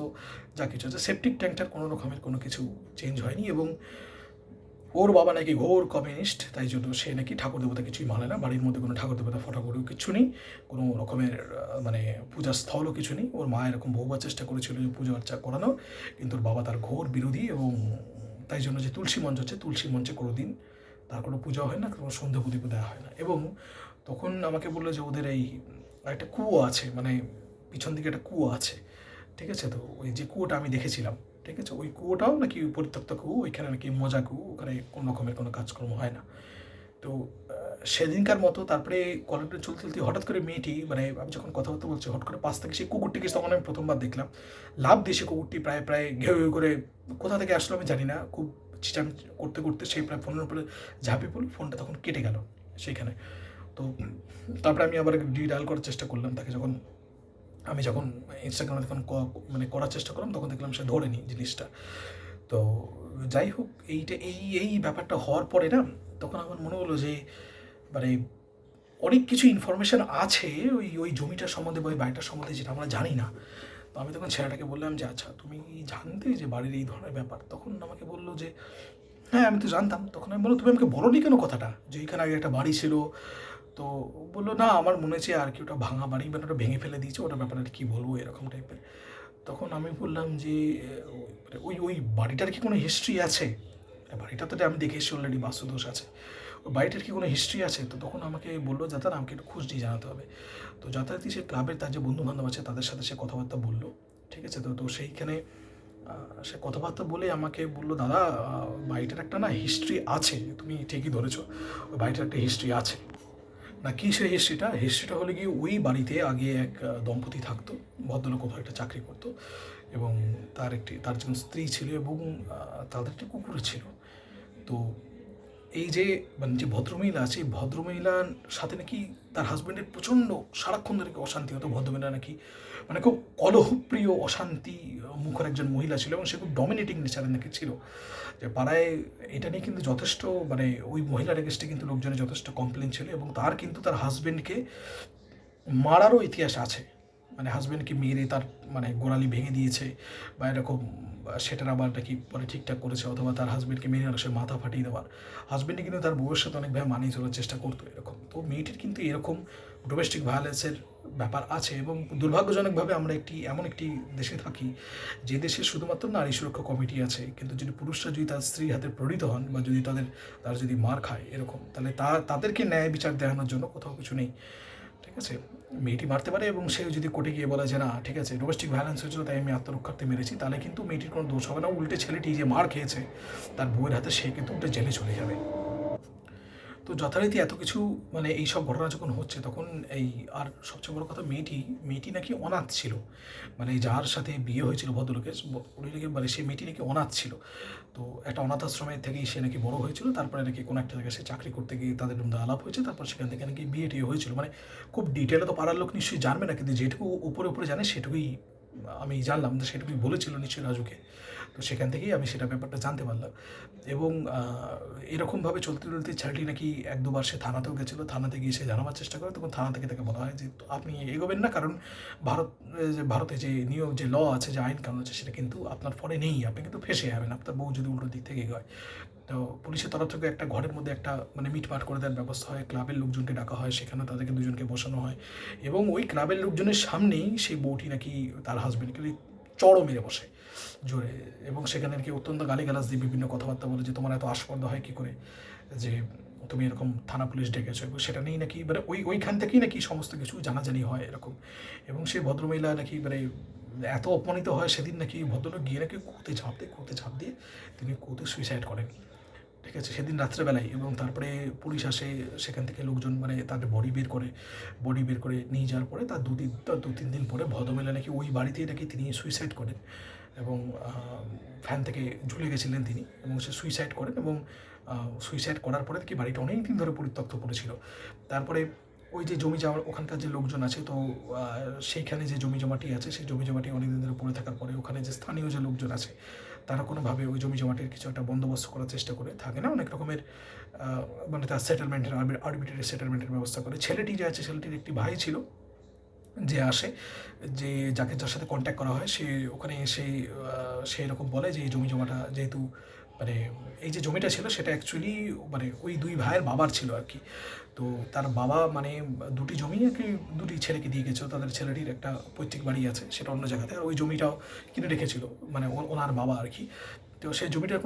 যা কিছু আছে সেপটিক ট্যাঙ্কটার কোনো রকমের কোনো কিছু চেঞ্জ হয়নি। এবং ওর বাবা নাকি ঘোর কমিউনিস্ট, তাই জন্য সে নাকি ঠাকুর দেবতা কিছুই মানে না, বাড়ির মধ্যে কোনো ঠাকুর দেবতা ফটাকুরিও কিছু নেই, কোনো রকমের মানে পূজা স্থলও কিছু নেই। ওর মা এরকম বহুবার চেষ্টা করেছিল যে পূজা অর্চা করানো, কিন্তু ওর বাবা তার ঘোর বিরোধী, এবং তাই জন্য যে তুলসী মঞ্চ আছে তুলসী মঞ্চে কোনো দিন তার কোনো পূজা হয় না, কোনো সন্ধ্যা প্রদীপ দেওয়া হয় না। এবং তখন আমাকে বললো যে ওদের এই একটা কুয়ো আছে, মানে পিছন দিকে একটা কুয়ো আছে, ঠিক আছে। তো ওই যে কুয়োটা আমি দেখেছিলাম, ঠিক আছে, ওই কুয়োটাও নাকি পরিত্যক্ত কুয়ো, ওইখানে নাকি মজা কুয়ো, ওখানে কোনো রকমের কোনো কাজকর্ম হয় না। তো সেদিনকার মতো তারপরে কলেজটা চলতে চলতে হঠাৎ করে মেয়েটি, মানে আমি যখন কথাবার্তা বলছি হঠাৎ করে পাশ থেকে সেই কুকুরটিকে তখন আমি প্রথমবার দেখলাম, লাভ দিয়ে সে কুকুরটি প্রায় প্রায় ঘেউ ঘেউ করে কোথা থেকে আসলো আমি জানি না, খুব চিচাম করতে করতে সেই প্রায় ফোনের উপরে ঝাঁপিয়ে পড়ল, ফোনটা তখন কেটে গেল সেইখানে। তো তারপরে আমি আবার ডায়াল করার চেষ্টা করলাম তাকে, আমি যখন ইনস্টাগ্রামে তখন মানে করার চেষ্টা করলাম তখন দেখলাম সে ধরেনি জিনিসটা। তো যাই হোক, এই ব্যাপারটা হওয়ার পরে না তখন আমার মনে হলো যে মানে অনেক কিছু ইনফরমেশান আছে ওই জমিটার সম্বন্ধে বা ওই বাড়িটার সম্বন্ধে যেটা আমরা জানি না। তো আমি তখন ছেলেটাকে বললাম যে আচ্ছা তুমি জানতে যে বাড়ির এই ধরনের ব্যাপার? তখন আমাকে বললো যে হ্যাঁ আমি তো জানতাম। তখন আমি বললাম তুমি আমাকে বলোনি কেন কথাটা, যে এইখানে আগে একটা বাড়ি ছিল? তো বললো না আমার মনে হচ্ছে আর কি ওটা ভাঙা বাড়ি, মানে ওটা ভেঙে ফেলে দিয়েছে, ওটা ব্যাপারে কী বলবো এরকম টাইপের। তখন আমি বললাম যে ওই বাড়িটার কি কোনো হিস্ট্রি আছে? বাড়িটাতে আমি দেখে এসেছি অলরেডি বাস্তুদোষ আছে, ওই বাড়িটার কি কোনো হিস্ট্রি আছে? তো তখন আমাকে বললো যাতার আমাকে একটু খোঁজ নিয়ে জানাতে হবে। তো যাতায়াতই সে ক্লাবের তার যে বন্ধুবান্ধব আছে তাদের সাথে সে কথাবার্তা বললো, ঠিক আছে। তো সেইখানে সে কথাবার্তা বলে আমাকে বললো দাদা বাড়িটার একটা না হিস্ট্রি আছে, তুমি ঠিকই ধরেছো, ওই বাড়িটার একটা হিস্ট্রি আছে। না কী সেই হিস্ট্রিটা হলে গিয়ে ওই বাড়িতে আগে এক দম্পতি থাকতো, ভদ্রলোক কোথাও একটা চাকরি করতো, এবং তার একজন স্ত্রী ছিল, এবং তাদের একটি কুকুর ছিল। তো এই যে মানে যে ভদ্রমহিলা আছে, ভদ্রমহিলার সাথে নাকি তার হাজব্যান্ডের প্রচণ্ড সারাক্ষণ ধরে অশান্তি হতো। ভদ্রমহিলা নাকি মানে খুব কলহপ্রিয় অশান্তি মুখর একজন মহিলা ছিল, এবং সে খুব ডমিনেটিং নেচারের নাকি ছিল। যে পাড়ায় এটা নিয়ে কিন্তু যথেষ্ট মানে ওই মহিলার এগেস্টে কিন্তু লোকজনের যথেষ্ট কমপ্লেন ছিল, এবং তার কিন্তু তার হাজব্যান্ডকে মারারও ইতিহাস আছে। মানে হাজব্যান্ডকে মেরে তার মানে গোড়ালি ভেঙে দিয়েছে বা এরকম, সেটার আবার নাকি পরে ঠিকঠাক করেছে, অথবা তার হাজব্যান্ডকে মেরে সে মাথা ফাটিয়ে দেওয়ার। হাজব্যান্ডে কিন্তু তার বউয়ের সাথে অনেকভাবে মানিয়ে চলার চেষ্টা করতো এরকম। তো মেয়েটির কিন্তু এরকম ডোমেস্টিক ভায়োলেন্সের ব্যাপার আছে, এবং দুর্ভাগ্যজনকভাবে আমরা এমন একটি দেশে থাকি যে দেশে শুধুমাত্র নারী সুরক্ষা কমিটি আছে, কিন্তু যদি পুরুষরা যদি তার স্ত্রীর হাতে প্রণীত হন বা যদি তার যদি মার খায় এরকম, তাহলে তাদেরকে ন্যায় বিচার দেখানোর জন্য কোথাও কিছু নেই, ঠিক আছে। মেয়েটি মারতে পারে, এবং সে যদি কোর্টে গিয়ে বলে যে না ঠিক আছে ডোমেস্টিক ভায়োলেন্স হয়েছিল তাই আমি আত্মরক্ষার্থে মেরেছি, তাহলে কিন্তু মেয়েটির কোনো দোষ হবে না, উল্টে ছেলেটি যে মার খেয়েছে তার বউয়ের হাতে সে কিন্তু উল্টে জেলে চলে যাবে। তো যথারীতি এত কিছু মানে এই সব ঘটনা যখন হচ্ছে তখন আর সবচেয়ে বড় কথা মেয়েটি নাকি অনাথ ছিল, মানে যার সাথে বিয়ে হয়েছিল ভদ্রলোকের উনি নাকি মানে সেই মেয়েটি নাকি অনাথ ছিল। তো একটা অনাথ আশ্রমের থেকেই সে নাকি বড় হয়েছিল, তারপরে নাকি কোনো একটা জায়গায় সে চাকরি করতে গিয়ে তাদের মধ্যে আলাপ হয়েছে, তারপর সেখান থেকে নাকি বিয়ে টিয়ে হয়েছিল। মানে খুব ডিটেলে তো পাড়ার লোক নিশ্চয়ই জানবে না, কিন্তু যেটুকু উপরে উপরে জানে সেটুকুই আমি জানলাম, সেটুকুই বলেছিল নিশ্চয়ই রাজুকে। তো সেখান থেকেই আমি সেটা ব্যাপারটা জানতে পারলাম। এবং এরকমভাবে চলতে চলতে ছেলেটি নাকি 1-2 বার সে থানাতেও গেছিলো। থানাতে গিয়ে সে জানাবার চেষ্টা করে, তখন থানা থেকে তাকে বলা হয় যে আপনি এগোবেন না, কারণ ভারতে যে নিয়ম, যে ল আছে, যে আইন কানুন আছে, সেটা কিন্তু আপনার ফরে নেই, আপনি কিন্তু ফেঁসে যাবেন আপনার বউ যদি উল্টো দিক থেকে এগোয়। তো পুলিশের তরফ থেকে একটা ঘরের মধ্যে একটা মানে মিটমাট করে দেওয়ার ব্যবস্থা হয়, ক্লাবের লোকজনকে ডাকা হয়, সেখানে তাদেরকে দুজনকে বসানো হয় এবং ওই ক্লাবের লোকজনের সামনেই সেই বউটি নাকি তার হাজবেন্ডকে চড়ও মেরে বসে জোরে, এবং সেখানে নাকি অত্যন্ত গালিগালাজ দিয়ে বিভিন্ন কথাবার্তা বলে যে তোমার এত আসপর্দা হয় কী করে যে তুমি এরকম থানা পুলিশ ডেকেছো, এবং সেটা নিয়েই নাকি মানে ওইখান থেকেই নাকি সমস্ত কিছু জানাজানি হয় এরকম। এবং সেই ভদ্রমহিলা নাকি মানে এত অপমানিত হয় সেদিন, নাকি ভদ্রলোক গিয়ে নাকি কুয়োতে ঝাঁপ দিয়ে তিনি কুয়োতে সুইসাইড করেন। ঠিক আছে, সেদিন রাত্রেবেলায়। এবং তারপরে পুলিশ আসে, সেখান থেকে লোকজন মানে তাদের বডি বের করে নিয়ে যাওয়ার পরে তার 2-3 দিন পরে ভদ্রমহিলা নাকি ওই বাড়িতেই নাকি তিনি সুইসাইড করেন, এবং ফ্যান থেকে ঝুলে গেছিলেন তিনি, এবং সে সুইসাইড করেন। এবং সুইসাইড করার পরে কি বাড়িটা অনেক দিন ধরে পরিত্যক্ত পড়েছিল। তারপরে ওই যে জমি জমা, ওখানকার যে লোকজন আছে, তো সেইখানে যে জমি জমাটি আছে, সেই জমি জমাটি অনেক দিন ধরে পড়ে থাকার পরে ওখানে যে স্থানীয় যে লোকজন আছে, তারা কোনোভাবে ওই জমি জমাটির কিছু একটা বন্দোবস্ত করার চেষ্টা করে, থাকে না অনেক রকমের মানে তার সেটেলমেন্টের, আরবিট্রারি সেটেলমেন্টের ব্যবস্থা করে। ছেলেটি যে আছে, ছেলেটির একটি ভাই ছিল যে আসে, যার সাথে কন্ট্যাক্ট করা হয়, সে ওখানে এসে সে এরকম বলে যে এই জমি জমাটা যেহেতু মানে এই যে জমিটা ছিল সেটা অ্যাকচুয়ালি মানে ওই 2 ভাইয়ের বাবার ছিল আর কি। তো তার বাবা মানে 2টি জমি আর কি 2টি ছেলেকে দিয়ে গেছিলো, তাদের ছেলেটির একটা পৈতৃক বাড়ি আছে সেটা অন্য জায়গাতে, আর ওই জমিটাও কিনে রেখেছিল মানে ওনার বাবা আর কি। তো সেই জমিটার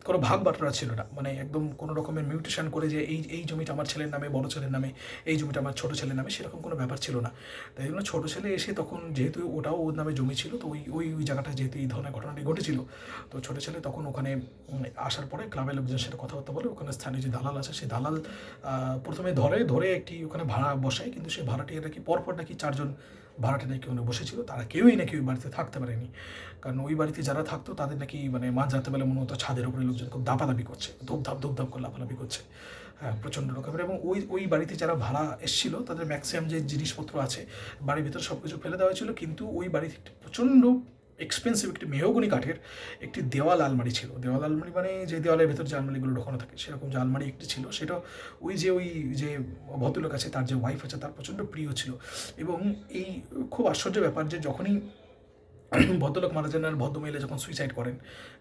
কোনো ভাগ বাটোয়ারা ছিল না, মানে একদম কোনো রকমের মিউটেশন করে যে এই জমিটা আমার ছেলের নামে, বড় ছেলের নামে, এই জমিটা আমার ছোটো ছেলের নামে, সেরকম কোনো ব্যাপার ছিল না। তাই জন্য ছোটো ছেলে এসে তখন, যেহেতু ওটাও ওর নামে জমি ছিল, তো ওই জায়গাটা যেহেতু এই ধরনের ঘটনাটি ঘটেছিল, তো ছোটো ছেলে তখন ওখানে আসার পরে ক্লাবের লোকজনের সাথে কথাবার্তা বলে, ওখানে স্থানীয় যে দালাল আছে, সেই দালাল প্রথমে ধরে একটি ওখানে ভাড়া বসায়, কিন্তু সেই ভাড়াটি নাকি পরপর নাকি 4জন ভাড়াটে নাকি ওখানে বসেছিল, তারা কেউই নাকি ওই বাড়িতে থাকতে পারেনি। কারণ ওই বাড়িতে যারা থাকতো তাদের নাকি মানে মাঝ রাতেবেলা মনে হতো ছাদের উপরে লোকজন খুব দাপাদাপি করছে, ধূপধাপ করে লাফালাফি করছে, হ্যাঁ প্রচণ্ড রকমের। এবং ওই বাড়িতে যারা ভাড়া এসেছিলো তাদের ম্যাক্সিমাম যে জিনিসপত্র আছে বাড়ির ভিতরে সব কিছু ফেলে দেওয়া হয়েছিল, কিন্তু ওই বাড়িতে একটি প্রচণ্ড এক্সপেন্সিভ একটি মেহগনি কাঠের একটি দেওয়াল আলমারি ছিল। দেওয়াল আলমারি মানে যে দেওয়ালের ভেতর যে আলমারিগুলো ঢোকানো থাকে, সেরকম যে আলমারি একটি ছিল, সেটা ওই যে ভদ্রলোক আছে, তার যে ওয়াইফ আছে, তার প্রচণ্ড প্রিয় ছিল। এবং এই খুব আশ্চর্য ব্যাপার যে যখনই ভদ্রলোক মারা যান আর ভদ্রমহিলা যখন সুইসাইড করেন,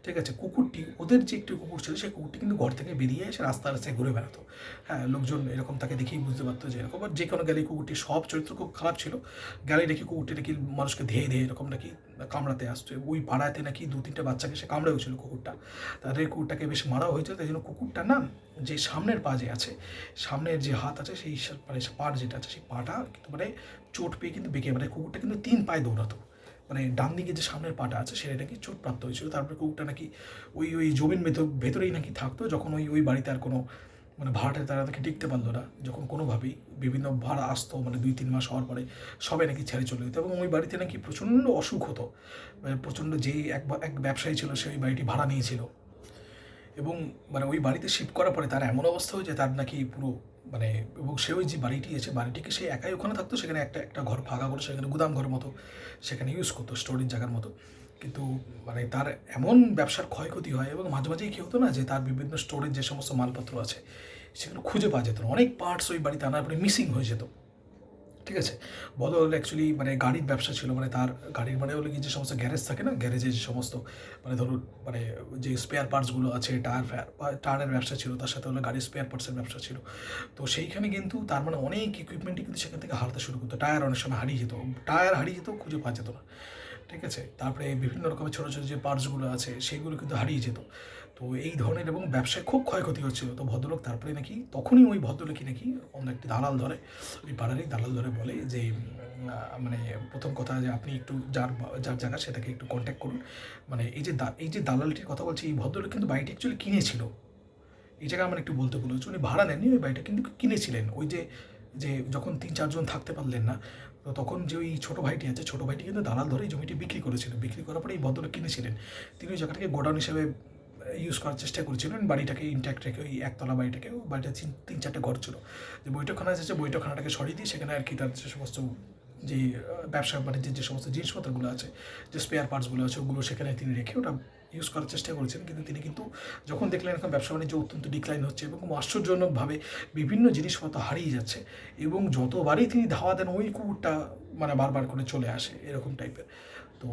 ঠিক আছে, কুকুরটি, ওদের যে একটি কুকুর ছিল, সেই কুকুরটি কিন্তু ঘর থেকে বেরিয়ে এসে রাস্তায় ঘুরে বেড়াতো। হ্যাঁ, লোকজন এরকম তাকে দেখেই বুঝতে পারতো যে এরকম। আর যে কোনো গেলেই কুকুরটির সব চরিত্র খুব খারাপ ছিল, গেলেই নাকি কুকুরটি নাকি মানুষকে ধেয়ে এরকম নাকি কামড়াতে আসতো। ওই পাড়াতে নাকি 2-3টে বাচ্চাকে সে কামড়েও ছিল কুকুরটা, তাদের এই কুকুরটাকে বেশ মারাও হয়েছিল। তাই জন্য কুকুরটা না, যে সামনের পা যে আছে, সামনের যে হাত আছে, সেই মানে পাড় যেটা আছে, সেই পাটা কিন্তু মানে চোট পেয়ে কিন্তু বেঁকে, মানে কুকুরটা কিন্তু 3 পায়ে দৌড়াতো, মানে ডান দিকে যে সামনের পাটা আছে সেটা নাকি চোটপ্রাপ্ত হয়েছিল। তারপরে কুকুরটা নাকি ওই জমির ভেতরেই নাকি থাকতো, যখন ওই বাড়িতে আর কোনো মানে ভাড়াটে তারা তাকে টিকতে পারলো না, যখন কোনোভাবেই বিভিন্ন ভাড়া আসতো, মানে 2-3 মাস হওয়ার পরে সবাই নাকি ছেড়ে চলে যেত। এবং ওই বাড়িতে নাকি প্রচণ্ড অসুখ হতো, মানে প্রচণ্ড, যেই এক ব্যবসায়ী ছিল সে ওই বাড়িটি ভাড়া নিয়েছিল, এবং মানে ওই বাড়িতে শিফট করার পরে তার এমন অবস্থা হয়েছে তার নাকি পুরো মানে, এবং সে ওই যে বাড়িটি আছে, বাড়িটিকে সে একাই ওখানে থাকতো, সেখানে একটা ঘর ফাঁকা করে সেখানে গুদাম ঘরের মতো সেখানে ইউজ করতো, স্টোরেজ জায়গার মতো। কিন্তু মানে তার এমন ব্যবসার ক্ষয়ক্ষতি হয়, এবং মাঝে মাঝেই কী হতো না, যে তার বিভিন্ন স্টোরেজ যে সমস্ত মালপত্র আছে সেগুলো খুঁজে পাওয়া যেত না, অনেক পার্টস ওই বাড়িতে আনার পরে মিসিং হয়ে যেত। ঠিক আছে, বলো হলো অ্যাকচুয়ালি মানে গাড়ির ব্যবসা ছিল, মানে তার গাড়ির মানে হলো কি, যে সমস্ত গ্যারেজ থাকে না, গ্যারেজে যে সমস্ত মানে ধরুন মানে যে স্পেয়ার পার্টসগুলো আছে, টায়ারের ব্যবসা ছিল, তার সাথে হলো গাড়ির স্পেয়ার পার্টসের ব্যবসা ছিল। তো সেইখানে কিন্তু তার মানে অনেক ইকুইপমেন্টই কিন্তু সেখান থেকে হারাতে শুরু করতো, টায়ার অনেক সময় হারিয়ে যেত, খুঁজে পাওয়া যেত না। ঠিক আছে, তারপরে বিভিন্ন রকমের ছোটো ছোটো যে পার্টসগুলো আছে সেগুলো কিন্তু হারিয়ে যেত। তো এই ধরনের এবং ব্যবসায় খুব ক্ষয়ক্ষতি হচ্ছিল। তো ভদ্রলোক তারপরে নাকি তখনই ওই ভদ্রলোকই নাকি অন্য একটি দালাল ধরে, ওই পাড়ারই দালাল ধরে বলে যে মানে প্রথম কথা যে আপনি একটু যার জায়গা সেটাকে একটু কন্ট্যাক্ট করুন। মানে এই যে দালালটির কথা বলছি, এই ভদ্রলোক কিন্তু বাড়িটি অ্যাকচুয়ালি কিনেছিল। এই জায়গায় আমার একটু বলতে ভুল হচ্ছে, উনি ভাড়া নেননি, ওই বাড়িটা কিন্তু কিনেছিলেন। ওই যে যখন 3-4 জন থাকতে পারলেন না, তো তখন যে ওই ছোটো ভাইটি আছে, ছোটো ভাইটি কিন্তু দালাল ধরে এই জমিটি বিক্রি করেছিল। বিক্রি করার পরে এই ভদ্রলোক কিনেছিলেন। তিনি ওই জায়গাটাকে গোডাউন হিসেবে ইউজ করার চেষ্টা করেছিলেন, বাড়িটাকে ইনট্যাক্ট রেখে, ওই একতলা বাড়িটাকে, বাড়িটা 3-4টে ঘর ছিল, যে বৈঠকখানা আছে, বৈঠকখানাটাকে সরিয়ে দিয়ে সেখানে আর কি তার যে সমস্ত যে ব্যবসা বাণিজ্যের যে সমস্ত জিনিসপত্রগুলো আছে, যে স্পেয়ার পার্টসগুলো আছে, ওগুলো সেখানে তিনি রেখে ওটা ইউজ করার চেষ্টা করেছেন, কিন্তু তিনি কিন্তু যখন দেখলেন এখন ব্যবসা বাণিজ্য অত্যন্ত ডিক্লাইন হচ্ছে এবং আশ্চর্যজনকভাবে বিভিন্ন জিনিসপত্র হারিয়ে যাচ্ছে এবং যতবারই তিনি ধাওয়া দেন ওই কুকুরটা মানে বারবার করে চলে আসে এরকম টাইপের। তো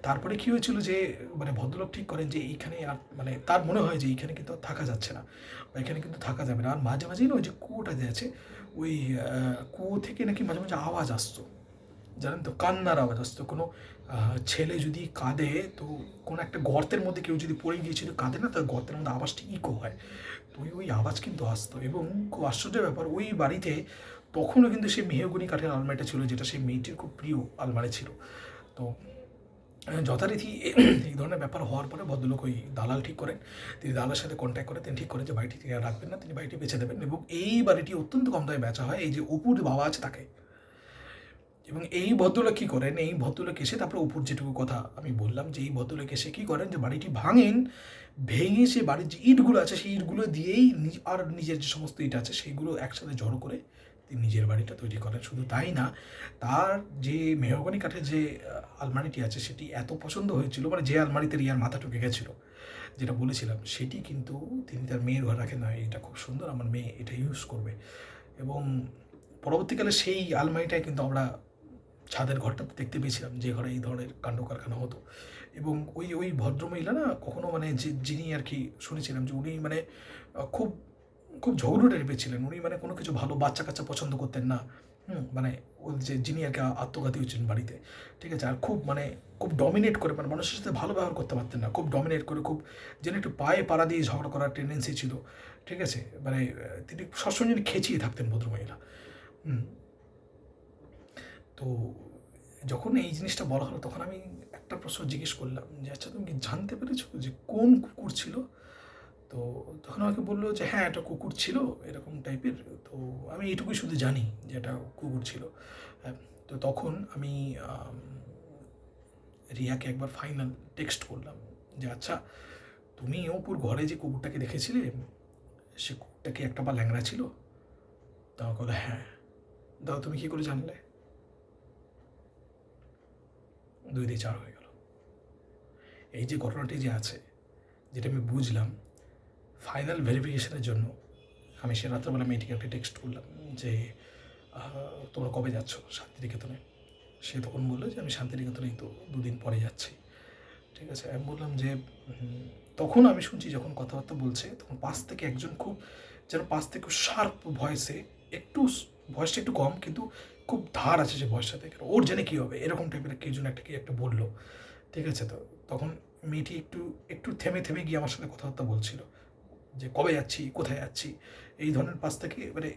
তারপরে কী হয়েছিল যে মানে ভদ্রলোক ঠিক করেন যে এইখানে আর মানে তার মনে হয় যে এইখানে কিন্তু আর থাকা যাচ্ছে না বা এখানে কিন্তু থাকা যাবে না। আর মাঝে মাঝেই না ওই যে কুয়োটা যে আছে ওই কুয়ো থেকে নাকি মাঝে মাঝে আওয়াজ আসতো, জানেন তো, কান্নার আওয়াজ আসতো। কোনো ছেলে যদি কাঁদে তো কোনো একটা গর্তের মধ্যে কেউ যদি পড়ে গিয়েছিল কাঁদে না, তার গর্তের মধ্যে আওয়াজটা ইকো হয়, তো ওই আওয়াজ কিন্তু আসতো। এবং খুব আশ্চর্যের ব্যাপার, ওই বাড়িতে তখনও কিন্তু সেই মেহগনি কাঠের আলমারিটা ছিল যেটা সেই মেয়েটির খুব প্রিয় আলমারি ছিল। তো যথারীতি এই ধরনের ব্যাপার হওয়ার পরে ভদ্রলোক ওই দালাল ঠিক করেন, তিনি দালালের সাথে কন্ট্যাক্ট করে তিনি ঠিক করেন যে বাড়িটি তিনি আর রাখবেন না, তিনি বাড়িটি বেচে দেবেন এবং এই বাড়িটি অত্যন্ত কম দামে বেচা হয় এই যে অপুর বাবা আছে তাকে। এবং এই ভদ্রলোক কী করেন, এই ভদ্রলোক এসে তারপরে উপর যেটুকু কথা আমি বললাম যে এই ভদ্রলোক এসে কী করেন যে বাড়িটি ভাঙেন, ভেঙে সে বাড়ির যে ইটগুলো আছে সেই ইটগুলো দিয়েই আর নিজের যে সমস্ত ইট আছে সেইগুলো একসাথে জড়ো করে তিনি নিজের বাড়িটা তৈরি করেন। শুধু তাই না, তার যে মেহগনি কাঠের যে আলমারিটি আছে সেটি এত পছন্দ হয়েছিল, মানে যে আলমারিতে রিয়ার মাথা ঢুকে গেছিলো যেটা বলেছিলাম, সেটি কিন্তু তিনি তার মেয়ের ঘরে রাখেন না, এটা খুব সুন্দর, আমার মেয়ে এটা ইউজ করবে। এবং পরবর্তীকালে সেই আলমারিটাই কিন্তু আমরা ছাদের ঘরটাতে দেখতে পেয়েছিলাম যে ঘরে এই ধরনের কাণ্ড কারখানা হতো। এবং ওই ওই ভদ্রমহিলা না কখনো মানে যিনি আর কি শুনেছিলাম যে উনি মানে খুব খুব ঝগড়ু টাইপের ছিলেন, উনি মানে কোনো কিছু ভালো বাচ্চা কাচ্চা পছন্দ করতেন না। মানে ওই যে যিনি আর কি আত্মঘাতী হয়েছেন বাড়িতে, ঠিক আছে। আর খুব মানে খুব ডমিনেট করে, মানে মানুষের সাথে ভালো ব্যবহার করতে পারতেন না, খুব ডমিনেট করে, খুব যেন একটু পায়ে পাড়া দিয়ে ঝগড়া করার টেন্ডেন্সি ছিল, ঠিক আছে। মানে তিনি সবসময় যিনি খেঁচিয়ে থাকতেন ভদ্রমহিলা। তো যখন এই জিনিসটা বলা হলো তখন আমি একটা প্রশ্ন জিজ্ঞেস করলাম যে আচ্ছা তুমি কি জানতে পেরেছো যে কোন কুকুর ছিল? তো তখন আমাকে বললো যে হ্যাঁ একটা কুকুর ছিল এরকম টাইপের। তো আমি এইটুকুই শুধু জানি যে একটা কুকুর ছিল। হ্যাঁ, তো তখন আমি রিয়াকে একবার ফাইনাল টেক্সট করলাম যে আচ্ছা তুমি অপুর ঘরে যে কুকুরটাকে দেখেছিলে সে কুকুরটা কি একটা পা ল্যাংড়া ছিল? তো আমাকে বললো হ্যাঁ। দাও তুমি কী করে জানলে? 2 দিয়ে 4 হয়ে গেল। এই যে ঘটনাটি যে আছে, যেটা আমি বুঝলাম, ফাইনাল ভেরিফিকেশনের জন্য আমি সে রাত্রেবেলা মেয়েটিকে একটা টেক্সট করলাম যে তোমরা কবে যাচ্ছ শান্তিনিকেতনে? সে তখন বললো যে আমি শান্তিনিকেতনেই তো 2 দিন পরে যাচ্ছি, ঠিক আছে। আমি বললাম যে তখন আমি শুনছি যখন কথাবার্তা বলছে তখন পাশ থেকে একজন খুব যেন পাশ থেকে শার্প ভয়েসে, একটু ভয়েসটা একটু কম কিন্তু খুব ধার আছে সে ভয়েসটাতে, ওর জেনে কী হবে এরকম টাইপের কে যেন একটা কি একটা বললো, ঠিক আছে। তো তখন মেয়েটি একটু একটু থেমে থেমে গিয়ে আমার সাথে কথাবার্তা বলছিল যে কবে যাচ্ছি, কোথায় যাচ্ছি, এই ধরনের পাশ থেকে মানে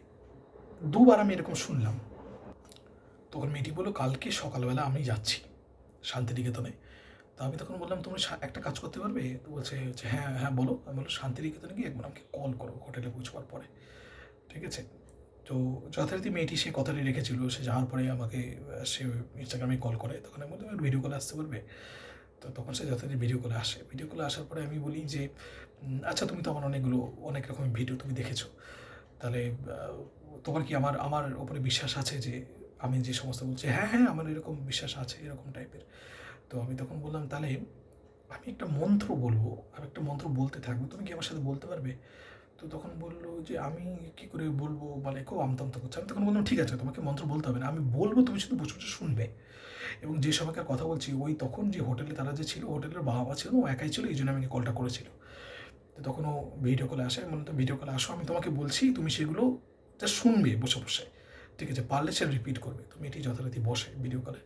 2 বার আমি এরকম শুনলাম। তখন মেয়েটি বললো কালকে সকালবেলা আমি যাচ্ছি শান্তিনিকেতনে। তো আমি তখন বললাম তুমি একটা কাজ করতে পারবে? তো বলছে হ্যাঁ হ্যাঁ বলো। আমি বললাম শান্তিনিকেতনে গিয়ে একবার আমাকে কল করো হোটেলে পৌঁছবার পরে, ঠিক আছে। তো যথারীতি মেয়েটি সে কথাটি রেখেছিল, সে যাওয়ার পরে আমাকে সে ইনস্টাগ্রামে কল করে, তখন আমি বললাম ভিডিও কলে আসতে পারবে? তো তখন সে যথারীতি ভিডিও কলে আসে। ভিডিও কলে আসার পরে আমি বলি যে আচ্ছা তুমি তো আমার অনেক রকমের ভিডিও তুমি দেখেছো, তাহলে তোমার কি আমার আমার ওপরে বিশ্বাস আছে যে আমি যে সমস্ত বলছি? হ্যাঁ হ্যাঁ আমার এরকম বিশ্বাস আছে, এরকম টাইপের। তো আমি তখন বললাম তাহলে আমি একটা মন্ত্র বলবো, আমি একটা মন্ত্র বলতে থাকবো, তুমি কি আমার সাথে বলতে পারবে? তো তখন বললো যে আমি কী করে বলবো, মানে খুব আমতামতা করছে। আমি তখন বললাম ঠিক আছে তোমাকে মন্ত্র বলতে হবে না, আমি বলবো তুমি শুধু বসে বসে শুনবে। এবং যে সময়কার কথা বলছি ওই তখন যে হোটেলে তারা যে ছিল, হোটেলের বাবা মা ছিল না, ও একাই ছিল, এই জন্য আমাকে কলটা করেছিল। তো তখন ও ভিডিও কলে আসে, মানে তো ভিডিও কলে আসো, আমি তোমাকে বলছি তুমি সেগুলো জাস্ট শুনবে বসে বসে, ঠিক আছে। পারলে সে রিপিট করবে। তুমি এটি যথারীতি বসে ভিডিও কলে,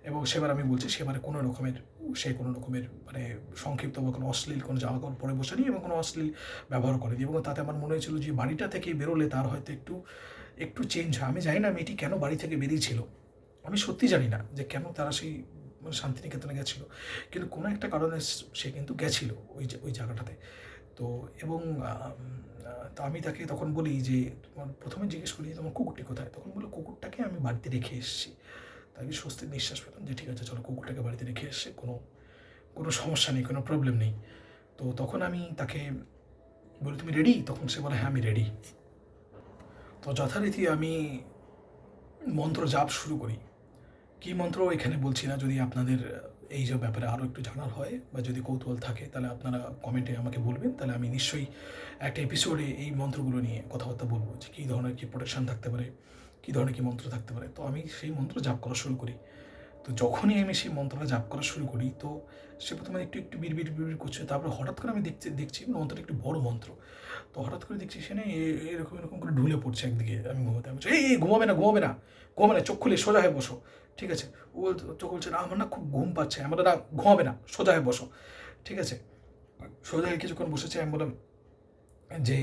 এবং সেবার আমি বলছি সেবারে কোনো রকমের মানে সংক্ষিপ্ত বা কোনো অশ্লীল কোনো জামা কাপড় পরে বসে নি এবং কোনো অশ্লীল ব্যবহার করেনি। এবং তাতে আমার মনে হয়েছিল যে বাড়িটা থেকে বেরোলে তার হয়তো একটু একটু চেঞ্জ হয়। আমি জানি না মেয়েটি কেন বাড়ি থেকে বেরিয়েছিল, আমি সত্যি জানি না যে কেন তারা সেই মানে শান্তিনিকেতনে গেছিলো, কিন্তু কোনো একটা কারণে সে কিন্তু গেছিলো ওই জায়গাটাতে। তো এবং তো আমি তাকে তখন বলি যে তোমার প্রথমে জিজ্ঞেস করি যে তোমার কুকুরটি কোথায়? তখন বললো কুকুরটাকে আমি বাড়িতে রেখে এসেছি। তাই আমি স্বস্তির নিঃশ্বাস পেলাম যে ঠিক আছে চলো কুকুরটাকে বাড়িতে রেখে এসছে, কোনো সমস্যা নেই, কোনো প্রবলেম নেই। তো তখন আমি তাকে বলি তুমি রেডি? তখন সে বলে হ্যাঁ আমি রেডি। তো যথারীতি আমি মন্ত্র জাপ শুরু করি। কী মন্ত্র এখানে বলছি না, যদি আপনাদের এই যে ব্যাপারে আরও একটু জানার হয় বা যদি কৌতূহল থাকে তাহলে আপনারা কমেন্টে আমাকে বলবেন, তাহলে আমি নিশ্চয়ই একটা এপিসোডে এই মন্ত্রগুলো নিয়ে কথাবার্তা বলবো যে কী ধরনের কী প্রোটেকশান থাকতে পারে, কী ধরনের কী মন্ত্র থাকতে পারে। তো আমি সেই মন্ত্র জাপ করা শুরু করি। তো যখনই আমি সেই মন্ত্রটা জাপ করা শুরু করি, তো সে প্রথমে একটু একটু বিড়বিড় বিড়বিড় করছে, তারপরে হঠাৎ করে আমি দেখছি মন্ত্রটা একটু বড় মন্ত্র। তো হঠাৎ করে দেখছি সে না এরকম এরকম করে ঢুলে পড়ছে একদিকে। আমি ঘুমোতে আমি বলছি, এই ঘুমাবে না ঘুমাবে না ঘুমাবে না, চোখ খুলে সোজা হয়ে বসো, ঠিক আছে। ও চোখ বলছে না আমার না খুব ঘুম পাচ্ছে। আমি বললাম না ঘুমাবে না, সোজা হয়ে বসো, ঠিক আছে। সোজা হয়ে কিছুক্ষণ বসেছে। আমি বললাম যে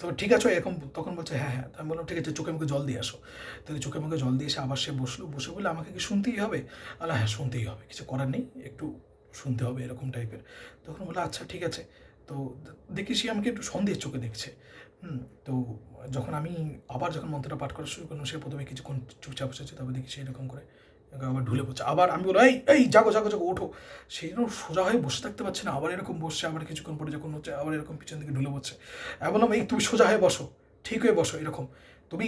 তো ঠিক আছে এরকম, তখন বলছে হ্যাঁ হ্যাঁ। তো আমি বললাম ঠিক আছে চোখে মুখে জল দিয়ে আসো। তাহলে চোখে মুখে জল দিয়ে এসে আবার সে বসলো, বসে বলে আমাকে কি শুনতেই হবে? আলা হ্যাঁ শুনতেই হবে, কিছু করার নেই, একটু শুনতে হবে এরকম টাইপের। তখন বললো আচ্ছা ঠিক আছে। তো দেখি সে আমাকে একটু সন্দেহের চোখে দেখছে। তো যখন আমি আবার যখন মন্ত্রটা পাঠ করা শুরু করলাম, সে প্রথমে কিছুক্ষণ চুপচাপ বসেছে, তারপর দেখি সে এরকম করে আবার ঢুলে পড়ছে। আবার আমি বলো এই এই জাগো জাগো জাগো ওঠো। সেই জন্য সোজা হয়ে বসে থাকতে পারছে না, আবার এরকম বসছে, আবার কিছুক্ষণ পরে যখন হচ্ছে আবার এরকম পিছন দিকে ঢুলে পড়ছে। আমি বললাম এই তুমি সোজা হয়ে বসো, ঠিক হয়ে বসো, এরকম তুমি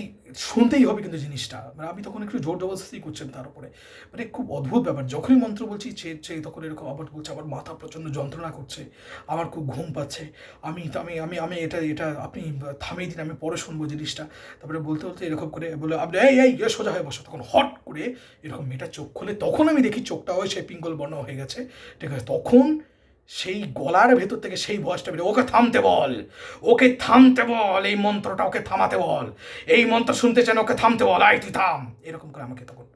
শুনতেই হবে কিন্তু জিনিসটা। মানে আমি তখন একটু জোর জবরদস্তি করছেন তার উপরে, মানে খুব অদ্ভুত ব্যাপার। যখনই মন্ত্র বলছি চেয়ে তখন এরকম আবার বলছে, আমার মাথা প্রচণ্ড যন্ত্রণা করছে, আমার খুব ঘুম পাচ্ছে, আমি আমি আমি আমি এটা এটা আপনি থামিয়ে দিন, আমি পরে শুনবো জিনিসটা। তারপরে বলতে বলতে এরকম করে বলে আপনি এই এই সোজা হয়ে বসো। তখন হট করে এরকম মেয়েটা চোখ খোলে, তখন আমি দেখি চোখটা হয় সে পিঙ্গল বর্ণ হয়ে গেছে, ঠিক আছে। তখন সেই গলার ভেতর থেকে সেই ভয়েসটা বেরো, ওকে থামতে বল, ওকে থামতে বল, এই মন্ত্রটা ওকে থামাতে বল, এই মন্ত্র শুনতে চান ওকে থামতে বল, আয় তুই থাম, এরকম করে আমাকে তখন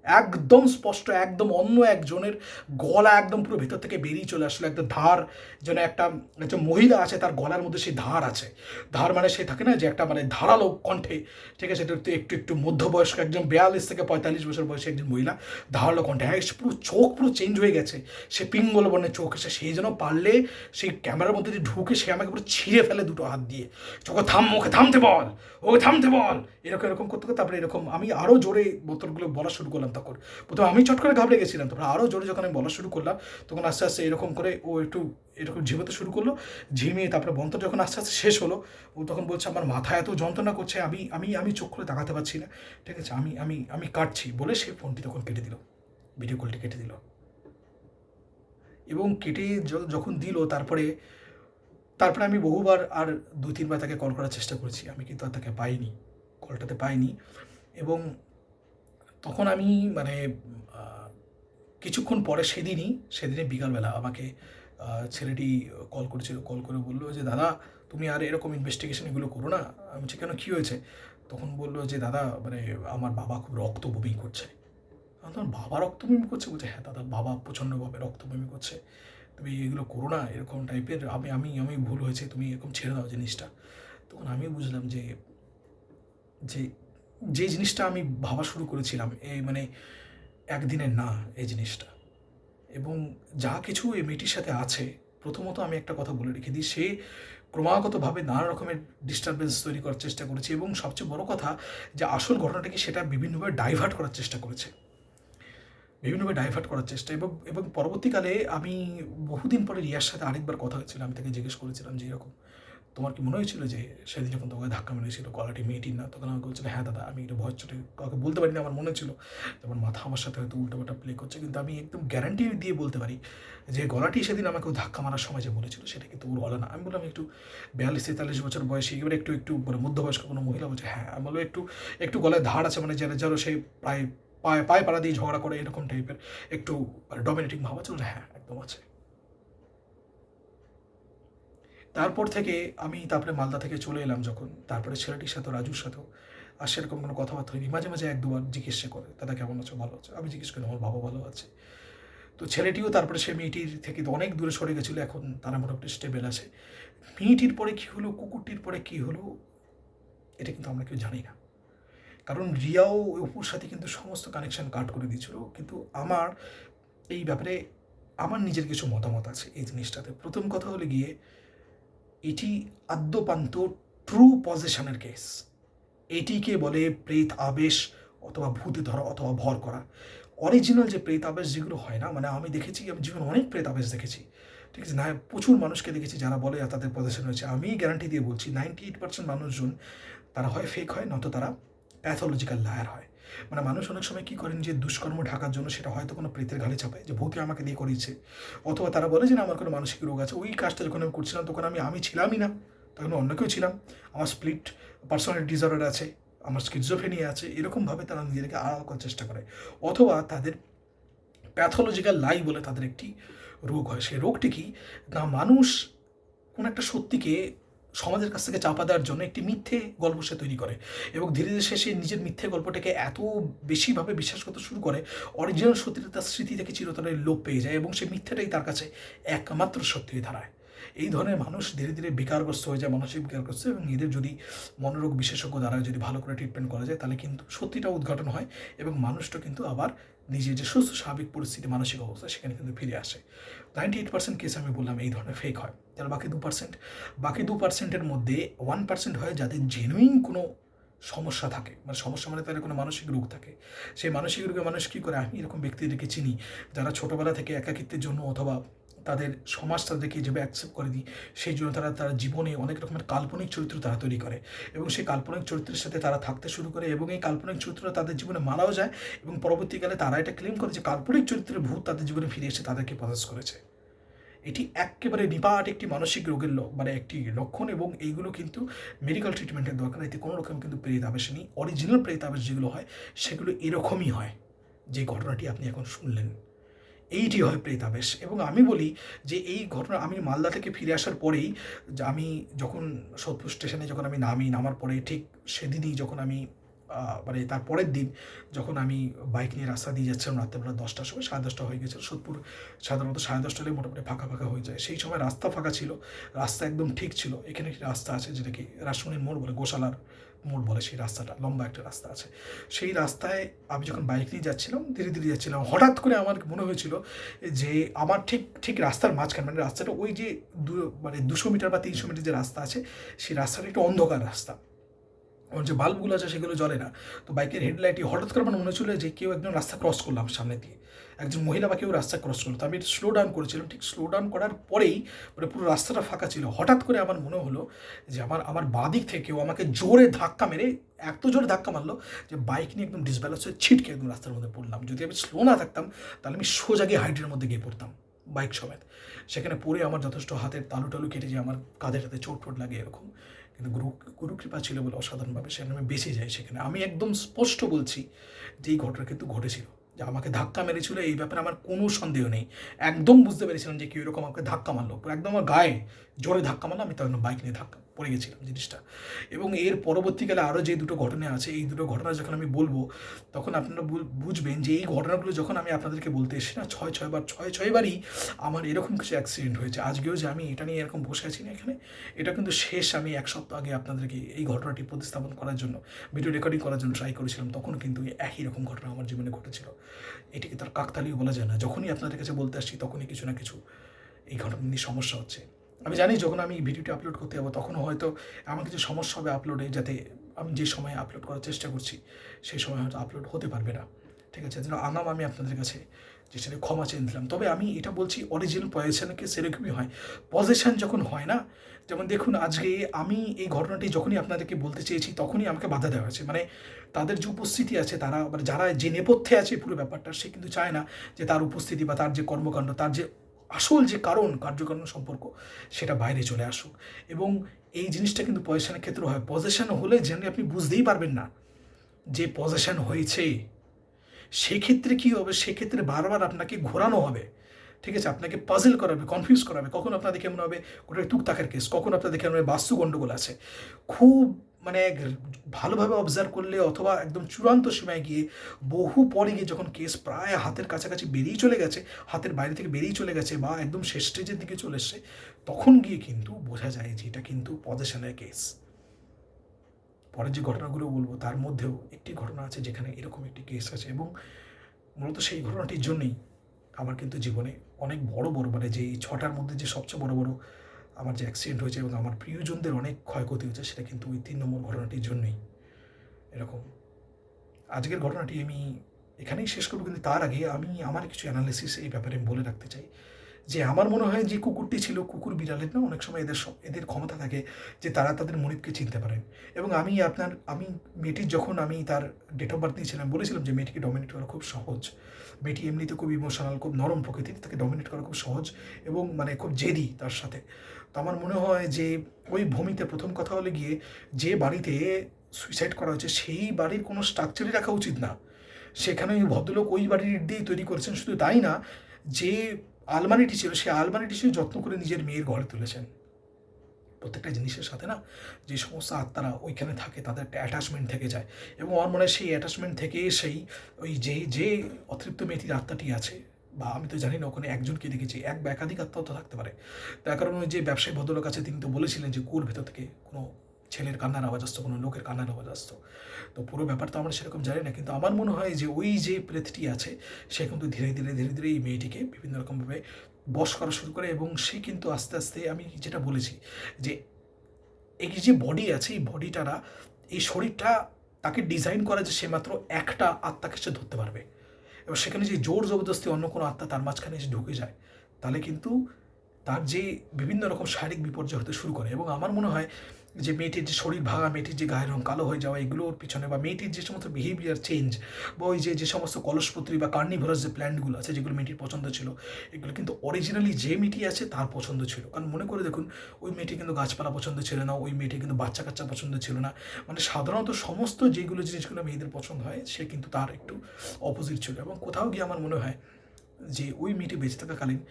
একদম স্পষ্ট, একদম অন্য একজনের গলা একদম পুরো ভেতর থেকে বেরিয়ে চলে আসলো, একটা ধার, যেন একটা একজন মহিলা আছে তার গলার মধ্যে সেই ধার আছে। ধার মানে সে থাকে না যে একটা মানে ধারালো কণ্ঠে, ঠিক আছে, এটা একটু একটু মধ্যবয়স্ক একজন 42 থেকে 45 বছর বয়সী একজন মহিলা, ধারালো কণ্ঠে। হ্যাঁ পুরো চোখ পুরো চেঞ্জ হয়ে গেছে, সে পিঙ্গল বর্ণের চোখ এসে, সেই যেন পারলে সেই ক্যামেরার মধ্যে দিয়ে ঢুকে সে আমাকে পুরো ছিঁড়ে ফেলে দুটো হাত দিয়ে, চোখে থাম, ওকে থামতে বল, ওকে থামতে বল, এরকম এরকম করতে করতে তারপরে এরকম আমি আরও জোরে বোতলগুলো বলা শুরু করলাম। তখন প্রথমে আমি চট করে ঘাবড়ে গেছিলাম, তারপরে আরও জোরে যখন আমি বলা শুরু করলাম, তখন আস্তে আস্তে এরকম করে ও একটু এরকম ঝিমোতে শুরু করলো। ঝিমিয়ে তারপরে মন্ত্র যখন আস্তে আস্তে শেষ হলো, ও তখন বলছে আমার মাথা এত যন্ত্রণা করছে, আমি আমি আমি চোখ খুলে তাকাতে পারছি না, ঠিক আছে, আমি আমি আমি কাটছি বলে সে ফোনটি তখন কেটে দিল, ভিডিও কলটি কেটে দিল। এবং কেটে যখন দিল তারপরে তারপরে আমি বহুবার আর 2-3 বার তাকে কল করার চেষ্টা করেছি, আমি কিন্তু আর তাকে পাইনি, কলটাতে পাইনি। এবং তখন আমি মানে কিছুক্ষণ পরে সেদিনই বিকালবেলা আমাকে ছেলেটি কল করেছিল, কল করে বললো যে দাদা তুমি আর এরকম ইনভেস্টিগেশন এগুলো করো না। আমি বলছি কেন কী হয়েছে? তখন বললো যে দাদা মানে আমার বাবা খুব রক্ত বমি করছে। তোমার বাবা রক্ত বমি করছে? বলছে হ্যাঁ দাদা বাবা প্রচণ্ডভাবে রক্ত বমি করছে, তুমি এগুলো করো না এরকম টাইপের, আমি আমি আমি ভুল হয়েছে, তুমি এরকম ছেড়ে দাও জিনিসটা। তখন আমি বুঝলাম যে যে যে জিনিসটা আমি ভাবা শুরু করেছিলাম মানে একদিনের না এই জিনিসটা। এবং যা কিছু এই মেয়েটির সাথে আছে, প্রথমত আমি একটা কথা বলে রেখে দিই, সে ক্রমাগতভাবে নানা রকমের ডিস্টারবেন্স তৈরি করার চেষ্টা করেছে, এবং সবচেয়ে বড় কথা যে আসল ঘটনাটা কি সেটা বিভিন্নভাবে ডাইভার্ট করার চেষ্টা করেছে, বিভিন্নভাবে ডাইভার্ট করার চেষ্টা। এবং এবং পরবর্তীকালে আমি বহুদিন পরে রিয়ার সাথে আরেকবার কথা হয়েছিল, আমি তাকে জিজ্ঞেস করেছিলাম যে এরকম তোমার কি মনে হয়েছিল যে সেদিন যখন তোমাকে ধাক্কা মেরেছিল গলাটি মেয়েটির না? তখন আমাকে বলছিল হ্যাঁ দাদা আমি এটা ভয় চোটে কাউকে বলতে পারিনি, আমার মনে ছিল তোমার মাথা আমার সাথে হয়তো উল্টোপাল্টা প্লে করছে, কিন্তু আমি একদম গ্যারান্টি দিয়ে বলতে পারি যে গলাটি সেদিন আমাকে ধাক্কা মারার সময় যে বলেছিল সেটা কিন্তু ওর গলা না। আমি বললাম একটু 42-43 বছর বয়সী এবারে একটু একটু মানে মধ্যবয়স্ক কোনো মহিলা? বলছে হ্যাঁ। আমি বললাম একটু একটু গলায় ধার আছে, মানে যারা সে প্রায় পায়ে পাড়া দিয়ে ঝগড়া করে এরকম টাইপের একটু ডমিনেটিং ভাব আছে? বলছে হ্যাঁ একদম আছে। তারপর থেকে আমি তারপরে মালদা থেকে চলে এলাম যখন, তারপরে ছেলেটির সাথেও রাজুর সাথেও আর সেরকম কোনো কথাবার্তা হয়নি। মাঝে মাঝে 1-2 বার জিজ্ঞেস করে দাদা কেমন আছো, ভালো আছো? আমি জিজ্ঞেস করি আমার বাবা ভালো আছে। তো ছেলেটিও তারপরে সে মেয়েটির থেকে তো অনেক দূরে সরে গেছিলো, এখন তারা মোটামুটি স্টেবেল আছে। মেয়েটির পরে কী হলো, কুকুরটির পরে কী হলো, এটা কিন্তু আমরা কেউ জানি না। কারণ রিয়াও অপুর সাথে কিন্তু সমস্ত কানেকশান কাট করে দিয়েছিল। কিন্তু আমার এই ব্যাপারে আমার নিজের কিছু মতামত আছে এই জিনিসটাতে। প্রথম কথা হলো গিয়ে এটি আদ্যপান্ত ট্রু পজেশনের কেস। এটিকে বলে প্রেত আবেশ অথবা ভূতে ধরা অথবা ভর করা। অরিজিনাল যে প্রেত আবেশ যেগুলো হয় না, মানে আমি দেখেছি, আমি জীবনে অনেক প্রেত আবেশ দেখেছি, ঠিক আছে না, প্রচুর মানুষকে দেখেছি যারা বলে তাদের পজেশন হয়েছে। আমি গ্যারান্টি দিয়ে বলছি 98% মানুষজন তারা হয় ফেক হয়, নয়তো তারা প্যাথোলজিক্যাল লায়ার হয়। মানে মানুষ অনেক সময় কী করেন, যে দুষ্কর্ম ঢাকার জন্য সেটা হয়তো কোনো প্রেতের ঘাড়ে চাপায় যে ভূতে আমাকে দিয়ে করিয়েছে, অথবা তারা বলে যে না আমার কোনো মানসিক রোগ আছে। ওই কাজটা যখন আমি করছিলাম তখন আমি ছিলামই না, তখন অন্য কেউ ছিলাম। আমার স্প্লিট পার্সোনালিটি ডিসঅর্ডার আছে, আমার স্কিজোফ্রেনিয়া আছে, এরকমভাবে তারা নিজেদেরকে আড়াল করার চেষ্টা করে। অথবা তাদের প্যাথোলজিক্যাল লাই বলে তাদের একটি রোগ হয়। সেই রোগটি কি না, মানুষ কোনো একটা সত্যিকে সমাজের কাছ থেকে চাপা দেওয়ার জন্য একটি মিথ্যে গল্প সে তৈরি করে, এবং ধীরে ধীরে সে নিজের মিথ্যে গল্পটাকে এত বেশিভাবে বিশ্বাস করতে শুরু করে, অরিজিনাল সত্যিটা তার স্মৃতি থেকে চিরতরে লোপ পেয়ে যায়, এবং সে মিথ্যাটাই তার কাছে একমাত্র সত্যি হয়ে দাঁড়ায়। এই ধরনের মানুষ ধীরে ধীরে বিকারগ্রস্ত হয়ে যায়, মানসিক বিকারগ্রস্ত, এবং এদের যদি মনোরোগ বিশেষজ্ঞ দ্বারা যদি ভালো করে ট্রিটমেন্ট করা যায়, তাহলে কিন্তু সত্যিটা উদ্ঘাটন হয়, এবং মানুষটা কিন্তু আবার নিজের যে সুস্থ স্বাভাবিক পরিস্থিতি, মানসিক অবস্থা, সেখানে কিন্তু ফিরে আসে। 98% কেস আমি বললাম এই ধরনের ফেক হয়। তাহলে বাকি 2%-এর মধ্যে 1% হয় যাদের জেনুইন কোনো সমস্যা থাকে, মানে সমস্যা মানে তাদের কোনো মানসিক রোগ থাকে। সেই মানসিক রোগে মানুষ কী করে, আমি এরকম ব্যক্তিদেরকে চিনি যারা ছোটোবেলা থেকে একাকিত্বের জন্য, অথবা তাদের সমাজ তাদেরকে যেভাবে অ্যাকসেপ্ট করে দিই, সেই জন্য তারা জীবনে অনেক রকমের কাল্পনিক চরিত্র তারা তৈরি করে, এবং সেই কাল্পনিক চরিত্রের সাথে তারা থাকতে শুরু করে, এবং এই কাল্পনিক চরিত্রটা তাদের জীবনে মারাও যায়, এবং পরবর্তীকালে তারা এটা ক্লেম করে যে কাল্পনিক চরিত্রের ভূত তাদের জীবনে ফিরে এসে তাদেরকে প্রসেস করেছে। এটি একেবারে নিপাট একটি মানসিক রোগের মানে একটি লক্ষণ, এবং এইগুলো কিন্তু মেডিকেল ট্রিটমেন্টের দরকার। এতে কোনো রকম কিন্তু প্রেত আবেশ নেই। অরিজিনাল প্রেত আবেশ যেগুলো হয় সেগুলো এরকমই হয়, যে ঘটনাটি আপনি এখন শুনলেন, এইটি হয় প্রেতাবেশ। এবং আমি বলি যে এই ঘটনা, আমি মালদা থেকে ফিরে আসার পরেই, আমি যখন সোদপুর স্টেশনে যখন আমি নামার পরে ঠিক সেদিনই যখন আমি মানে তার পরের দিন যখন আমি বাইক নিয়ে রাস্তা দিয়ে যাচ্ছিলাম রাত্রেবেলা 10টার সময়, 10:30 হয়ে গেছিলো। সোদপুর সাধারণত 10:30 হলে মোটামুটি ফাঁকা ফাঁকা হয়ে যায়। সেই সময় রাস্তা ফাঁকা ছিল, রাস্তা একদম ঠিক ছিল। এখানে একটি রাস্তা আছে যেটাকে রাসমণির মোড় বলে, গোশালার মোড় বলে, সেই রাস্তাটা লম্বা একটা রাস্তা আছে। সেই রাস্তায় আমি যখন বাইক নিয়ে যাচ্ছিলাম, ধীরে ধীরে যাচ্ছিলাম, হঠাৎ করে আমার মনে হয়েছিল যে আমার ঠিক ঠিক রাস্তার মাঝখানে, মানে রাস্তাটা ওই যে 200 মিটার বা 300 মিটার যে রাস্তা আছে, সেই রাস্তাটা একটু অন্ধকার রাস্তা, ওর যে বাল্বগুলো আছে সেগুলো জ্বলে না। তো বাইকের হেডলাইটে হঠাৎ করে আমার মনে হচ্ছিল যে কেউ একজন রাস্তা ক্রস করলাম সামনে দিয়ে, একজন মহিলা বা কেউ রাস্তা ক্রস করলো। তো আমি স্লো ডাউন করেছিলাম, ঠিক স্লো ডাউন করার পরেই মানে পুরো রাস্তাটা ফাঁকা ছিল। হঠাৎ করে আমার মনে হলো যে আমার বাঁ দিক থেকে কেউ আমাকে জোরে ধাক্কা মেরে, এত জোরে ধাক্কা মারলো যে বাইক নিয়ে একদম ডিসব্যালেন্স হয়ে ছিটকে একদম রাস্তার মধ্যে পড়লাম। যদি আমি স্লো না থাকতাম তাহলে আমি সোজা গিয়ে হাইটের মধ্যে গিয়ে পড়তাম বাইক সমেত। সেখানে পড়ে আমার যথেষ্ট হাতের তালু টালু কেটে যায়, আমার কাঁধের হাতে চোট টোট লাগে এরকম। কিন্তু গুরু কৃপা ছিল বলে অসাধারণভাবে সেখানে আমি বেঁচে যাই। সেখানে আমি একদম স্পষ্ট বলছি যে এই ঘটনা কিন্তু ঘটেছিল, যে আমাকে ধাক্কা মেরেছিল, এই ব্যাপারে আমার কোনো সন্দেহ নেই। একদম বুঝতে পেরেছিলাম যে কেউ এরকম আমাকে ধাক্কা মারলো, একদম আমার গায়ে জোরে ধাক্কা মারলো, আমি তখন বাইক নিয়ে ধাক্কা পড়ে গেছিলাম জিনিসটা। এবং এর পরবর্তীকালে আরও যে দুটো ঘটনা আছে, এই দুটো ঘটনা যখন আমি বলবো তখন আপনারা বুঝবেন যে এই ঘটনাগুলো যখন আমি আপনাদেরকে বলতে এসেছি না, ছয়বারই আমার এরকম কিছু অ্যাক্সিডেন্ট হয়েছে। আজকেও যে আমি এটা নিয়ে এরকম বসে আছি না এখানে, এটা কিন্তু শেষ আমি 1 সপ্তাহ আগে আপনাদেরকে এই ঘটনাটি প্রতিস্থাপন করার জন্য, ভিডিও রেকর্ডিং করার জন্য ট্রাই করেছিলাম, তখন কিন্তু একই রকম ঘটনা আমার জীবনে ঘটেছিল। এটিকে তার কাকতালীয় বলা যায় না। যখনই আপনাদের কাছে বলতে আসছি তখনই কিছু না কিছু এই ঘটনা নিয়ে সমস্যা হচ্ছে। আমি জানি যখন আমি ভিডিওটি আপলোড করতে যাবো তখনও হয়তো এমন কিছু সমস্যা হবে আপলোডে, যাতে আমি যে সময় আপলোড করার চেষ্টা করছি সেই সময় হয়তো আপলোড হতে পারবে না। ঠিক আছে, যেন আগাম আমি আপনাদের কাছে যে সেটা ক্ষমা চেয়ে দিলাম। তবে আমি এটা বলছি অরিজিনাল পজিশনকে সেরকমই হয়। পজিশন যখন হয় না, যেমন দেখুন আজকে আমি এই ঘটনাটি যখনই আপনাদেরকে বলতে চেয়েছি তখনই আমাকে বাধা দেওয়া হয়েছে। মানে তাদের যে উপস্থিতি আছে, তারা মানে যারা যে নেপথ্যে আছে পুরো ব্যাপারটা, সে কিন্তু চায় না যে তার উপস্থিতি বা তার যে কর্মকাণ্ড, তার যে আসল যে কার্যকারণ সম্পর্ক সেটা বাইরে চলে আসুক। এবং এই জিনিসটা কিন্তু পজিশনের ক্ষেত্রে হয়। পজিশন হলে যেন আপনি বুঝতেই পারবেন না যে পজিশন হয়েছে। সেক্ষেত্রে কী হবে, সেক্ষেত্রে বারবার আপনাকে ঘোরানো হবে, ঠিক আছে, আপনাকে পাজল করাবে, কনফিউজ করাবে। কখন আপনাদের কেমন হবে ওটা তুকতাকের কেস, কখন আপনাদের কেমন হবে বাস্তু গণ্ডগোল আছে। খুব মানে ভালোভাবে অবজার্ভ করলে, অথবা একদম চূড়ান্ত সীমায় গিয়ে বহু পরে গিয়ে যখন কেস প্রায় হাতের কাছাকাছি বেরিয়ে চলে গেছে, হাতের বাইরে থেকে বেরিয়ে চলে গেছে, বা একদম শেষ স্টেজের দিকে চলে এসছে, তখন গিয়ে কিন্তু বোঝা যায় যে এটা কিন্তু পজিশনের কেস। পরের যে ঘটনাগুলো বলবো তার মধ্যেও একটি ঘটনা আছে যেখানে এরকম একটি কেস আছে, এবং মূলত সেই ঘটনাটির জন্যই আমার কিন্তু জীবনে অনেক বড় মানে যে 6টার মধ্যে যে সবচেয়ে বড় আমার যে অ্যাক্সিডেন্ট হয়েছে এবং আমার প্রিয়জনদের অনেক ক্ষয়ক্ষতি হয়েছে, সেটা কিন্তু ওই 3 নম্বর ঘটনাটির জন্যই এরকম। আজকের ঘটনাটি আমি এখানেই শেষ করবো, কিন্তু তার আগে আমি আমার কিছু অ্যানালিসিস এই ব্যাপারে বলে রাখতে চাই। যে আমার মনে হয় যে কুকুরটি ছিল, কুকুর বিড়ালের না অনেক সময় এদের ক্ষমতা থাকে যে তারা তাদের মনিবকে চিনতে পারেন। এবং আমি মেয়েটির যখন আমি তার ডেট অফ বার্থ নিয়েছিলাম, বলেছিলাম যে মেয়েটিকে ডমিনেট করা খুব সহজ। মেয়েটি এমনিতে খুব ইমোশনাল, খুব নরম প্রকৃতির, তাকে ডমিনেট করা খুব সহজ এবং মানে খুব জেদি তার সাথে। তো আমার মনে হয় যে ওই ভূমিতে প্রথম কথা হলো গিয়ে যে বাড়িতে সুইসাইড করা হয়েছে সেই বাড়ির কোনো স্ট্রাকচারই রাখা উচিত না। সেখানে ওই ভদ্রলোক ওই বাড়ির ইট দিয়েই তৈরি করেছেন। শুধু তাই না, যে আলমারিটি ছিল সেই আলমারিটি সে যত্ন করে নিজের মেয়ের ঘরে তুলেছেন। প্রত্যেকটা জিনিসের সাথে না যে সমস্ত আত্মারা ওইখানে থাকে তাদের একটা অ্যাটাচমেন্ট থেকে যায়, এবং আমার মনে হয় সেই অ্যাটাচমেন্ট থেকে সেই ওই যে অতৃপ্ত মেয়েটির আত্মাটি আছে, বা আমি তো জানি না ওখানে একজনকে দেখেছি, এক বা একাধিক আত্মাও তো থাকতে পারে। তার কারণ ওই যে ব্যবসায়ী ভদ্রলোক আছে তিনি তো বলেছিলেন যে কুয়োর ভেতর থেকে কোনো ছেলের কান্নার আওয়াজ আসতো, কোনো লোকের কান্নার আওয়াজ আসতো। তো পুরো ব্যাপারটা আমরা সেরকম জানি না, কিন্তু আমার মনে হয় যে ওই যে প্রেতটি আছে সে কিন্তু ধীরে ধীরে ধীরে ধীরে এই মেয়েটিকে বিভিন্ন রকমভাবে বশ করা শুরু করে, এবং সে কিন্তু আস্তে আস্তে, আমি যেটা বলেছি যে এই যে বডি আছে এই বডিটারা, এই শরীরটা তাকে ডিজাইন করা যে সে মাত্র একটা আত্মাকে সে ধরতে পারবে। এবার সেখানে যে জোর জবরদস্তি অন্য কোনো আত্মা তার মাঝখানে এসে ঢুকে যায়, তাহলে কিন্তু তার যে বিভিন্ন রকম শারীরিক বিপর্যয় হতে শুরু করে। এবং আমার মনে হয় যে মেয়েটির যে শরীর ভাঙা, মেয়েটির যে গায়ের রং কালো হয়ে যাওয়া, এগুলোর পিছনে, বা মেয়েটির যে সমস্ত বিহেভিয়ার চেঞ্জ, বা ওই যে সমস্ত কলসপত্রী বা কার্নিভোরাস যে প্ল্যান্টগুলো আছে যেগুলো মেয়েটির পছন্দ ছিল, এগুলো কিন্তু অরিজিনালি যে মেয়েটি আছে তার পছন্দ ছিল। কারণ মনে করে দেখুন, ওই মেয়েটি কিন্তু গাছপালা পছন্দ ছিল না, ওই মেয়েটি কিন্তু বাচ্চা কাচ্চা পছন্দ ছিল না। মানে সাধারণত সমস্ত যেগুলো জিনিসগুলো মেয়েদের পছন্দ হয় সে কিন্তু তার একটু অপোজিট ছিল। এবং কোথাও গিয়ে আমার মনে হয় যে ওই মেয়েটি বেঁচে থাকাকালীন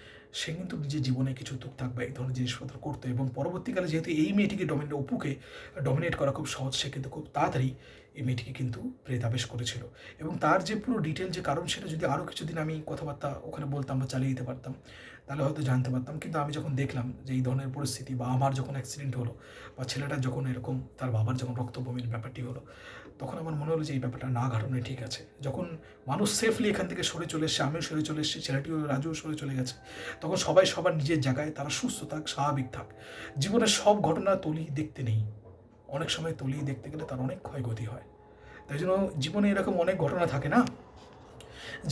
সে কিন্তু নিজের জীবনে কিছু টুকটাক বা এই ধরনের জিনিসপত্র করতো, এবং পরবর্তীকালে যেহেতু এই মেয়েটিকে অপুকে ডমিনেট করা খুব সহজ, সে কিন্তু খুব তাড়াতাড়ি এই মেয়েটিকে কিন্তু প্রেতাবেশ করেছিল। এবং তার যে পুরো ডিটেল যে কারণ, সেটা যদি আরও কিছুদিন আমি কথাবার্তা ওখানে বলতাম বা চালিয়ে দিতে পারতাম তাহলে হয়তো জানতে পারতাম। কিন্তু আমি যখন দেখলাম যে এই ধরনের পরিস্থিতি, বা আমার যখন অ্যাক্সিডেন্ট হলো, বা ছেলেটার যখন এরকম তার বাবার যখন রক্তবমির ব্যাপারটি হলো, তখন আমার মনে হলো যে এই ব্যাপারটা না ঘটানোই ঠিক আছে। যখন মানুষ সেফলি এখান থেকে সরে চলে এসছে, আমিও সরে চলে এসেছি, ছেলেটিও রাজুও সরে চলে গেছে, তখন সবাই সবার নিজের জায়গায় তারা সুস্থ থাক, স্বাভাবিক থাক। জীবনের সব ঘটনা তলিয়ে দেখতে নেই, অনেক সময় তলিয়ে দেখতে গেলে তার অনেক ক্ষয়ক্ষতি হয়। তাই জন্য জীবনে এরকম অনেক ঘটনা থাকে না,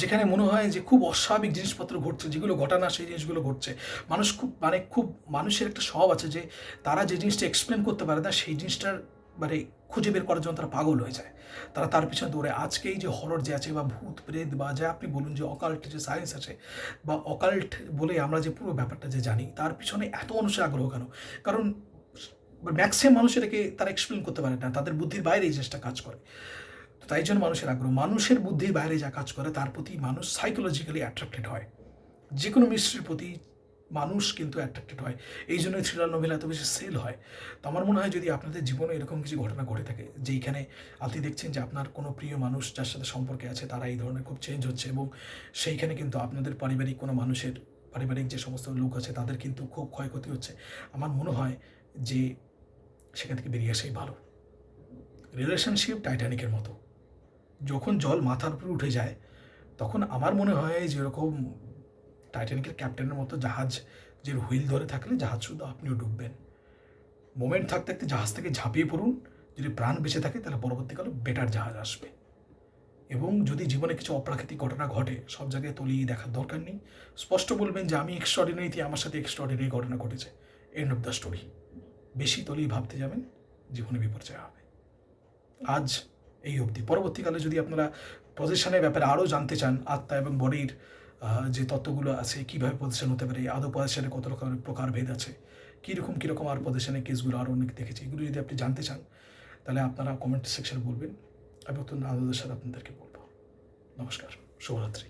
যেখানে মনে হয় যে খুব অস্বাভাবিক জিনিসপত্র ঘটছে, যেগুলো ঘটানা সেই জিনিসগুলো ঘটছে। মানুষ খুব মানুষের একটা স্বভাব আছে যে তারা যে জিনিসটা এক্সপ্লেন করতে পারে না সেই জিনিসটার মানে খুঁজে বের করার জন্য তারা পাগল হয়ে যায়, তারা তার পিছনে দৌড়ে। আজকে এই যে হরর যে আছে, বা ভূত প্রেত, বা যা আপনি বলুন যে অকাল্ট যে সায়েন্স আছে, বা অকাল্ট বলে আমরা যে পুরো ব্যাপারটা যে জানি, তার পিছনে এত মানুষের আগ্রহ কেন? কারণ ম্যাক্সিমাম মানুষ এটাকে তারা এক্সপ্লেন করতে পারে না, তাদের বুদ্ধির বাইরে এই জিনিসটা কাজ করে। তো তাই জন্য মানুষের আগ্রহ, মানুষের বুদ্ধির বাইরে যা কাজ করে তার প্রতি মানুষ সাইকোলজিক্যালি অ্যাট্রাক্টেড হয়। যে কোনো মিস্ট্রির প্রতি মানুষ কিন্তু অ্যাট্রাক্টেড হয়। এই জন্যই থ্রিলার নোভেল এত বেশি সেল হয়। তো আমার মনে হয় যদি আপনাদের জীবনে এরকম কিছু ঘটনা ঘটে থাকে, যেইখানে আপনি দেখছেন যে আপনার কোনো প্রিয় মানুষ যার সাথে সম্পর্কে আছে তারা এই ধরনের খুব চেঞ্জ হচ্ছে, এবং সেইখানে কিন্তু আপনাদের পারিবারিক কোনো মানুষের, পারিবারিক যে সমস্ত লোক আছে তাদের কিন্তু খুব ক্ষয়ক্ষতি হচ্ছে, আমার মনে হয় যে সেখান থেকে বেরিয়ে আসাই ভালো। রিলেশনশিপ টাইটানিকের মতো, যখন জল মাথার উপরে উঠে যায় তখন আমার মনে হয় যেরকম টাইটানিকের ক্যাপ্টেনের মতো জাহাজ যে হুইল ধরে থাকলে জাহাজ শুধু আপনিও ডুববেন। মোমেন্ট থাকতে থাকতে জাহাজ থেকে ঝাঁপিয়ে পড়ুন, যদি প্রাণ বেঁচে থাকে তাহলে পরবর্তীকালে বেটার জাহাজ আসবে। এবং যদি জীবনে কিছু অপ্রাকৃতিক ঘটনা ঘটে সব জায়গায় তলিয়ে দেখার দরকার নেই, স্পষ্ট বলবেন যে আমি এক্সট্রাঅর্ডিনারিতে আমার সাথে এক্সট্রাঅর্ডিনারি ঘটনা ঘটেছে, এন্ড অফ দ্য স্টোরি। বেশি তলিয়ে ভাবতে যাবেন জীবনে বিপর্যয় হবে। আজ এই অবধি। পরবর্তীকালে যদি আপনারা পজিশনের ব্যাপারে আরও জানতে চান, আত্মা এবং বডির যে তত্ত্বগুলো আছে, কীভাবে পজিশন হতে পারে, আদৌ পজিশনে কত রকমের প্রকারভেদ আছে, কীরকম আর পজিশনের কেসগুলো আরও অনেক দেখেছি, এগুলো যদি আপনি জানতে চান তাহলে আপনারা কমেন্ট সেকশনে বলবেন, আমি অত্যন্ত আনন্দের সাথে আপনাদেরকে বলবো। নমস্কার, শুভরাত্রি।